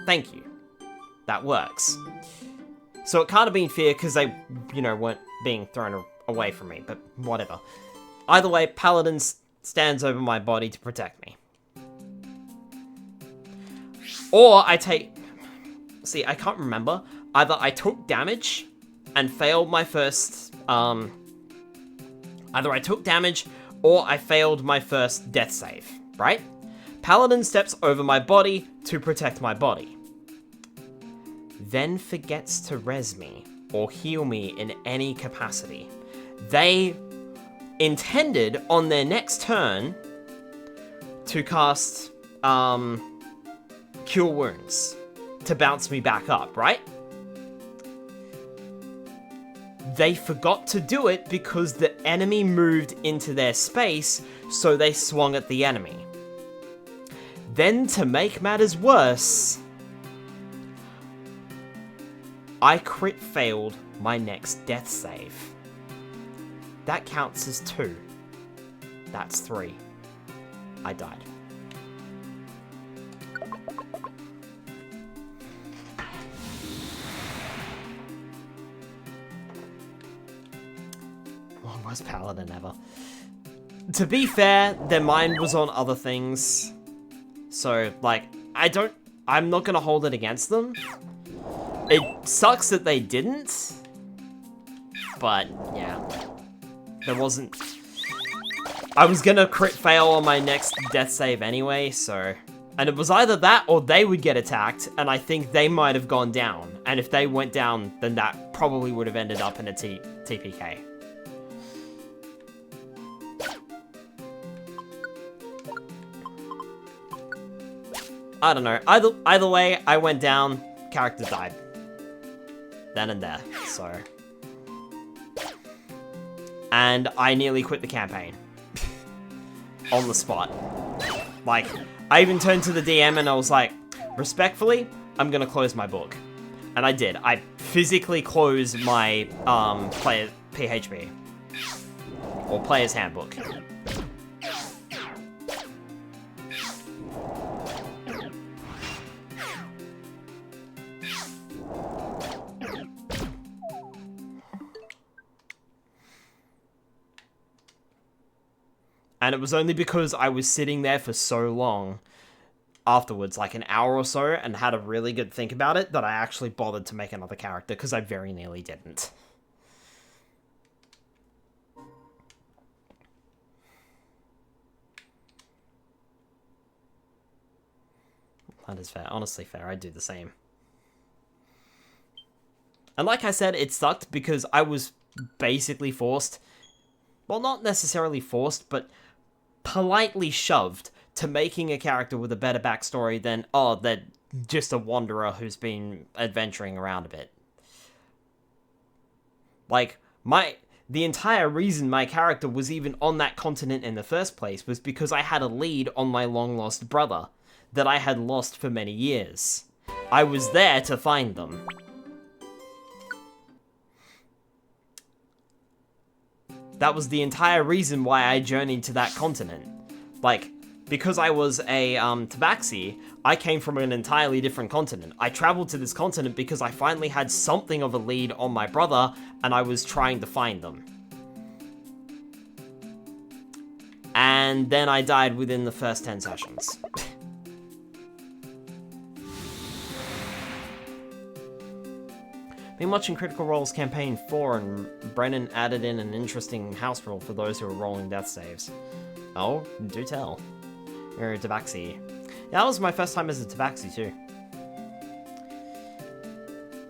Thank you. That works. So it can't have been fear because they, weren't being thrown away from me, but whatever. Either way, Paladin stands over my body to protect me. Or I take... See, I can't remember. Either I took damage and failed my first... Either I took damage or I failed my first death save, right? Paladin steps over my body to protect my body. Then forgets to res me or heal me in any capacity. They intended on their next turn to cast Cure Wounds to bounce me back up, right? They forgot to do it because the enemy moved into their space, so they swung at the enemy. Then, to make matters worse, I crit failed my next death save. That counts as 2. That's 3. I died. Worst paladin ever. To be fair, their mind was on other things. So, like, I'm not gonna hold it against them. It sucks that they didn't. But, yeah. There wasn't... I was gonna crit fail on my next death save anyway, so... And it was either that or they would get attacked, and I think they might have gone down. And if they went down, then that probably would have ended up in a TPK. I don't know. Either way, I went down, character died. Then and there, so... And I nearly quit the campaign. On the spot. Like, I even turned to the DM and I was like, respectfully, I'm gonna close my book. And I did. I physically closed my, player PHB. Or Player's Handbook. And it was only because I was sitting there for so long afterwards, like an hour or so, and had a really good think about it, that I actually bothered to make another character, because I very nearly didn't. That is fair. Honestly fair. I'd do the same. And like I said, it sucked because I was basically forced... Well, not necessarily forced, but politely shoved to making a character with a better backstory than, oh, they're just a wanderer who's been adventuring around a bit. Like, the entire reason my character was even on that continent in the first place was because I had a lead on my long-lost brother that I had lost for many years. I was there to find them. That was the entire reason why I journeyed to that continent. Like, because I was a tabaxi, I came from an entirely different continent. I traveled to this continent because I finally had something of a lead on my brother, and I was trying to find them. And then I died within the first 10 sessions. Been watching Critical Role's Campaign 4, and Brennan added in an interesting house rule for those who are rolling death saves. Oh, do tell. You're a tabaxi. Yeah, that was my first time as a tabaxi, too.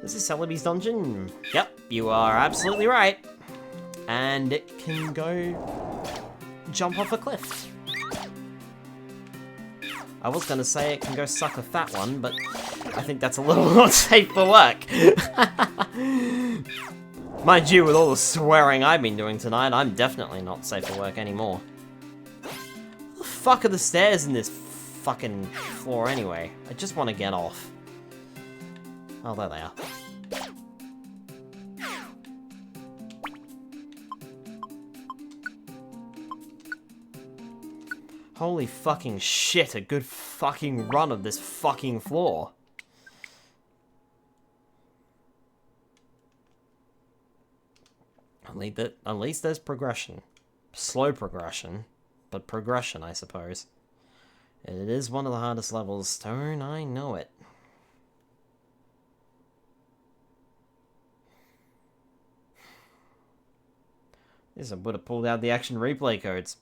This is Celebi's dungeon. Yep, you are absolutely right. And it can go... jump off a cliff. I was gonna say it can go suck a fat one, but I think that's a little not safe for work. Mind you, with all the swearing I've been doing tonight, I'm definitely not safe for work anymore. What the fuck are the stairs in this fucking floor anyway? I just want to get off. Oh, there they are. Holy fucking shit, a good fucking run of this fucking floor. At least there's progression. Slow progression, but progression, I suppose. It is one of the hardest levels, don't I know it. Yes, I would have pulled out the action replay codes.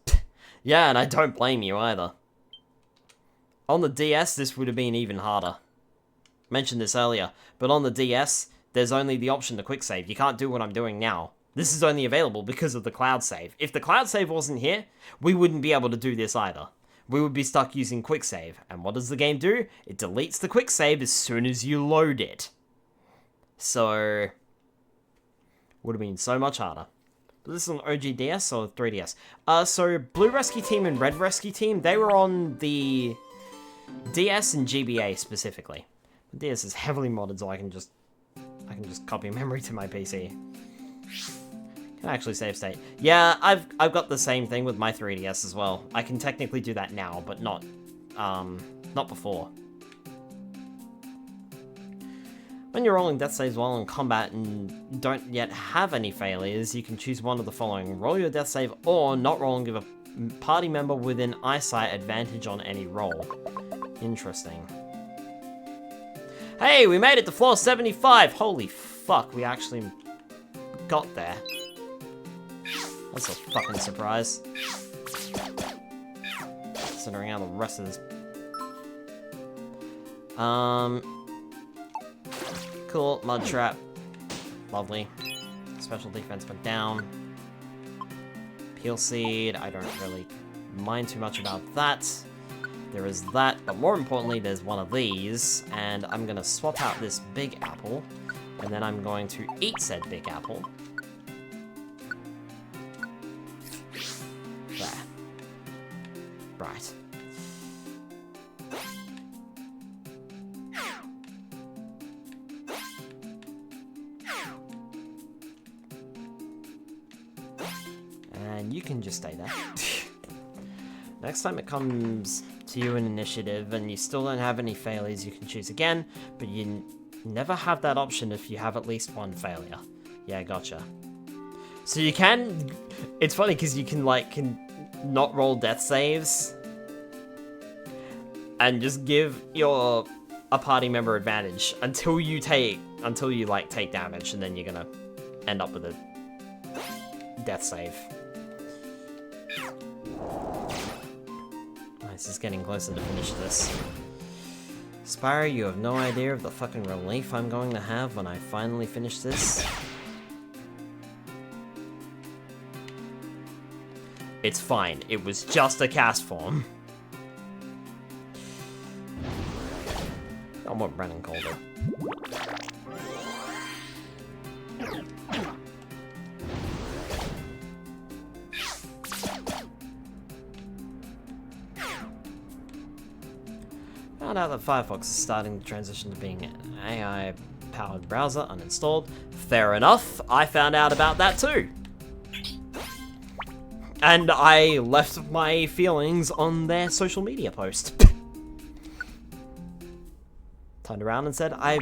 Yeah, and I don't blame you either. On the DS, this would have been even harder. Mentioned this earlier, but on the DS, there's only the option to quick save. You can't do what I'm doing now. This is only available because of the cloud save. If the cloud save wasn't here, we wouldn't be able to do this either. We would be stuck using quick save. And what does the game do? It deletes the quick save as soon as you load it. So, would have been so much harder. But this is on OG DS or 3DS? So Blue Rescue Team and Red Rescue Team, they were on the DS and GBA specifically. The DS is heavily modded, so I can just copy memory to my PC. Can actually save state. Yeah, I've got the same thing with my 3DS as well. I can technically do that now, but not before. When you're rolling death saves while in combat and don't yet have any failures, you can choose one of the following. Roll your death save or not roll and give a party member within eyesight advantage on any roll. Interesting. Hey, we made it to floor 75! Holy fuck, we actually got there. That's a fucking surprise. Considering how the rest of this... Cool, mud trap. Lovely. Special defense went down. Peel seed, I don't really mind too much about that. There is that, but more importantly, there's one of these, and I'm gonna swap out this big apple, and then I'm going to eat said big apple. There. Right. And you can just stay there. Next time it comes to you in initiative and you still don't have any failures, you can choose again, but you never have that option if you have at least one failure. Yeah, gotcha. So you can... It's funny because you can, like, not roll death saves and just give a party member advantage until you take damage, and then you're gonna end up with a death save. Nice, it's getting closer to finish this. Spyro, you have no idea of the fucking relief I'm going to have when I finally finish this. It's fine. It was just a cast form. I want Brennan called it. Found out that Firefox is starting to transition to being an AI-powered browser, uninstalled. Fair enough, I found out about that too. And I left my feelings on their social media post. Turned around and said, I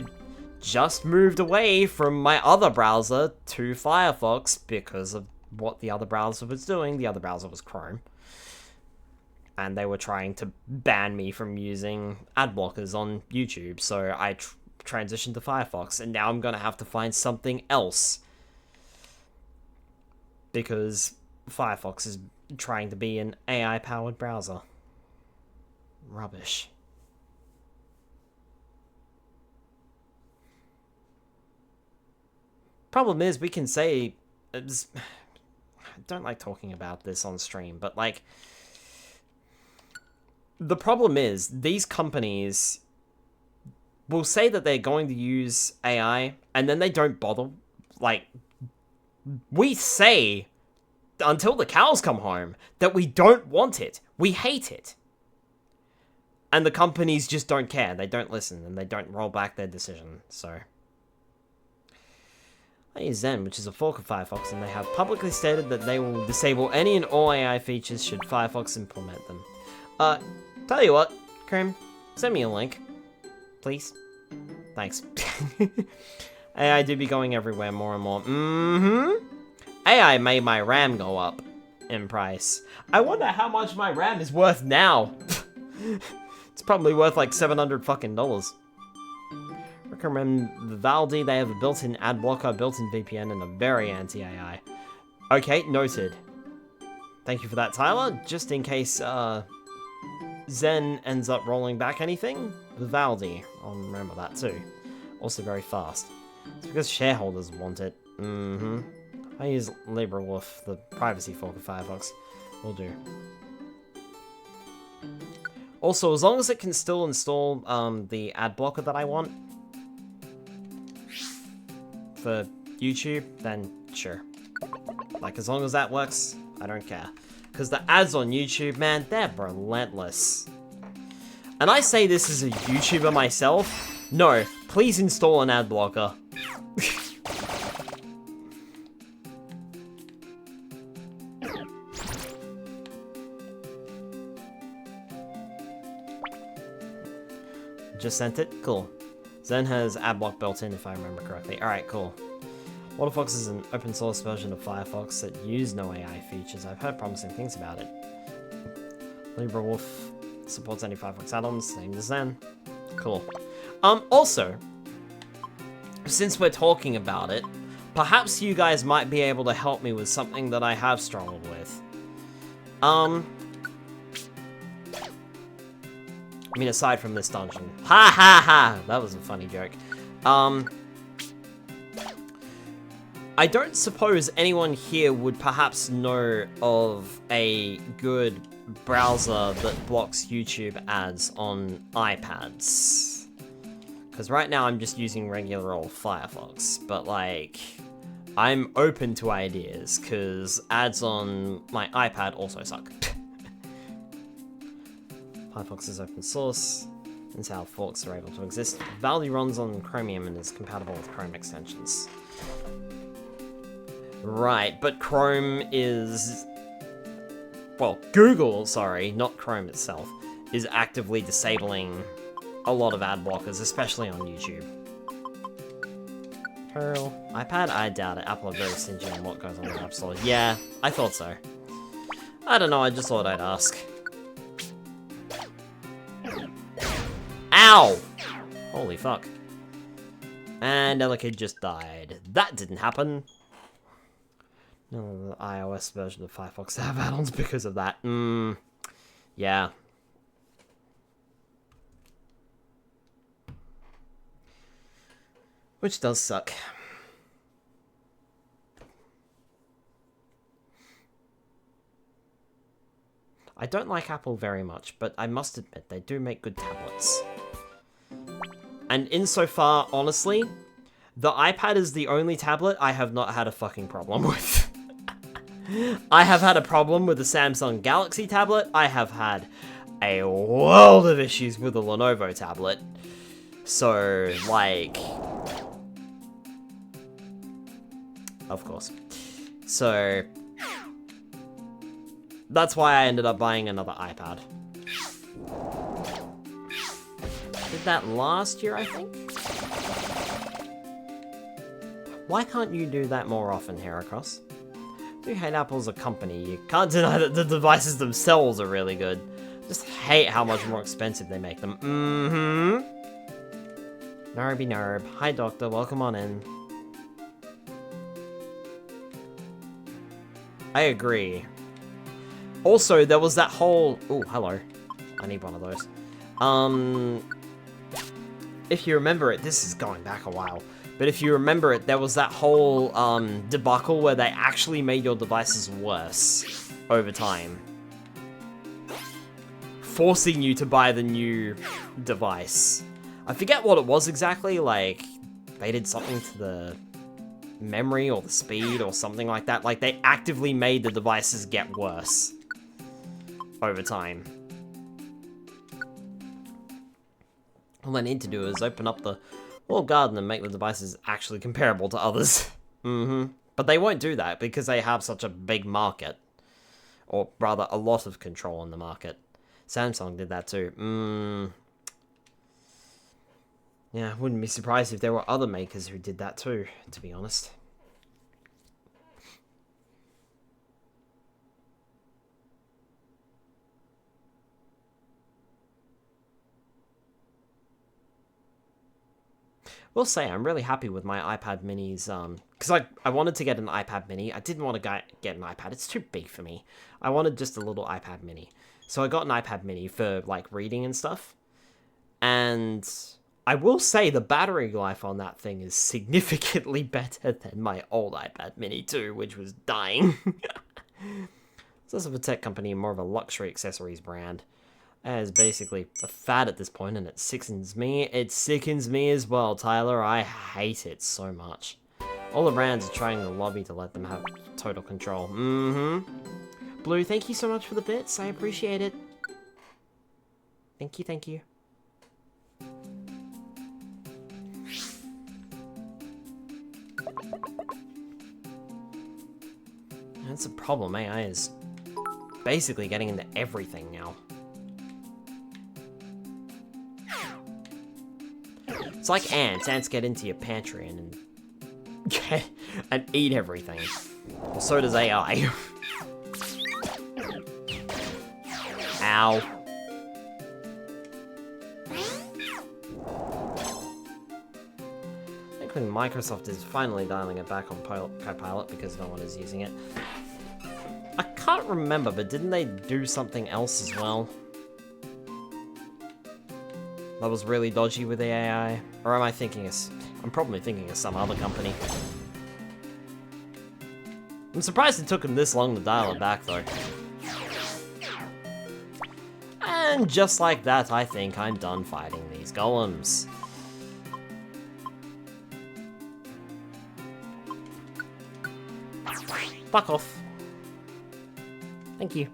just moved away from my other browser to Firefox because of what the other browser was doing. The other browser was Chrome. And they were trying to ban me from using ad blockers on YouTube, so I transitioned to Firefox, and now I'm gonna have to find something else. Because Firefox is trying to be an AI-powered browser. Rubbish. Problem is, we can say... I don't like talking about this on stream, but like... The problem is, these companies will say that they're going to use AI, and then they don't bother. Like, we say, until the cows come home, that we don't want it. We hate it. And the companies just don't care. They don't listen, and they don't roll back their decision, so... I use Zen, which is a fork of Firefox, and they have publicly stated that they will disable any and all AI features should Firefox implement them. Tell you what, Chrome, send me a link. Please. Thanks. AI do be going everywhere more and more. AI made my RAM go up in price. I wonder how much my RAM is worth now. It's probably worth like $700 fucking dollars. Recommend Vivaldi. They have a built-in ad blocker, built-in VPN, and a very anti-AI. Okay, noted. Thank you for that, Tyler. Just in case, Zen ends up rolling back anything, Vivaldi. I'll remember that too. Also very fast. It's because shareholders want it. I use LibreWolf, the privacy fork of Firefox. Will do. Also, as long as it can still install the ad blocker that I want for YouTube, then sure. Like, as long as that works, I don't care. Because the ads on YouTube, man, they're relentless. And I say this as a YouTuber myself. No, please install an ad blocker. Just sent it? Cool. Zen has adblock built in, if I remember correctly. Alright, cool. Waterfox is an open source version of Firefox that used no AI features. I've heard promising things about it. LibreWolf supports any Firefox add-ons, same as Zen. Cool. Also, since we're talking about it, perhaps you guys might be able to help me with something that I have struggled with. I mean, aside from this dungeon. Ha ha ha! That was a funny joke. I don't suppose anyone here would perhaps know of a good browser that blocks YouTube ads on iPads. Because right now I'm just using regular old Firefox, but like, I'm open to ideas, because ads on my iPad also suck. Firefox is open source, and how forks are able to exist. Vivaldi runs on Chromium and is compatible with Chrome extensions. Right, but Chrome is... Well, Google, sorry, not Chrome itself, is actively disabling a lot of ad blockers, especially on YouTube. Pearl. iPad? I doubt it. Apple are very stingy on what goes on in the App Store. Yeah, I thought so. I don't know, I just thought I'd ask. Ow! Holy fuck. And Ellicid just died. That didn't happen. No, the iOS version of Firefox have add-ons because of that. Yeah. Which does suck. I don't like Apple very much, but I must admit they do make good tablets. And insofar, honestly, the iPad is the only tablet I have not had a fucking problem with. I have had a problem with the Samsung Galaxy tablet. I have had a world of issues with the Lenovo tablet. So, like... Of course. So... That's why I ended up buying another iPad. Did that last year, I think? Why can't you do that more often, Heracross? Do you hate Apple as a company? You can't deny that the devices themselves are really good. Just hate how much more expensive they make them. Narby Narb. Hi, Doctor. Welcome on in. I agree. Also, there was that whole... Oh, hello. I need one of those. If you remember it, this is going back a while, but if you remember it, there was that whole debacle where they actually made your devices worse over time. Forcing you to buy the new device. I forget what it was exactly, like, they did something to the memory or the speed or something like that. Like, they actively made the devices get worse over time. All they need to do is open up the walled garden and make the devices actually comparable to others. But they won't do that because they have such a big market. Or rather, a lot of control in the market. Samsung did that too. Yeah, I wouldn't be surprised if there were other makers who did that too, to be honest. Will say I'm really happy with my iPad minis, because I wanted to get an iPad mini. I didn't want to get an iPad. It's too big for me. I wanted just a little iPad mini. So I got an iPad mini for, like, reading and stuff. And I will say the battery life on that thing is significantly better than my old iPad mini too, which was dying. It's less of a tech company and more of a luxury accessories brand. That is basically a fad at this point, and it sickens me. It sickens me as well, Tyler. I hate it so much. All the brands are trying to lobby to let them have total control. Blue, thank you so much for the bits. I appreciate it. Thank you, thank you. That's a problem. AI is basically getting into everything now. It's like ants. Ants get into your pantry and eat everything. Well, so does AI. Ow. Thankfully, Microsoft is finally dialing it back on Copilot because no one is using it. I can't remember, but didn't they do something else as well? That was really dodgy with the AI? Or am I thinking of... I'm probably thinking of some other company. I'm surprised it took them this long to dial it back, though. And just like that, I think I'm done fighting these golems. Fuck off. Thank you.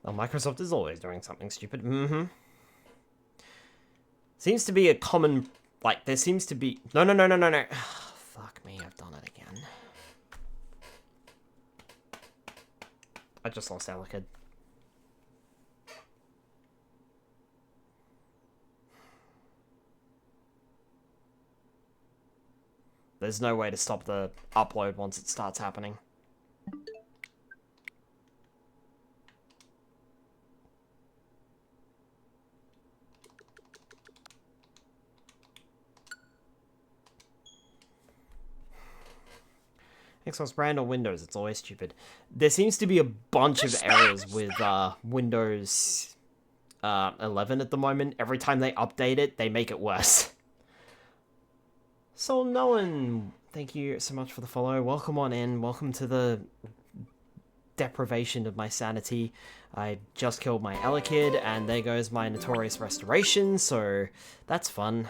Well, Microsoft is always doing something stupid. Seems to be a common... Like, there seems to be... No. Fuck me, I've done it again. I just lost Alikid. There's no way to stop the upload once it starts happening. Xbox brand or Windows, it's always stupid. There seems to be a bunch of errors with Windows 11 at the moment. Every time they update it, they make it worse. So Nolan, thank you so much for the follow. Welcome on in. Welcome to the deprivation of my sanity. I just killed my Elekid, and there goes my Notorious Restoration, so that's fun.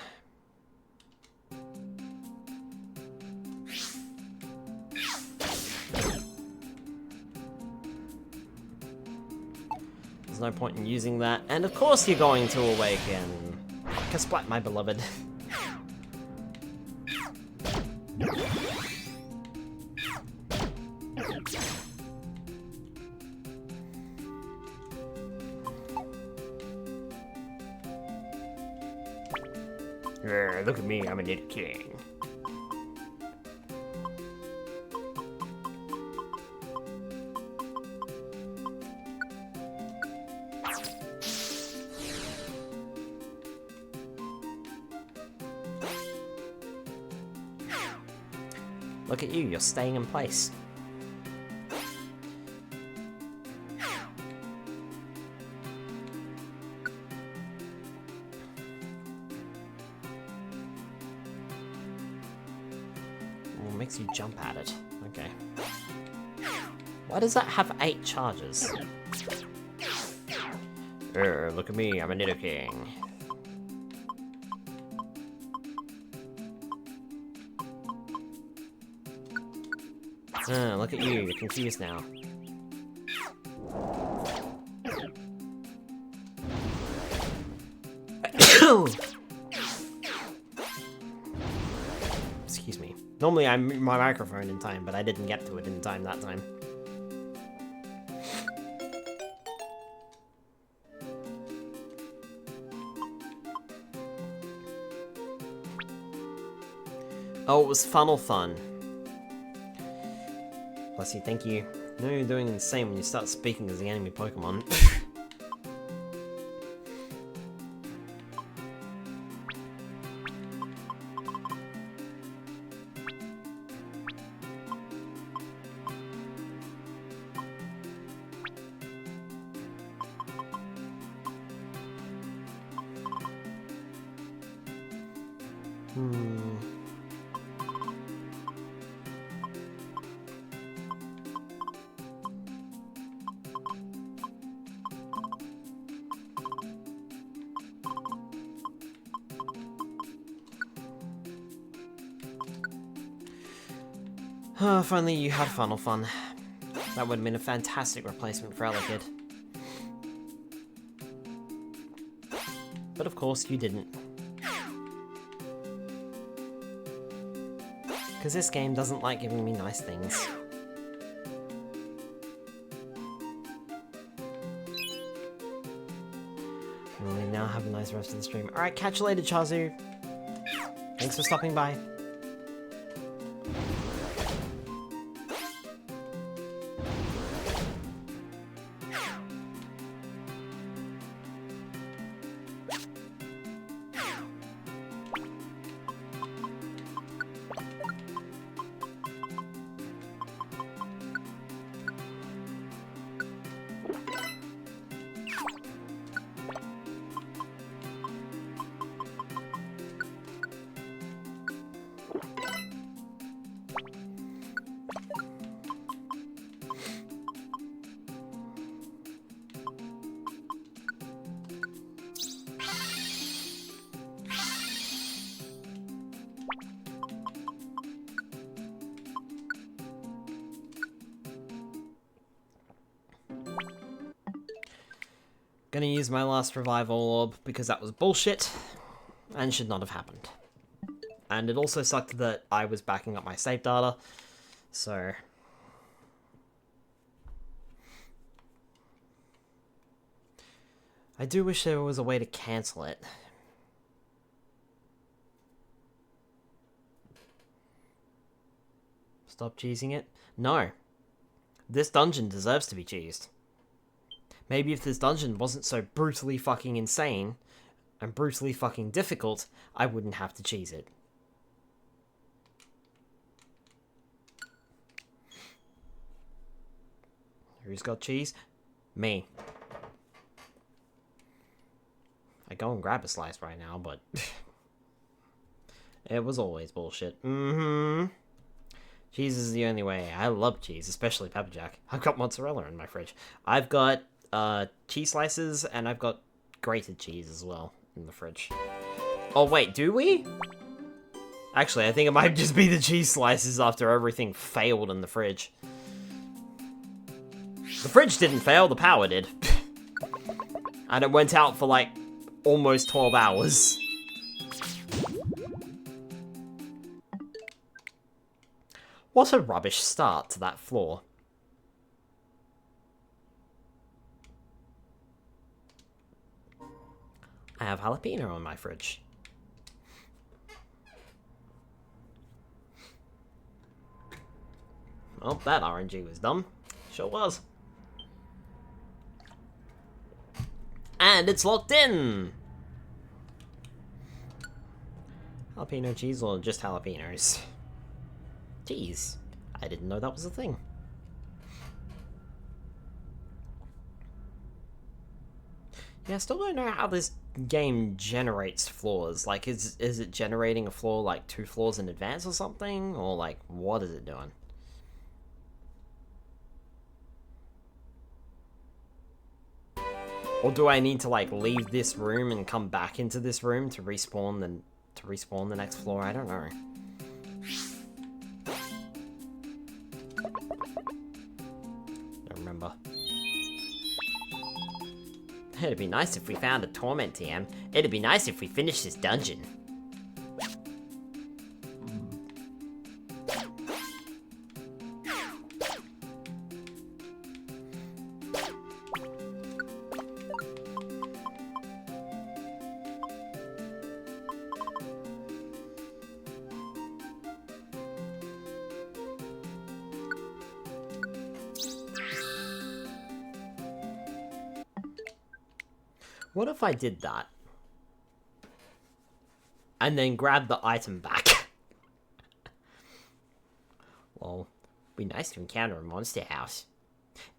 There's no point in using that, and of course you're going to awaken. Kasplat, my beloved. Look at me, I'm a Night King. Look at you, you're staying in place. Well, makes you jump at it. Okay. Why does that have 8 charges? Look at me, I'm a Night King. Look at you, you're confused now. Excuse me. Normally I mute my microphone in time, but I didn't get to it in time that time. Oh, it was funnel fun. Bless you, thank you. You know you're doing insane when you start speaking as the enemy Pokemon. If only you had funnel fun. That would have been a fantastic replacement for Elekid. But of course you didn't. Because this game doesn't like giving me nice things. And we now have a nice rest of the stream. Alright, catch you later, Chazu. Thanks for stopping by. Gonna use my last revival orb because that was bullshit and should not have happened. And it also sucked that I was backing up my save data, so... I do wish there was a way to cancel it. Stop cheesing it? No. This dungeon deserves to be cheesed. Maybe if this dungeon wasn't so brutally fucking insane and brutally fucking difficult, I wouldn't have to cheese it. Who's got cheese? Me. I go and grab a slice right now, but it was always bullshit. Cheese is the only way. I love cheese, especially pepper jack. I've got mozzarella in my fridge. I've got cheese slices, and I've got grated cheese as well in the fridge. Oh wait, do we? Actually, I think it might just be the cheese slices after everything failed in the fridge. The fridge didn't fail, the power did. And it went out for like almost 12 hours. What a rubbish start to that floor. I have jalapeno in my fridge. Oh, that RNG was dumb. Sure was. And it's locked in! Jalapeno cheese or just jalapenos? Jeez, I didn't know that was a thing. Yeah, I still don't know how this game generates floors. Like, is it generating a floor like 2 floors in advance or something? Or like, what is it doing? Or do I need to like leave this room and come back into this room to respawn the next floor? I don't know. Don't remember. It'd be nice if we found a torment TM. It'd be nice if we finished this dungeon. What if I did that? And then grabbed the item back? Well, it'd be nice to encounter a monster house.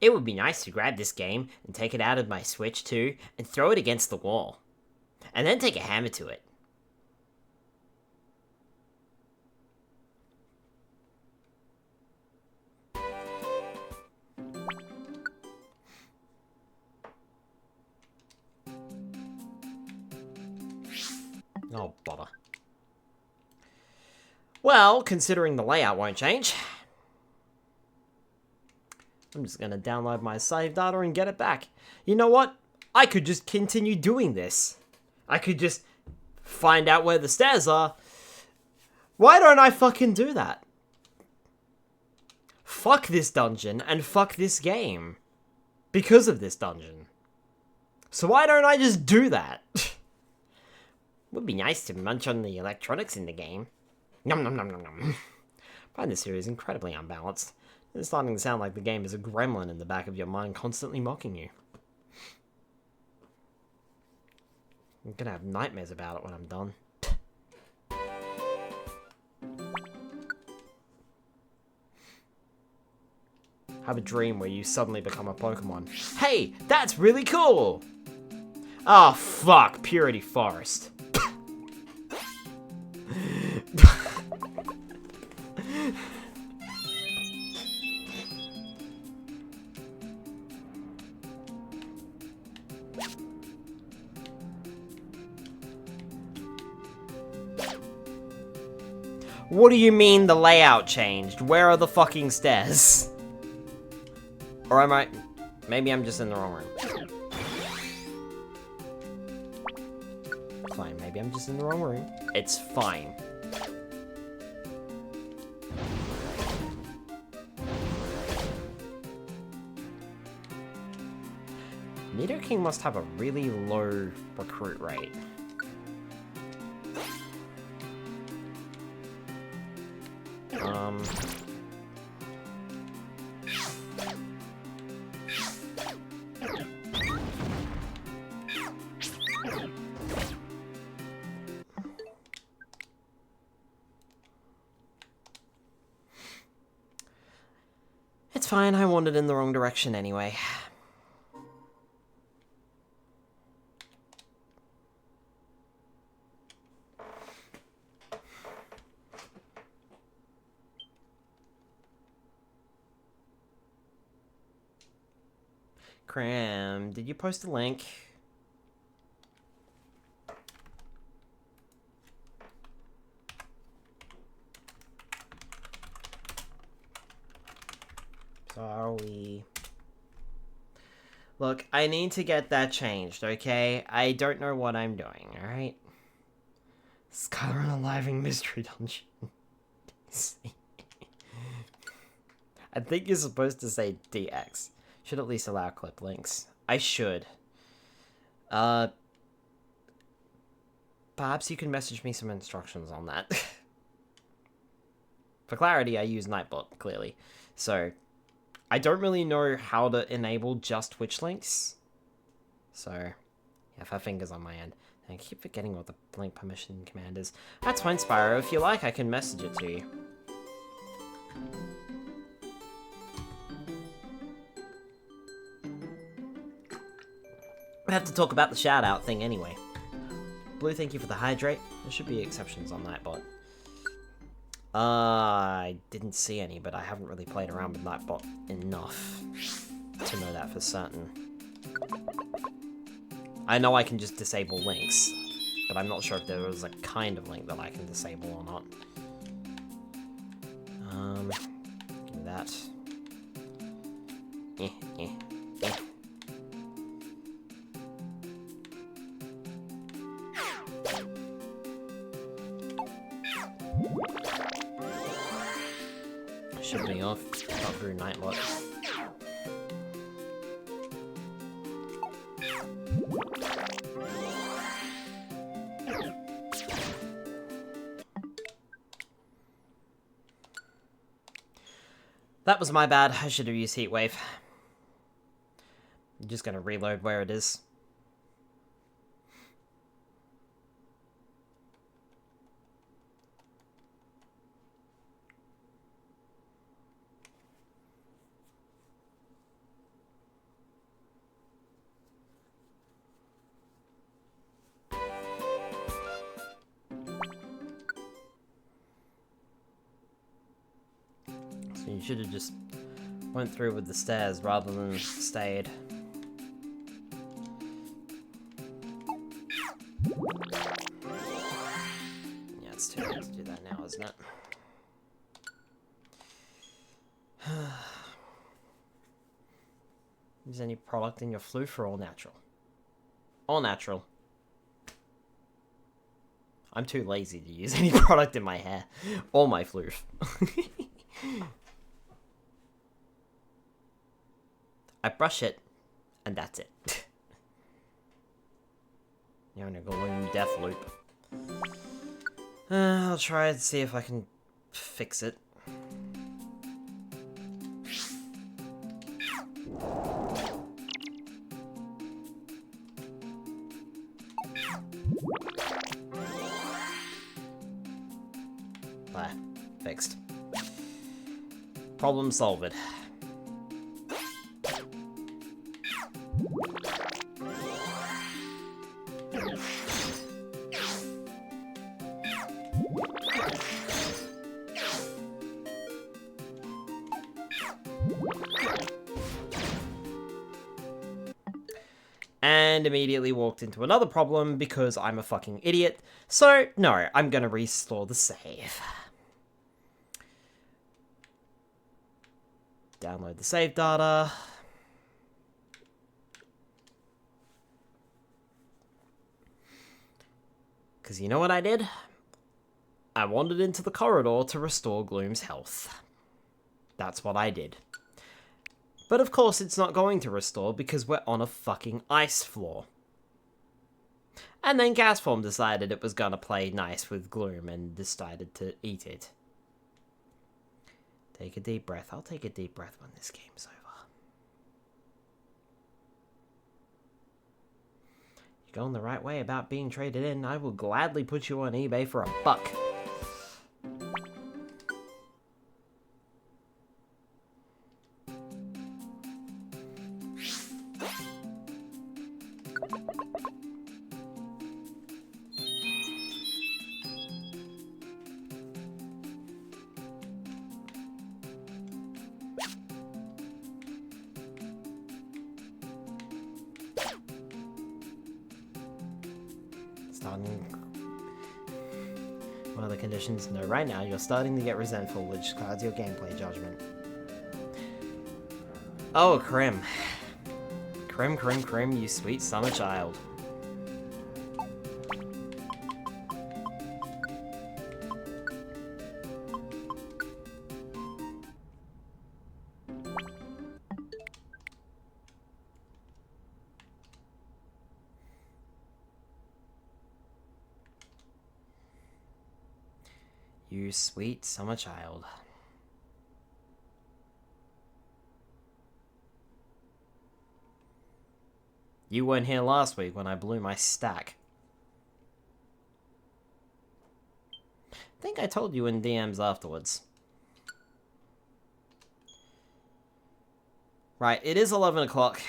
It would be nice to grab this game and take it out of my Switch too, and throw it against the wall. And then take a hammer to it. Oh, bother. Well, considering the layout won't change, I'm just gonna download my save data and get it back. You know what? I could just continue doing this. I could just find out where the stairs are. Why don't I fucking do that? Fuck this dungeon and fuck this game. Because of this dungeon. So why don't I just do that? Would be nice to munch on the electronics in the game. Nom nom nom nom nom. I find this series incredibly unbalanced. It's starting to sound like the game is a gremlin in the back of your mind constantly mocking you. I'm gonna have nightmares about it when I'm done. Have a dream where you suddenly become a Pokemon. Hey, that's really cool! Oh, fuck, Purity Forest. What do you mean the layout changed? Where are the fucking stairs? Or am I... Maybe I'm just in the wrong room. Fine, maybe I'm just in the wrong room. It's fine. Nidoking must have a really low recruit rate. It's fine, I wandered in the wrong direction anyway. Cram, did you post a link? Sorry. Look, I need to get that changed, okay? I don't know what I'm doing, alright? Skyrim Unaliving Mystery Dungeon. I think you're supposed to say DX. Should at least allow clip links. I should. Perhaps you can message me some instructions on that. For clarity, I use Nightbot, clearly. So, I don't really know how to enable just Twitch links. So, yeah, 5 fingers on my end. I keep forgetting what the link permission command is. That's fine, Spyro. If you like, I can message it to you. We have to talk about the shout-out thing anyway. Blue, thank you for the hydrate. There should be exceptions on Nightbot. I didn't see any, but I haven't really played around with Nightbot enough to know that for certain. I know I can just disable links, but I'm not sure if there was a kind of link that I can disable or not. Give me that. Eh. Should be off. Not through Nightbot. That was my bad. I should have used Heatwave. I'm just gonna reload where it is. So you should have just went through with the stairs rather than stayed. Yeah, it's too late to do that now, isn't it? Use any product in your floof or all natural? All natural. I'm too lazy to use any product in my hair or my floof. I brush it, and that's it. You're in a gloom death loop. I'll try and see if I can fix it. There, fixed. Problem solved. And immediately walked into another problem because I'm a fucking idiot. So, no, I'm gonna restore the save. Download the save data. Because you know what I did? I wandered into the corridor to restore Gloom's health. That's what I did. But of course it's not going to restore because we're on a fucking ice floor. And then Gasform decided it was gonna play nice with Gloom and decided to eat it. Take a deep breath. I'll take a deep breath when this game's over. You're going the right way about being traded in. I will gladly put you on eBay for $1. starting... What are the conditions? No, right now you're starting to get resentful, which clouds your gameplay judgment. Oh, Krim. Krim, you sweet summer child. You sweet summer child. You weren't here last week when I blew my stack. I think I told you in DMs afterwards. Right, it is 11 o'clock.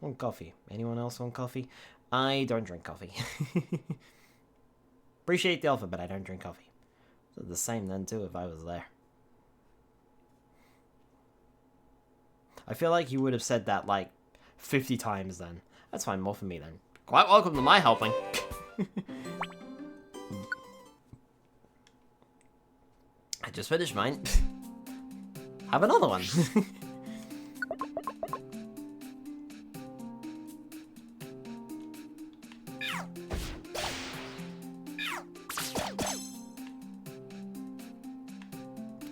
Want coffee? Anyone else want coffee? I don't drink coffee. Appreciate the offer, but I don't drink coffee. So the same then too if I was there. I feel like you would have said that like 50 times then. That's fine, more for me then. Quite welcome to my helping. I just finished mine. Have another one.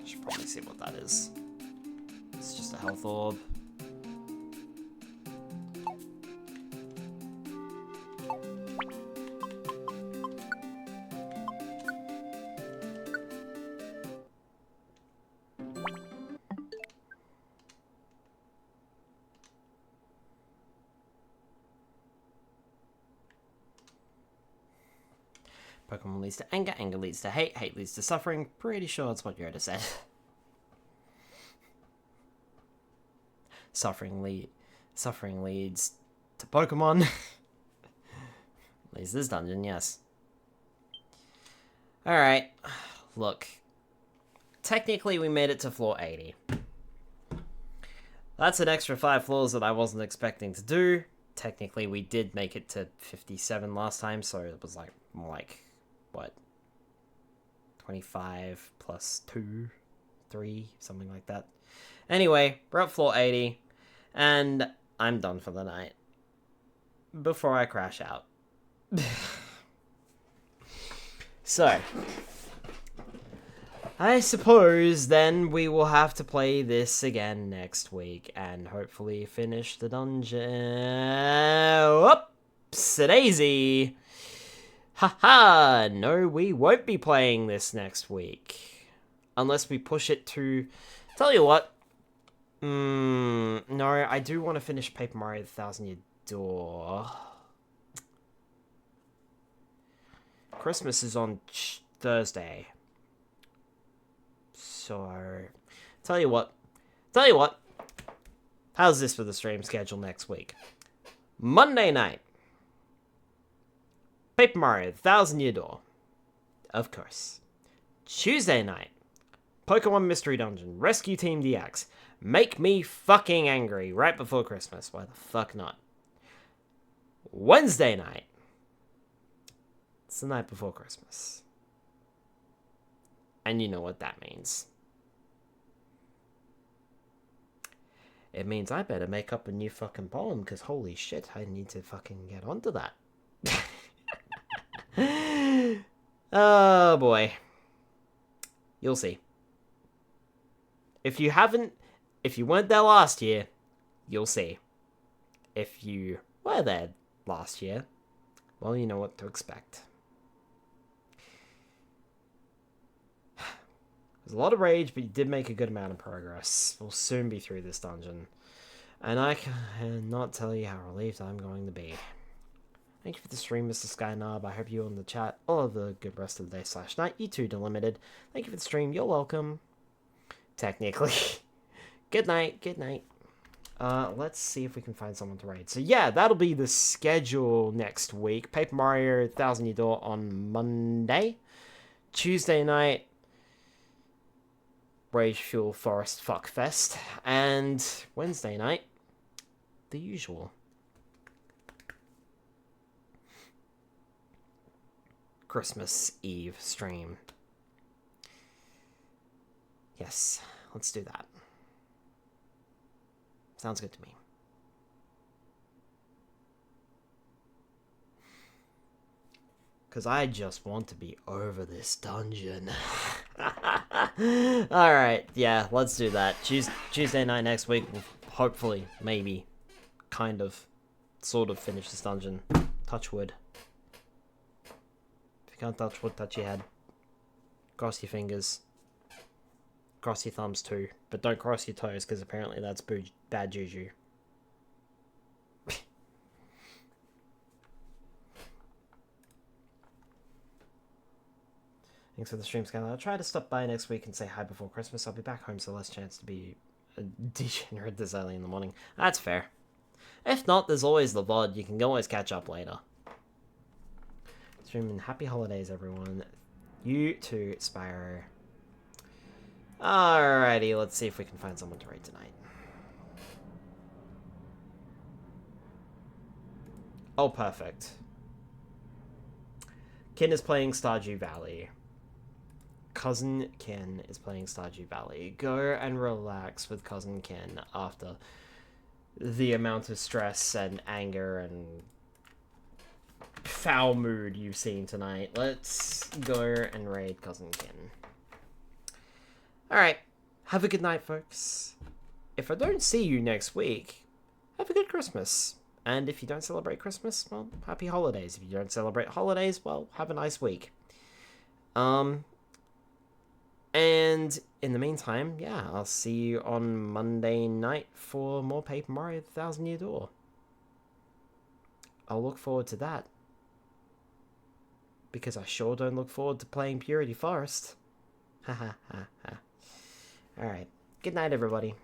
Should probably see what that is. It's just a health orb. Pokemon leads to anger, anger leads to hate, hate leads to suffering. Pretty sure that's what Yoda said. Suffering leads to Pokemon. Leads this dungeon, yes. Alright, look. Technically, we made it to floor 80. That's an extra 5 floors that I wasn't expecting to do. Technically, we did make it to 57 last time, so it was like more like, what? 25 plus 2, 3, something like that. Anyway, we're at floor 80, and I'm done for the night. Before I crash out. So, I suppose then we will have to play this again next week and hopefully finish the dungeon. Whoopsie-daisy! Haha! No, we won't be playing this next week. Unless we push it to... Tell you what. No, I do want to finish Paper Mario the 1,000-Year Door. Christmas is on Thursday. So, tell you what. How's this for the stream schedule next week? Monday night. Paper Mario, 1,000-Year Door. Of course. Tuesday night. Pokemon Mystery Dungeon, Rescue Team DX. Make me fucking angry right before Christmas. Why the fuck not? Wednesday night. It's the night before Christmas. And you know what that means. It means I better make up a new fucking poem, because holy shit, I need to fucking get onto that. Oh boy. You'll see. If you weren't there last year, you'll see. If you were there last year, well, you know what to expect. There's a lot of rage, but you did make a good amount of progress. We'll soon be through this dungeon. And I cannot tell you how relieved I'm going to be. Thank you for the stream, Mr. Skynob. I hope you in the chat all of the good rest of the day / night. You too, Delimited. Thank you for the stream. You're welcome. Technically. Good night. Good night. Let's see if we can find someone to raid. So yeah, that'll be the schedule next week. Paper Mario 1,000-Year Door on Monday. Tuesday night, Rage Fuel Forest Fuckfest. And Wednesday night, the usual. Christmas Eve stream. Yes, let's do that. Sounds good to me. Because I just want to be over this dungeon. Alright, yeah, let's do that. Tuesday night next week, we'll hopefully, maybe, kind of, sort of finish this dungeon. Touch wood. If you can't touch wood, touch your head. Cross your fingers. Cross your thumbs too. But don't cross your toes, because apparently that's bad juju. Thanks for the stream, Skylar. I'll try to stop by next week and say hi before Christmas. I'll be back home, so less chance to be a degenerate this early in the morning. That's fair. If not, there's always the VOD. You can always catch up later. Streaming happy holidays, everyone. You too, Spyro. Alrighty, let's see if we can find someone to raid tonight. Oh, perfect. Ken is playing Stardew Valley. Cousin Ken is playing Stardew Valley. Go and relax with Cousin Ken after the amount of stress and anger and foul mood you've seen tonight. Let's go and raid Cousin Ken. Alright, have a good night, folks. If I don't see you next week, have a good Christmas. And if you don't celebrate Christmas, well, happy holidays. If you don't celebrate holidays, well, have a nice week. And in the meantime, yeah, I'll see you on Monday night for more Paper Mario: The Thousand Year Door. I'll look forward to that. Because I sure don't look forward to playing Purity Forest. Ha ha ha ha. Alright. Good night, everybody.